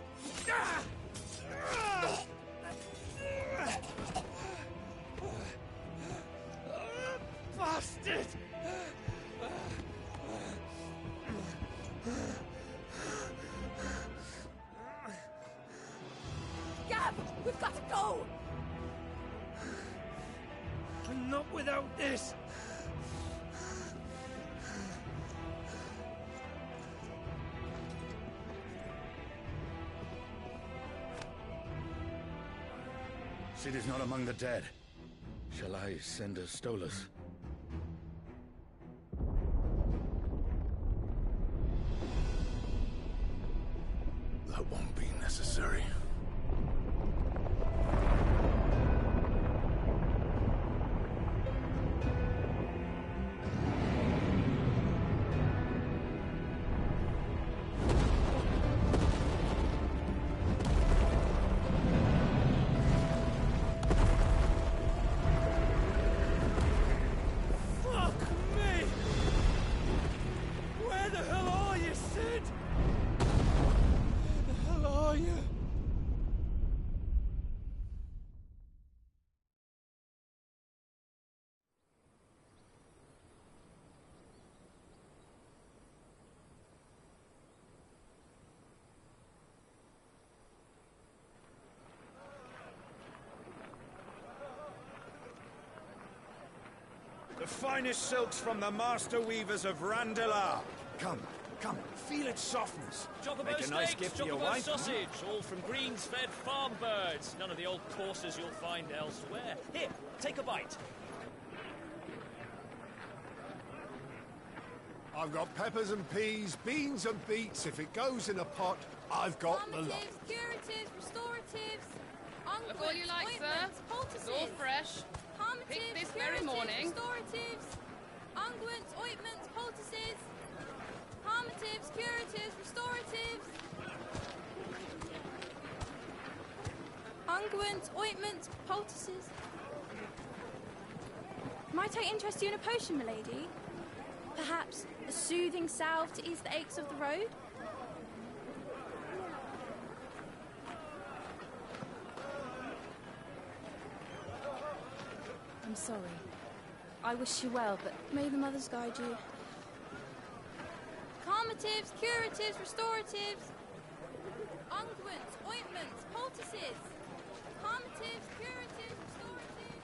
Bastard! Gab, we've got to go! And not without this! Sid is not among the dead. Shall I send a Stolas? That won't be necessary. Fuck me! Where the hell are you, Sid? Where the hell are you? The finest silks from the master weavers of Randelar. Come, come, feel its softness. Chocobo Make a nice steaks, gift for your chocobo wife. sausage, all from greens-fed farm birds. None of the old courses you'll find elsewhere. Here, take a bite. I've got peppers and peas, beans and beets. If it goes in a pot, I've got the lot. Calmatives, curatives, restoratives, Look all you like, sir. ointments, poultices. It's all fresh. Calmatives, Picked this very curatives, morning. Restoratives, unguents, ointments, poultices. Calmatives, curatives, restoratives. Unguents, ointments, poultices. Might I interest you in a potion, milady? Perhaps a soothing salve to ease the aches of the road? I'm sorry. I wish you well, but may the mothers guide you. Calmatives, curatives, restoratives. Unguents, ointments, poultices. Calmatives, curatives, restoratives.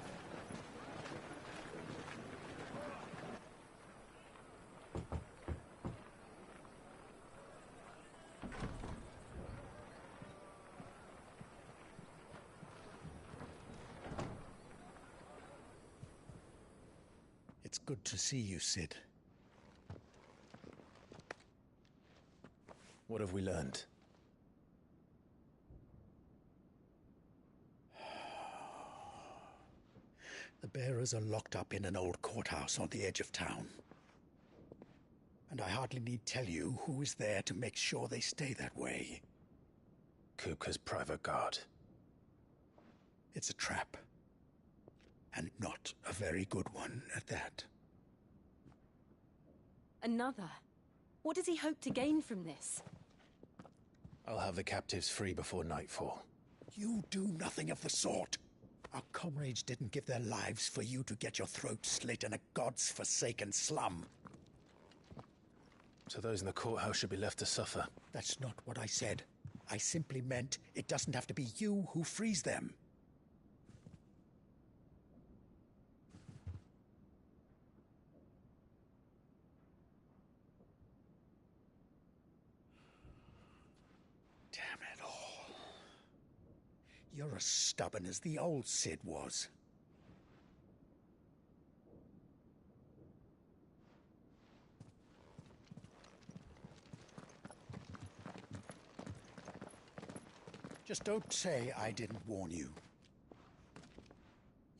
It's good to see you, Sid. What have we learned? The bearers are locked up in an old courthouse on the edge of town. And I hardly need tell you who is there to make sure they stay that way. Kupka's private guard. It's a trap. And not a very good one at that. Another? What does he hope to gain from this? I'll have the captives free before nightfall. You do nothing of the sort. Our comrades didn't give their lives for you to get your throat slit in a god's-forsaken slum. So those in the courthouse should be left to suffer. That's not what I said. I simply meant it doesn't have to be you who frees them. Damn it all. You're as stubborn as the old Sid was. Just don't say I didn't warn you.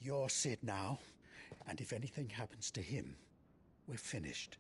You're Sid now, and if anything happens to him, we're finished.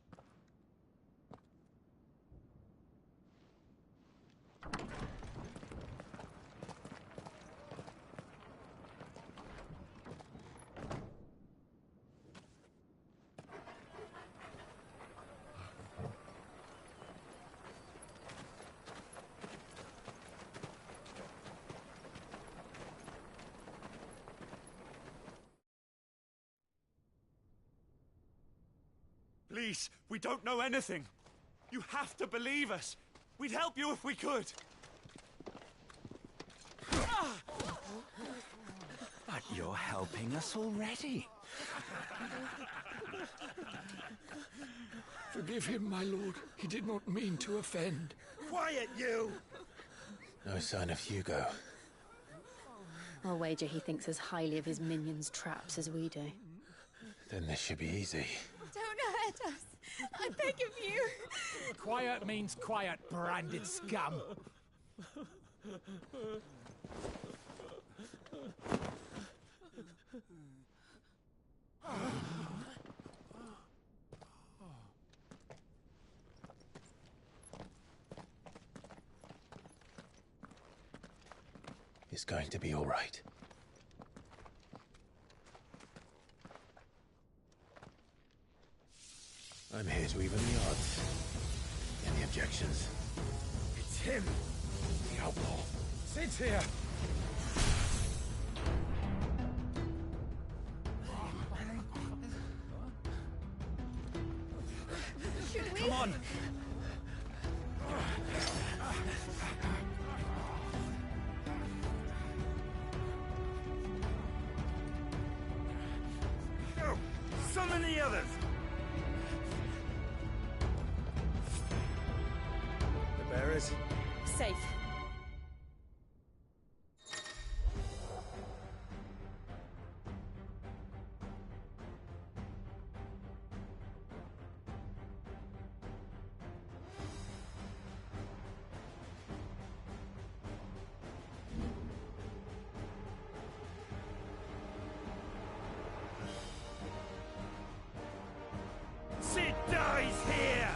Please, we don't know anything. You have to believe us. We'd help you if we could. But you're helping us already. Forgive him, my lord. He did not mean to offend. Quiet, you! No sign of Hugo. I'll wager he thinks as highly of his minions' traps as we do. Then this should be easy. Don't hurt us. I beg of you. Quiet means quiet, branded scum. It's going to be all right. I'm here to even the odds. Any objections? It's him, the outlaw. Sit here. Should we? Come on. Go! Summon the others! The bearers? Safe. Sid dies here!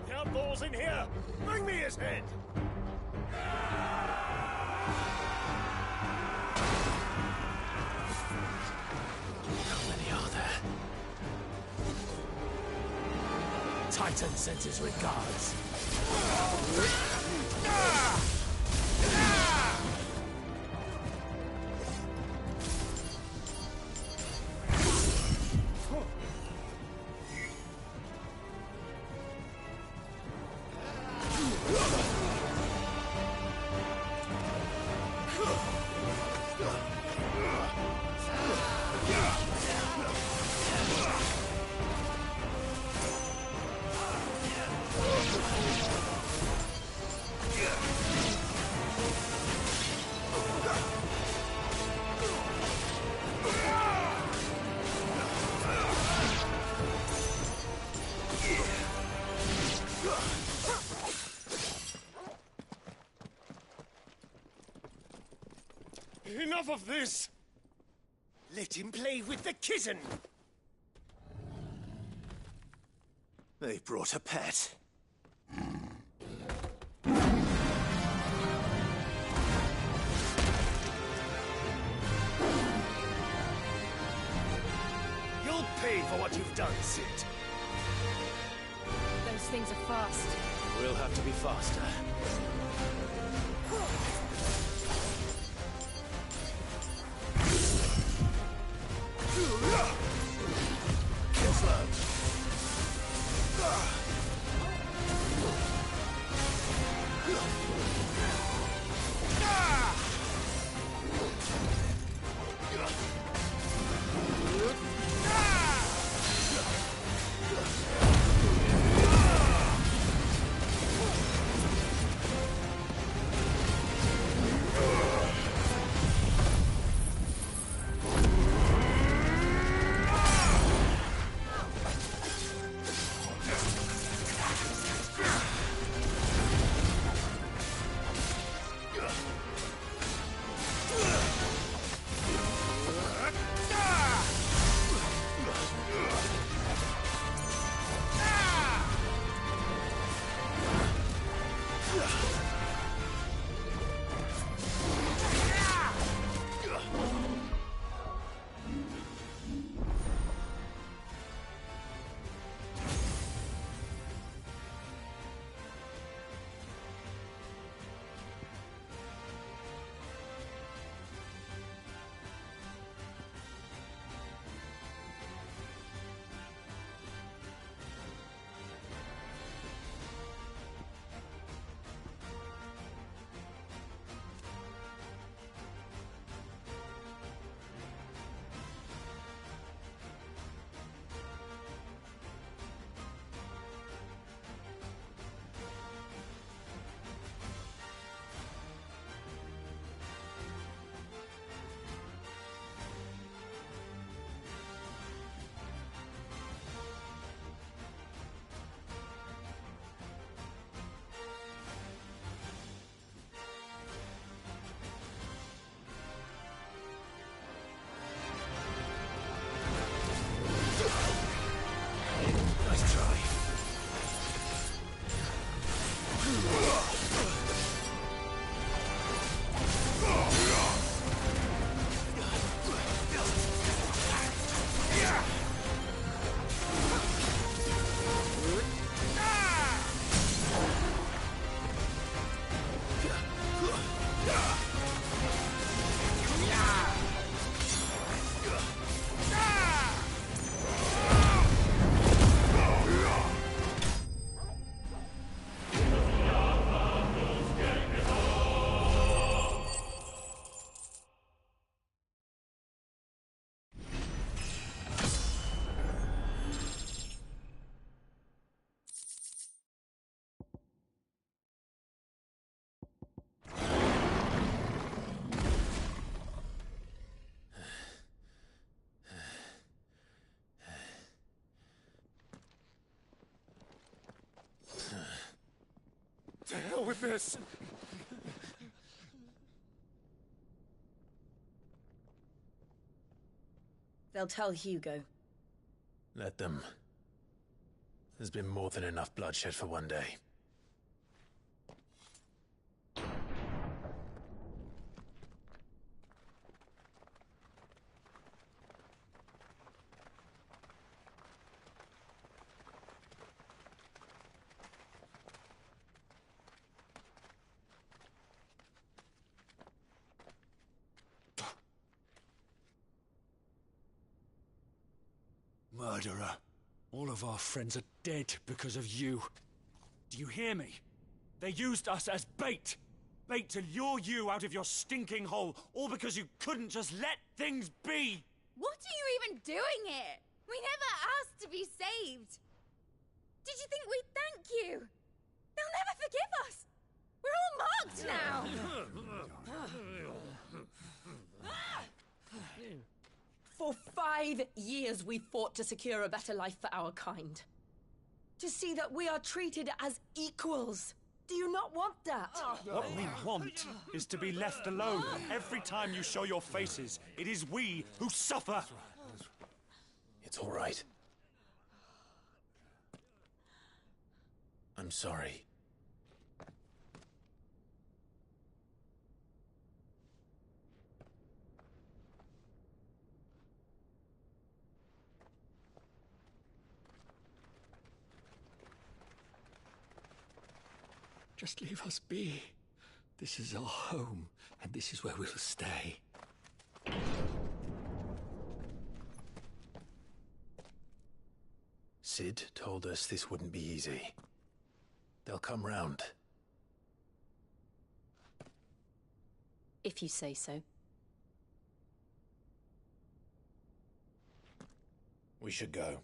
The outlaws in here! Bring me his head! How many are there? Titan sends his regards. Enough of this! Let him play with the kitten! They brought a pet. You'll pay for what you've done, Sid. Those things are fast. We'll have to be faster. with this. They'll tell Hugo. Let them. There's been more than enough bloodshed for one day. Murderer. All of our friends are dead because of you. Do you hear me? They used us as bait. Bait to lure you out of your stinking hole, all because you couldn't just let things be. What are you even doing here? We never asked to be saved. Did you think we'd thank you? They'll never forgive us. We're all marked now. For 5 years we fought to secure a better life for our kind. To see that we are treated as equals. Do you not want that? What we want is to be left alone. Every time you show your faces, it is we who suffer. It's all right. I'm sorry. Just leave us be. This is our home, and this is where we'll stay. Sid told us this wouldn't be easy. They'll come round. If you say so. We should go.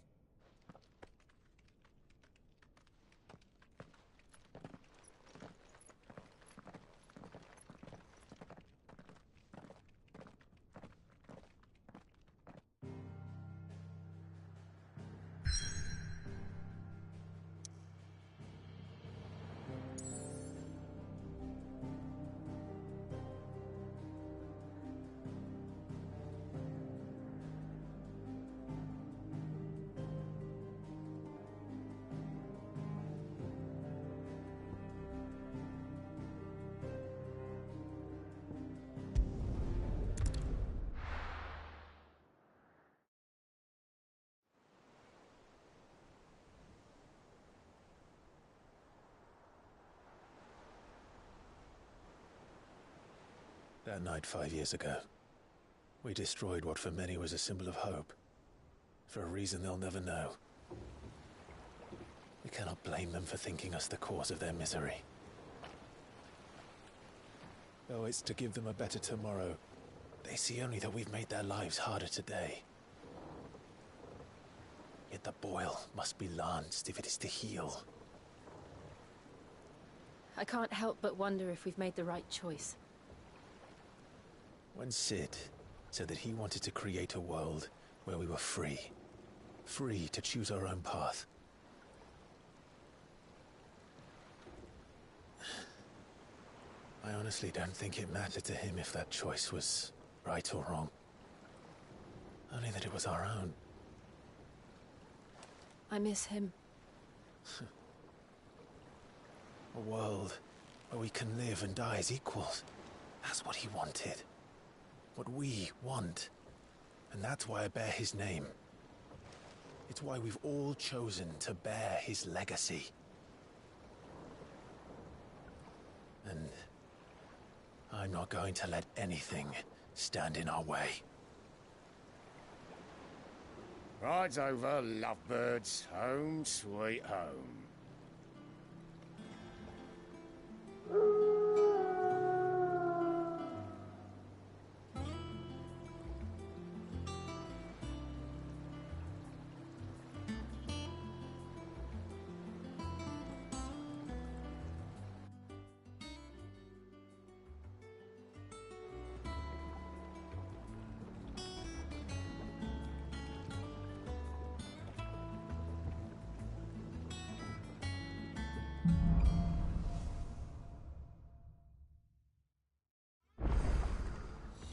That night 5 years ago, we destroyed what for many was a symbol of hope. For a reason they'll never know. We cannot blame them for thinking us the cause of their misery. Though it's to give them a better tomorrow, they see only that we've made their lives harder today. Yet the boil must be lanced if it is to heal. I can't help but wonder if we've made the right choice. When Sid said that he wanted to create a world where we were free. Free to choose our own path. I honestly don't think it mattered to him if that choice was right or wrong. Only that it was our own. I miss him. A world where we can live and die as equals. That's what he wanted. What we want. And that's why I bear his name. It's why we've all chosen to bear his legacy. And I'm not going to let anything stand in our way. Ride's over, lovebirds. Home sweet home.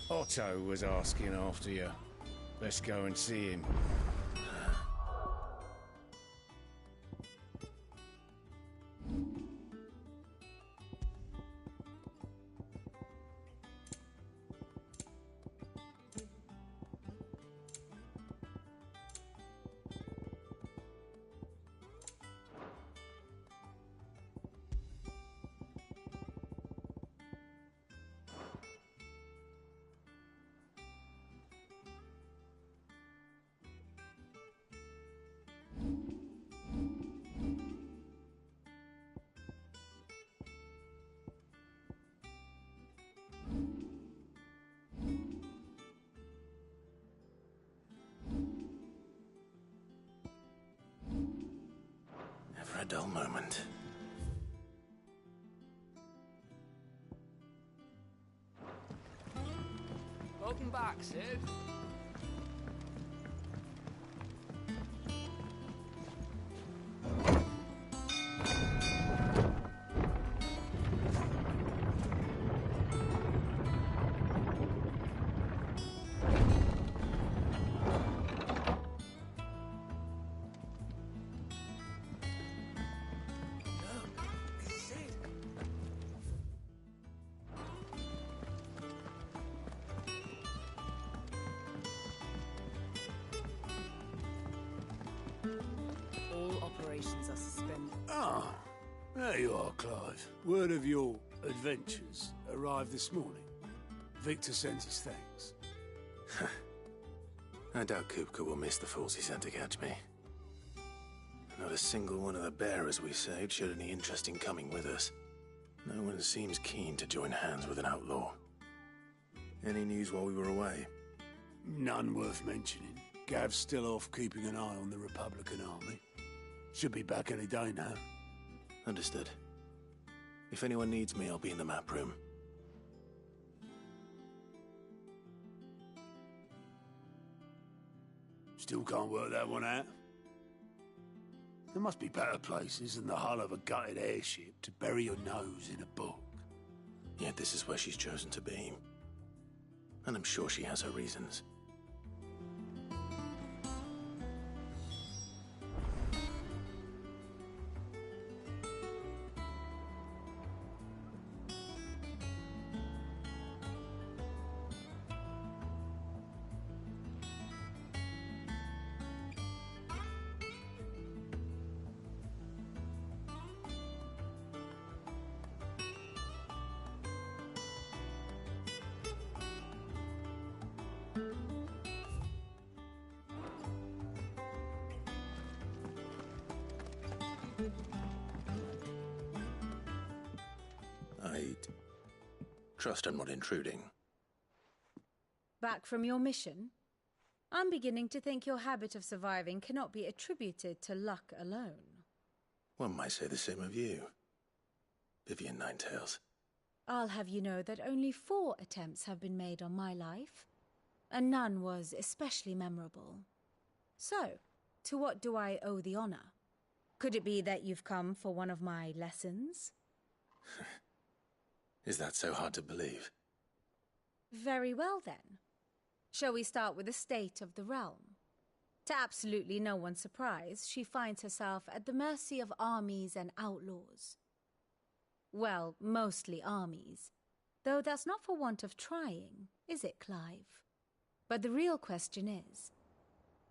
Otto was asking after you. Let's go and see him. Never a dull moment. Welcome back, Sid. All operations are suspended. Ah, there you are, Clive. Word of your adventures arrived this morning. Victor sends his thanks. I doubt Kupka will miss the fools he sent to catch me. Not a single one of the bearers we saved showed any interest in coming with us. No one seems keen to join hands with an outlaw. Any news while we were away? None worth mentioning. Gav's still off keeping an eye on the Republican army. Should be back any day now. Understood. If anyone needs me, I'll be in the map room. Still can't work that one out. There must be better places than the hull of a gutted airship to bury your nose in a book. Yet this is where she's chosen to be. And I'm sure she has her reasons. I trust I'm not intruding. Back from your mission? I'm beginning to think your habit of surviving cannot be attributed to luck alone. One might say the same of you, Vivian Ninetails. I'll have you know that only 4 attempts have been made on my life, and none was especially memorable. So, to what do I owe the honor? Could it be that you've come for one of my lessons? Is that so hard to believe? Very well, then. Shall we start with the state of the realm? To absolutely no one's surprise, she finds herself at the mercy of armies and outlaws. Well, mostly armies. Though that's not for want of trying, is it, Clive? But the real question is,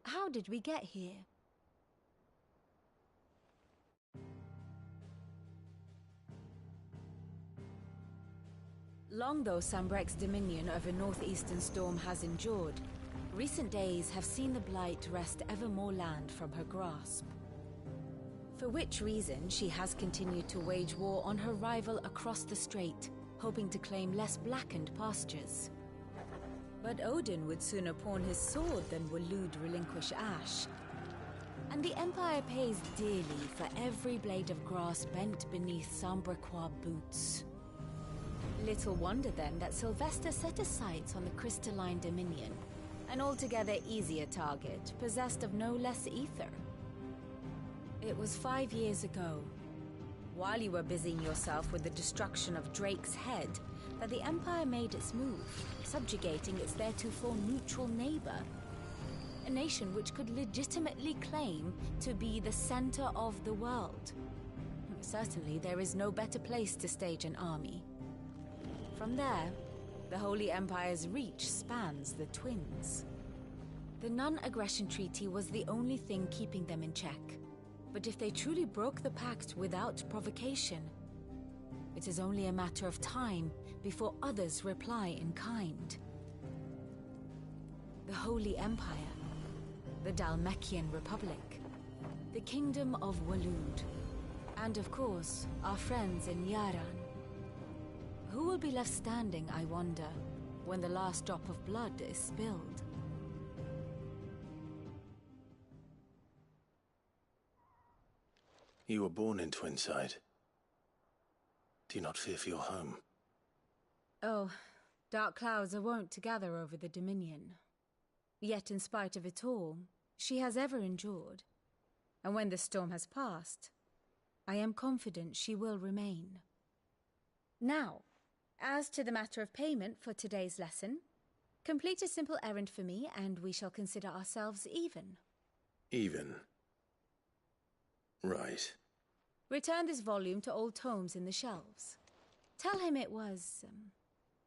how did we get here? Long though Sambrek's dominion over northeastern Storm has endured, recent days have seen the Blight wrest ever more land from her grasp. For which reason she has continued to wage war on her rival across the strait, hoping to claim less blackened pastures. But Odin would sooner pawn his sword than Waloed relinquish Ash. And the Empire pays dearly for every blade of grass bent beneath Sambrequois boots. Little wonder then that Sylvester set his sights on the crystalline dominion, an altogether easier target, possessed of no less ether. It was 5 years ago. While you were busying yourself with the destruction of Drake's head, that the Empire made its move, subjugating its theretofore neutral neighbor. A nation which could legitimately claim to be the center of the world. Certainly, there is no better place to stage an army. From there, the Holy Empire's reach spans the Twins. The non-aggression treaty was the only thing keeping them in check. But if they truly broke the pact without provocation, it is only a matter of time before others reply in kind. The Holy Empire, the Dhalmekian Republic, the Kingdom of Waloed, and of course, our friends in Yaran. Who will be left standing, I wonder, when the last drop of blood is spilled? You were born in Twinside. Do you not fear for your home? Oh, dark clouds are wont to gather over the Dominion. Yet in spite of it all, she has ever endured. And when the storm has passed, I am confident she will remain. Now, as to the matter of payment for today's lesson, complete a simple errand for me and we shall consider ourselves even. Even? Right. Return this volume to old tomes in the shelves. Tell him it was,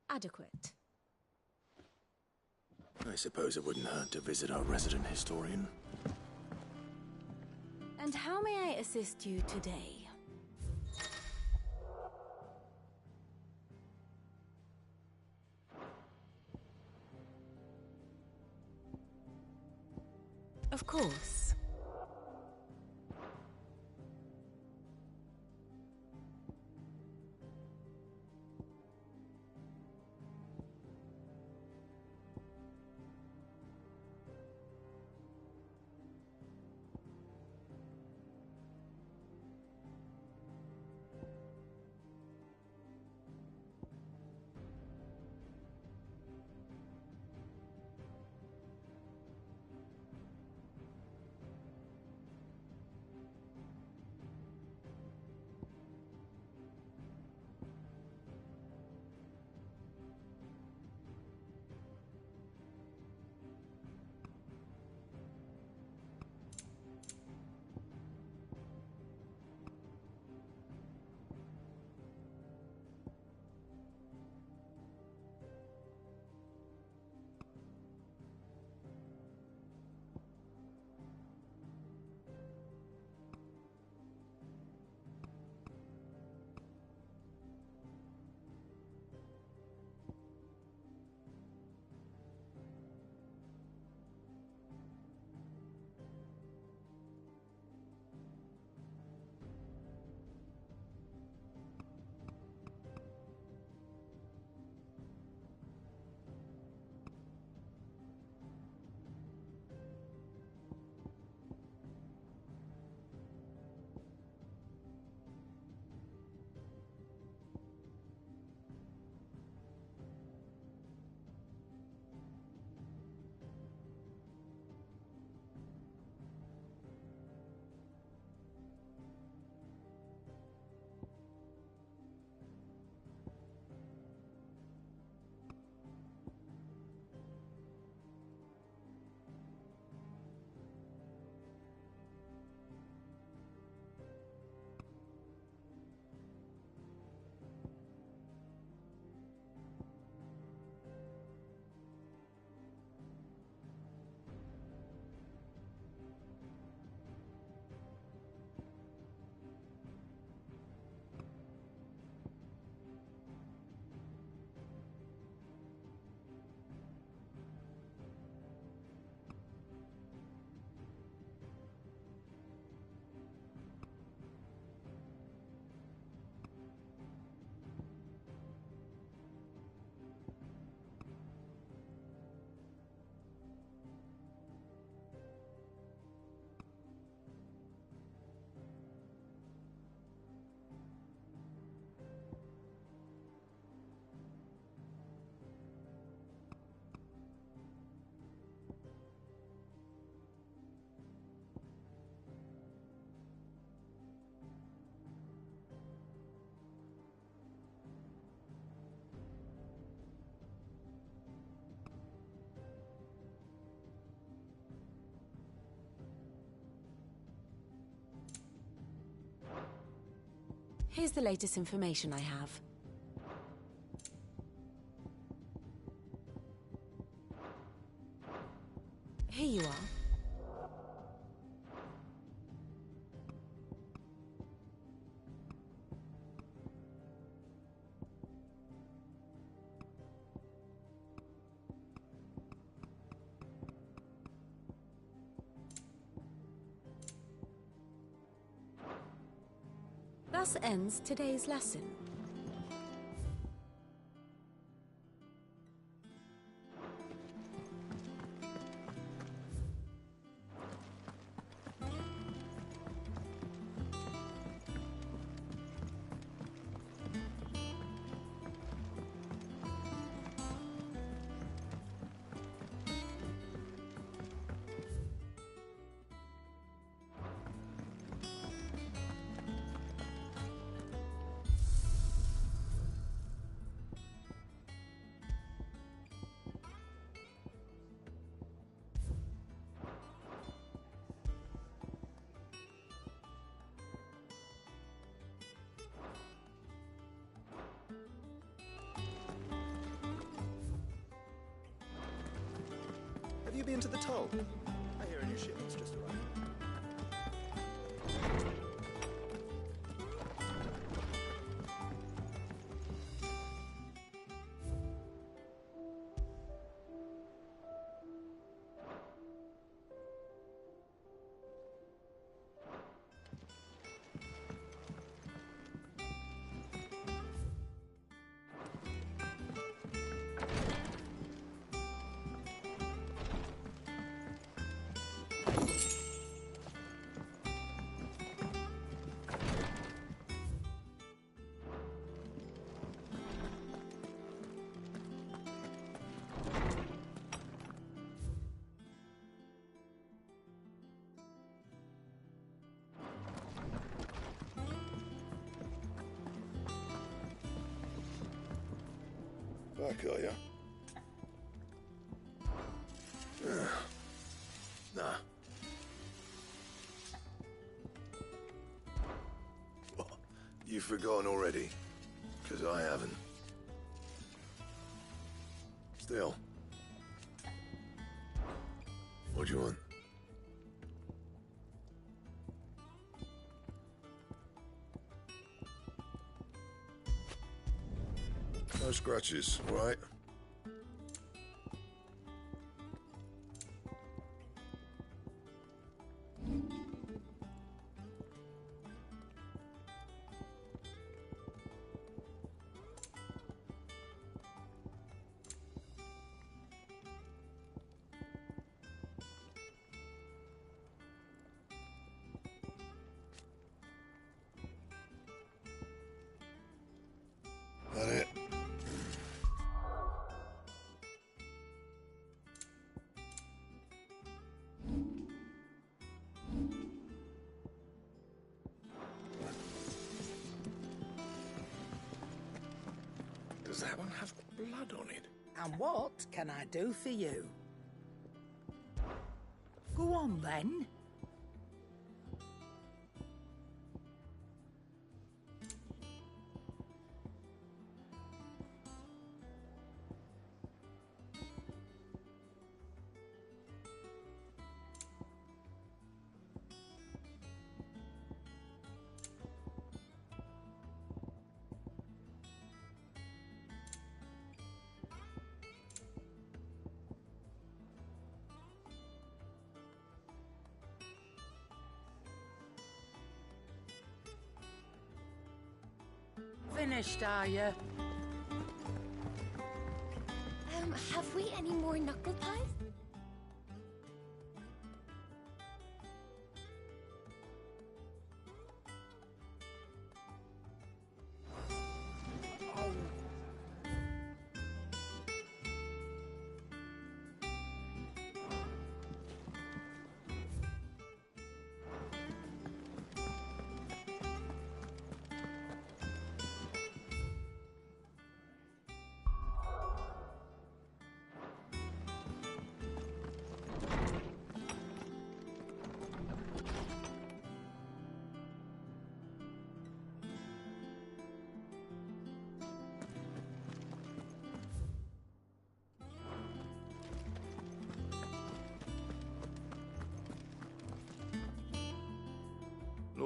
adequate. I suppose it wouldn't hurt to visit our resident historian. And how may I assist you today? Of course. Here's the latest information I have. Here you are. Thus ends today's lesson. Have you been to the toll? I hear a new shipment's just arrived. Back, are ya? Nah. What? You've forgotten already? Because I haven't. Still. What do you want? No scratches, all right? That it? Does that one have blood on it? And what can I do for you? Go on, then. Finished, are you? Have we any more knuckle pies?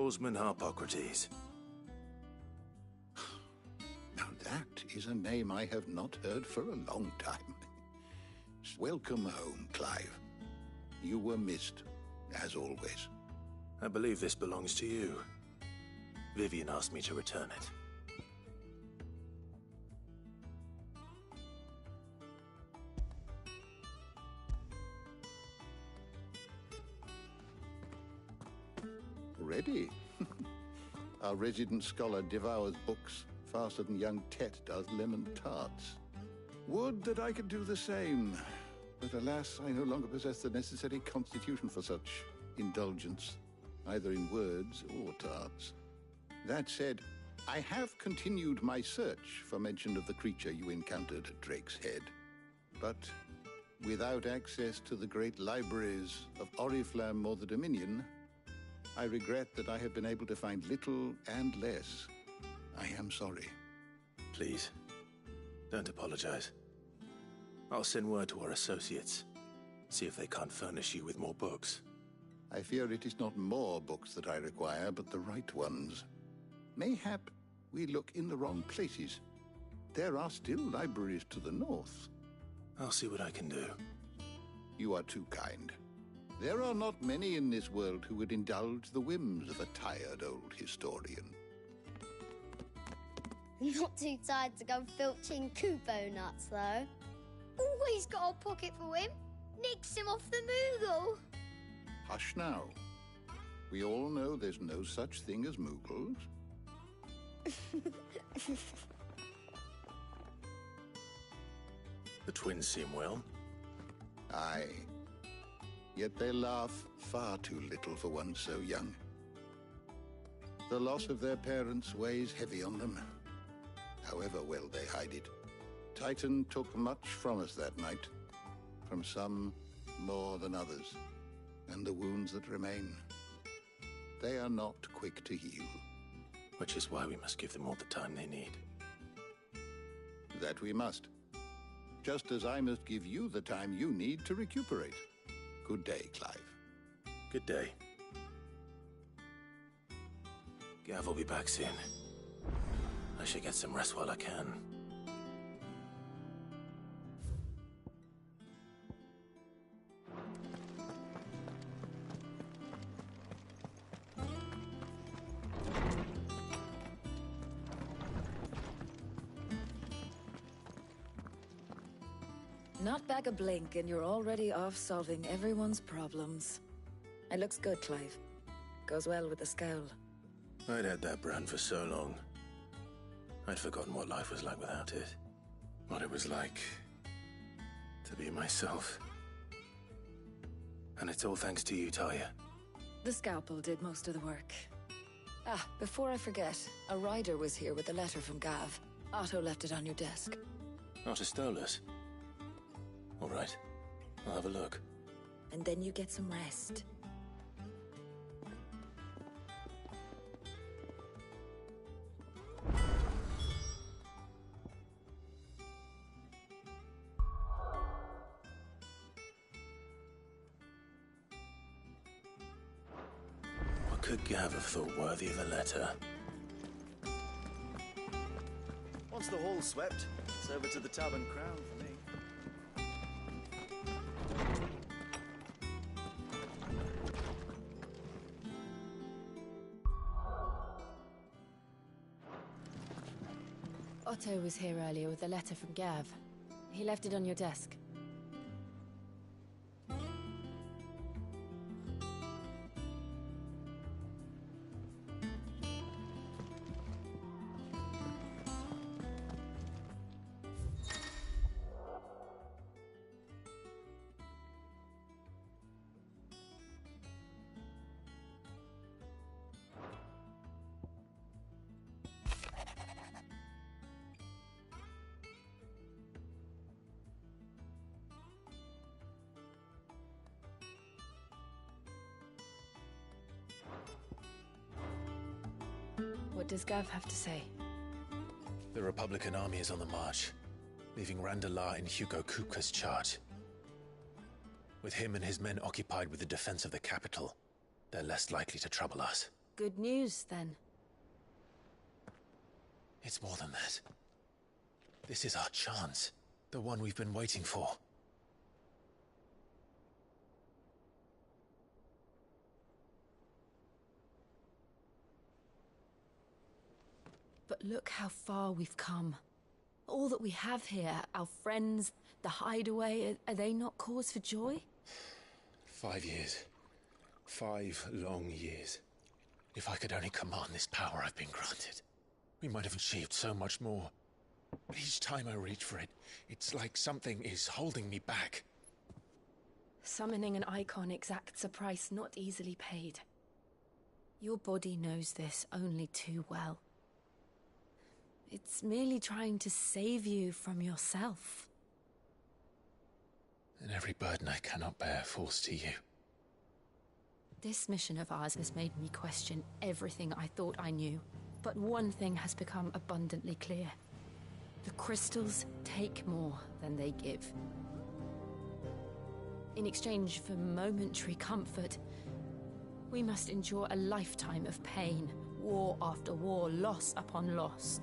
Oarsman Harpocrates. Now that is a name I have not heard for a long time. Welcome home, Clive. You were missed, as always. I believe this belongs to you. Vivian asked me to return it. Ready? Our resident scholar devours books faster than young Tet does lemon tarts. Would that I could do the same, but alas, I no longer possess the necessary constitution for such indulgence, either in words or tarts. That said, I have continued my search for mention of the creature you encountered at Drake's Head, but without access to the great libraries of Oriflamme or the Dominion, I regret that I have been able to find little and less. I am sorry. Please, don't apologize. I'll send word to our associates. See if they can't furnish you with more books. I fear it is not more books that I require, but the right ones. Mayhap we look in the wrong places. There are still libraries to the north. I'll see what I can do. You are too kind. There are not many in this world who would indulge the whims of a tired old historian. Not too tired to go filching Kupo nuts, though. Always got a pocket for him. Nicks him off the Moogle. Hush now. We all know there's no such thing as Moogles. The twins seem well. Aye. Yet they laugh far too little for one so young. The loss of their parents weighs heavy on them, however well they hide it. Titan took much from us that night, from some more than others, and the wounds that remain, they are not quick to heal. Which is why we must give them all the time they need. That we must. Just as I must give you the time you need to recuperate. Good day, Clive. Good day. Gav will be back soon. I should get some rest while I can. Not back a blink and you're already off solving everyone's problems. It looks good, Clive. Goes well with the scowl. I'd had that brand for so long. I'd forgotten what life was like without it. What it was like to be myself. And it's all thanks to you, Talia. The scalpel did most of the work. Ah, before I forget, a rider was here with a letter from Gav. Otto left it on your desk. Otto stole us. All right, I'll have a look. And then you get some rest. What could Gav have thought worthy of a letter? Once the hall's swept, it's over to the Tavern Crown for me. Otto was here earlier with a letter from Gav. He left it on your desk. What does Gav have to say? The Republican army is on the march, leaving Randalar in Hugo Kupka's charge. With him and his men occupied with the defense of the capital, they're less likely to trouble us. good news, then. It's more than that. This is our chance. The one we've been waiting for. But look how far we've come. All that we have here, our friends, the hideaway, are they not cause for joy? 5 years. 5 long years. If I could only command this power I've been granted, we might have achieved so much more. But each time I reach for it, it's like something is holding me back. Summoning an icon exacts a price not easily paid. Your body knows this only too well. It's merely trying to save you from yourself. And every burden I cannot bear falls to you. This mission of ours has made me question everything I thought I knew. But one thing has become abundantly clear. The crystals take more than they give. In exchange for momentary comfort, we must endure a lifetime of pain, war after war, loss upon loss.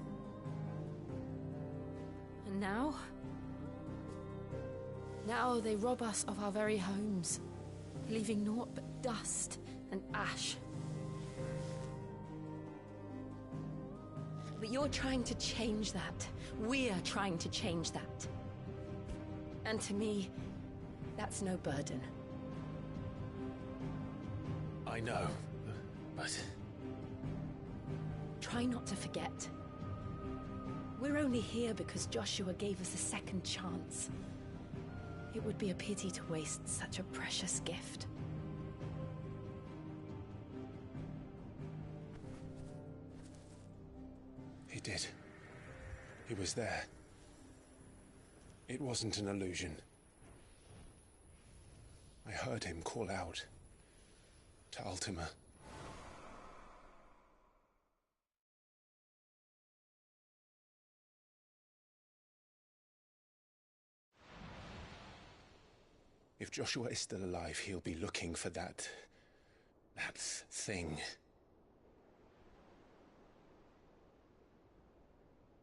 And now they rob us of our very homes, leaving naught but dust and ash. But you're trying to change that. We're trying to change that. And to me, that's no burden. I know, but... Try not to forget. We're only here because Joshua gave us a second chance. It would be a pity to waste such a precious gift. He did. He was there. It wasn't an illusion. I heard him call out to Ultima. If Joshua is still alive, he'll be looking for that thing.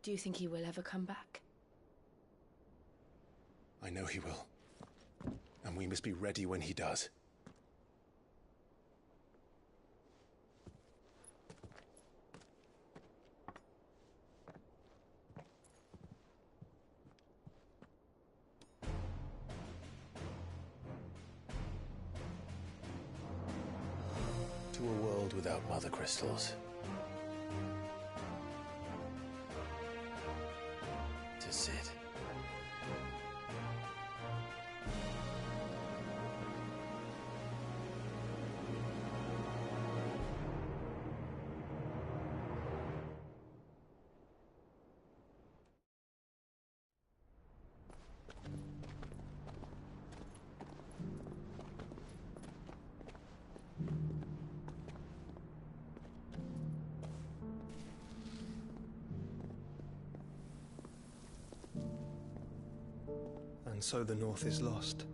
Do you think he will ever come back? I know he will. And we must be ready when he does. To a world without mother crystals. To Sid. And so the North is lost.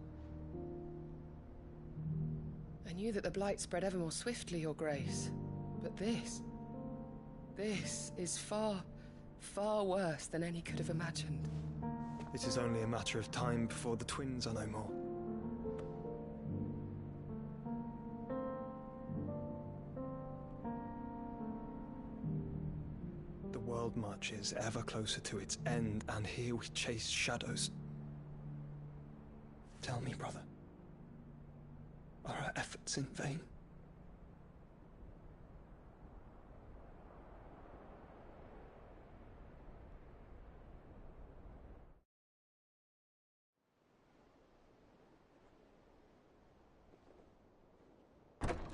I knew that the Blight spread ever more swiftly, Your Grace. But this is far, far worse than any could have imagined. It is only a matter of time before the twins are no more. The world marches ever closer to its end, and here we chase shadows. Tell me, brother, are our efforts in vain?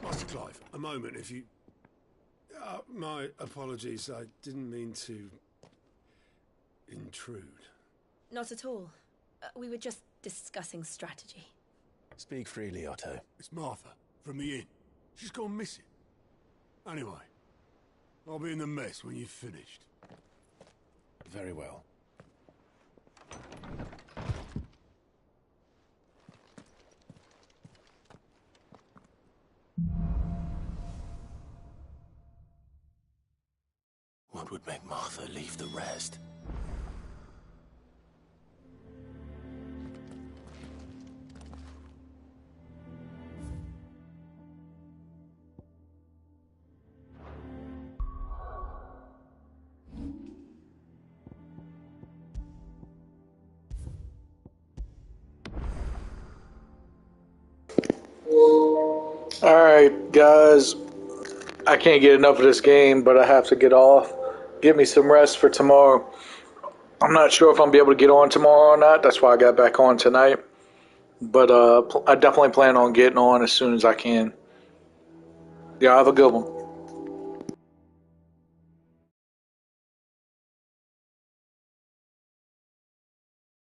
Master Clive, a moment, if you... my apologies, I didn't mean to... intrude. Not at all. We were just discussing strategy. Speak freely, Otto. It's Martha, from the inn. She's gone missing. Anyway, I'll be in the mess when you've finished. Very well. What would make Martha leave the rest? Alright, guys. I can't get enough of this game, but I have to get off. Give me some rest for tomorrow. I'm not sure if I'm going to be able to get on tomorrow or not. That's why I got back on tonight. But I definitely plan on getting on as soon as I can. Yeah, have a good one.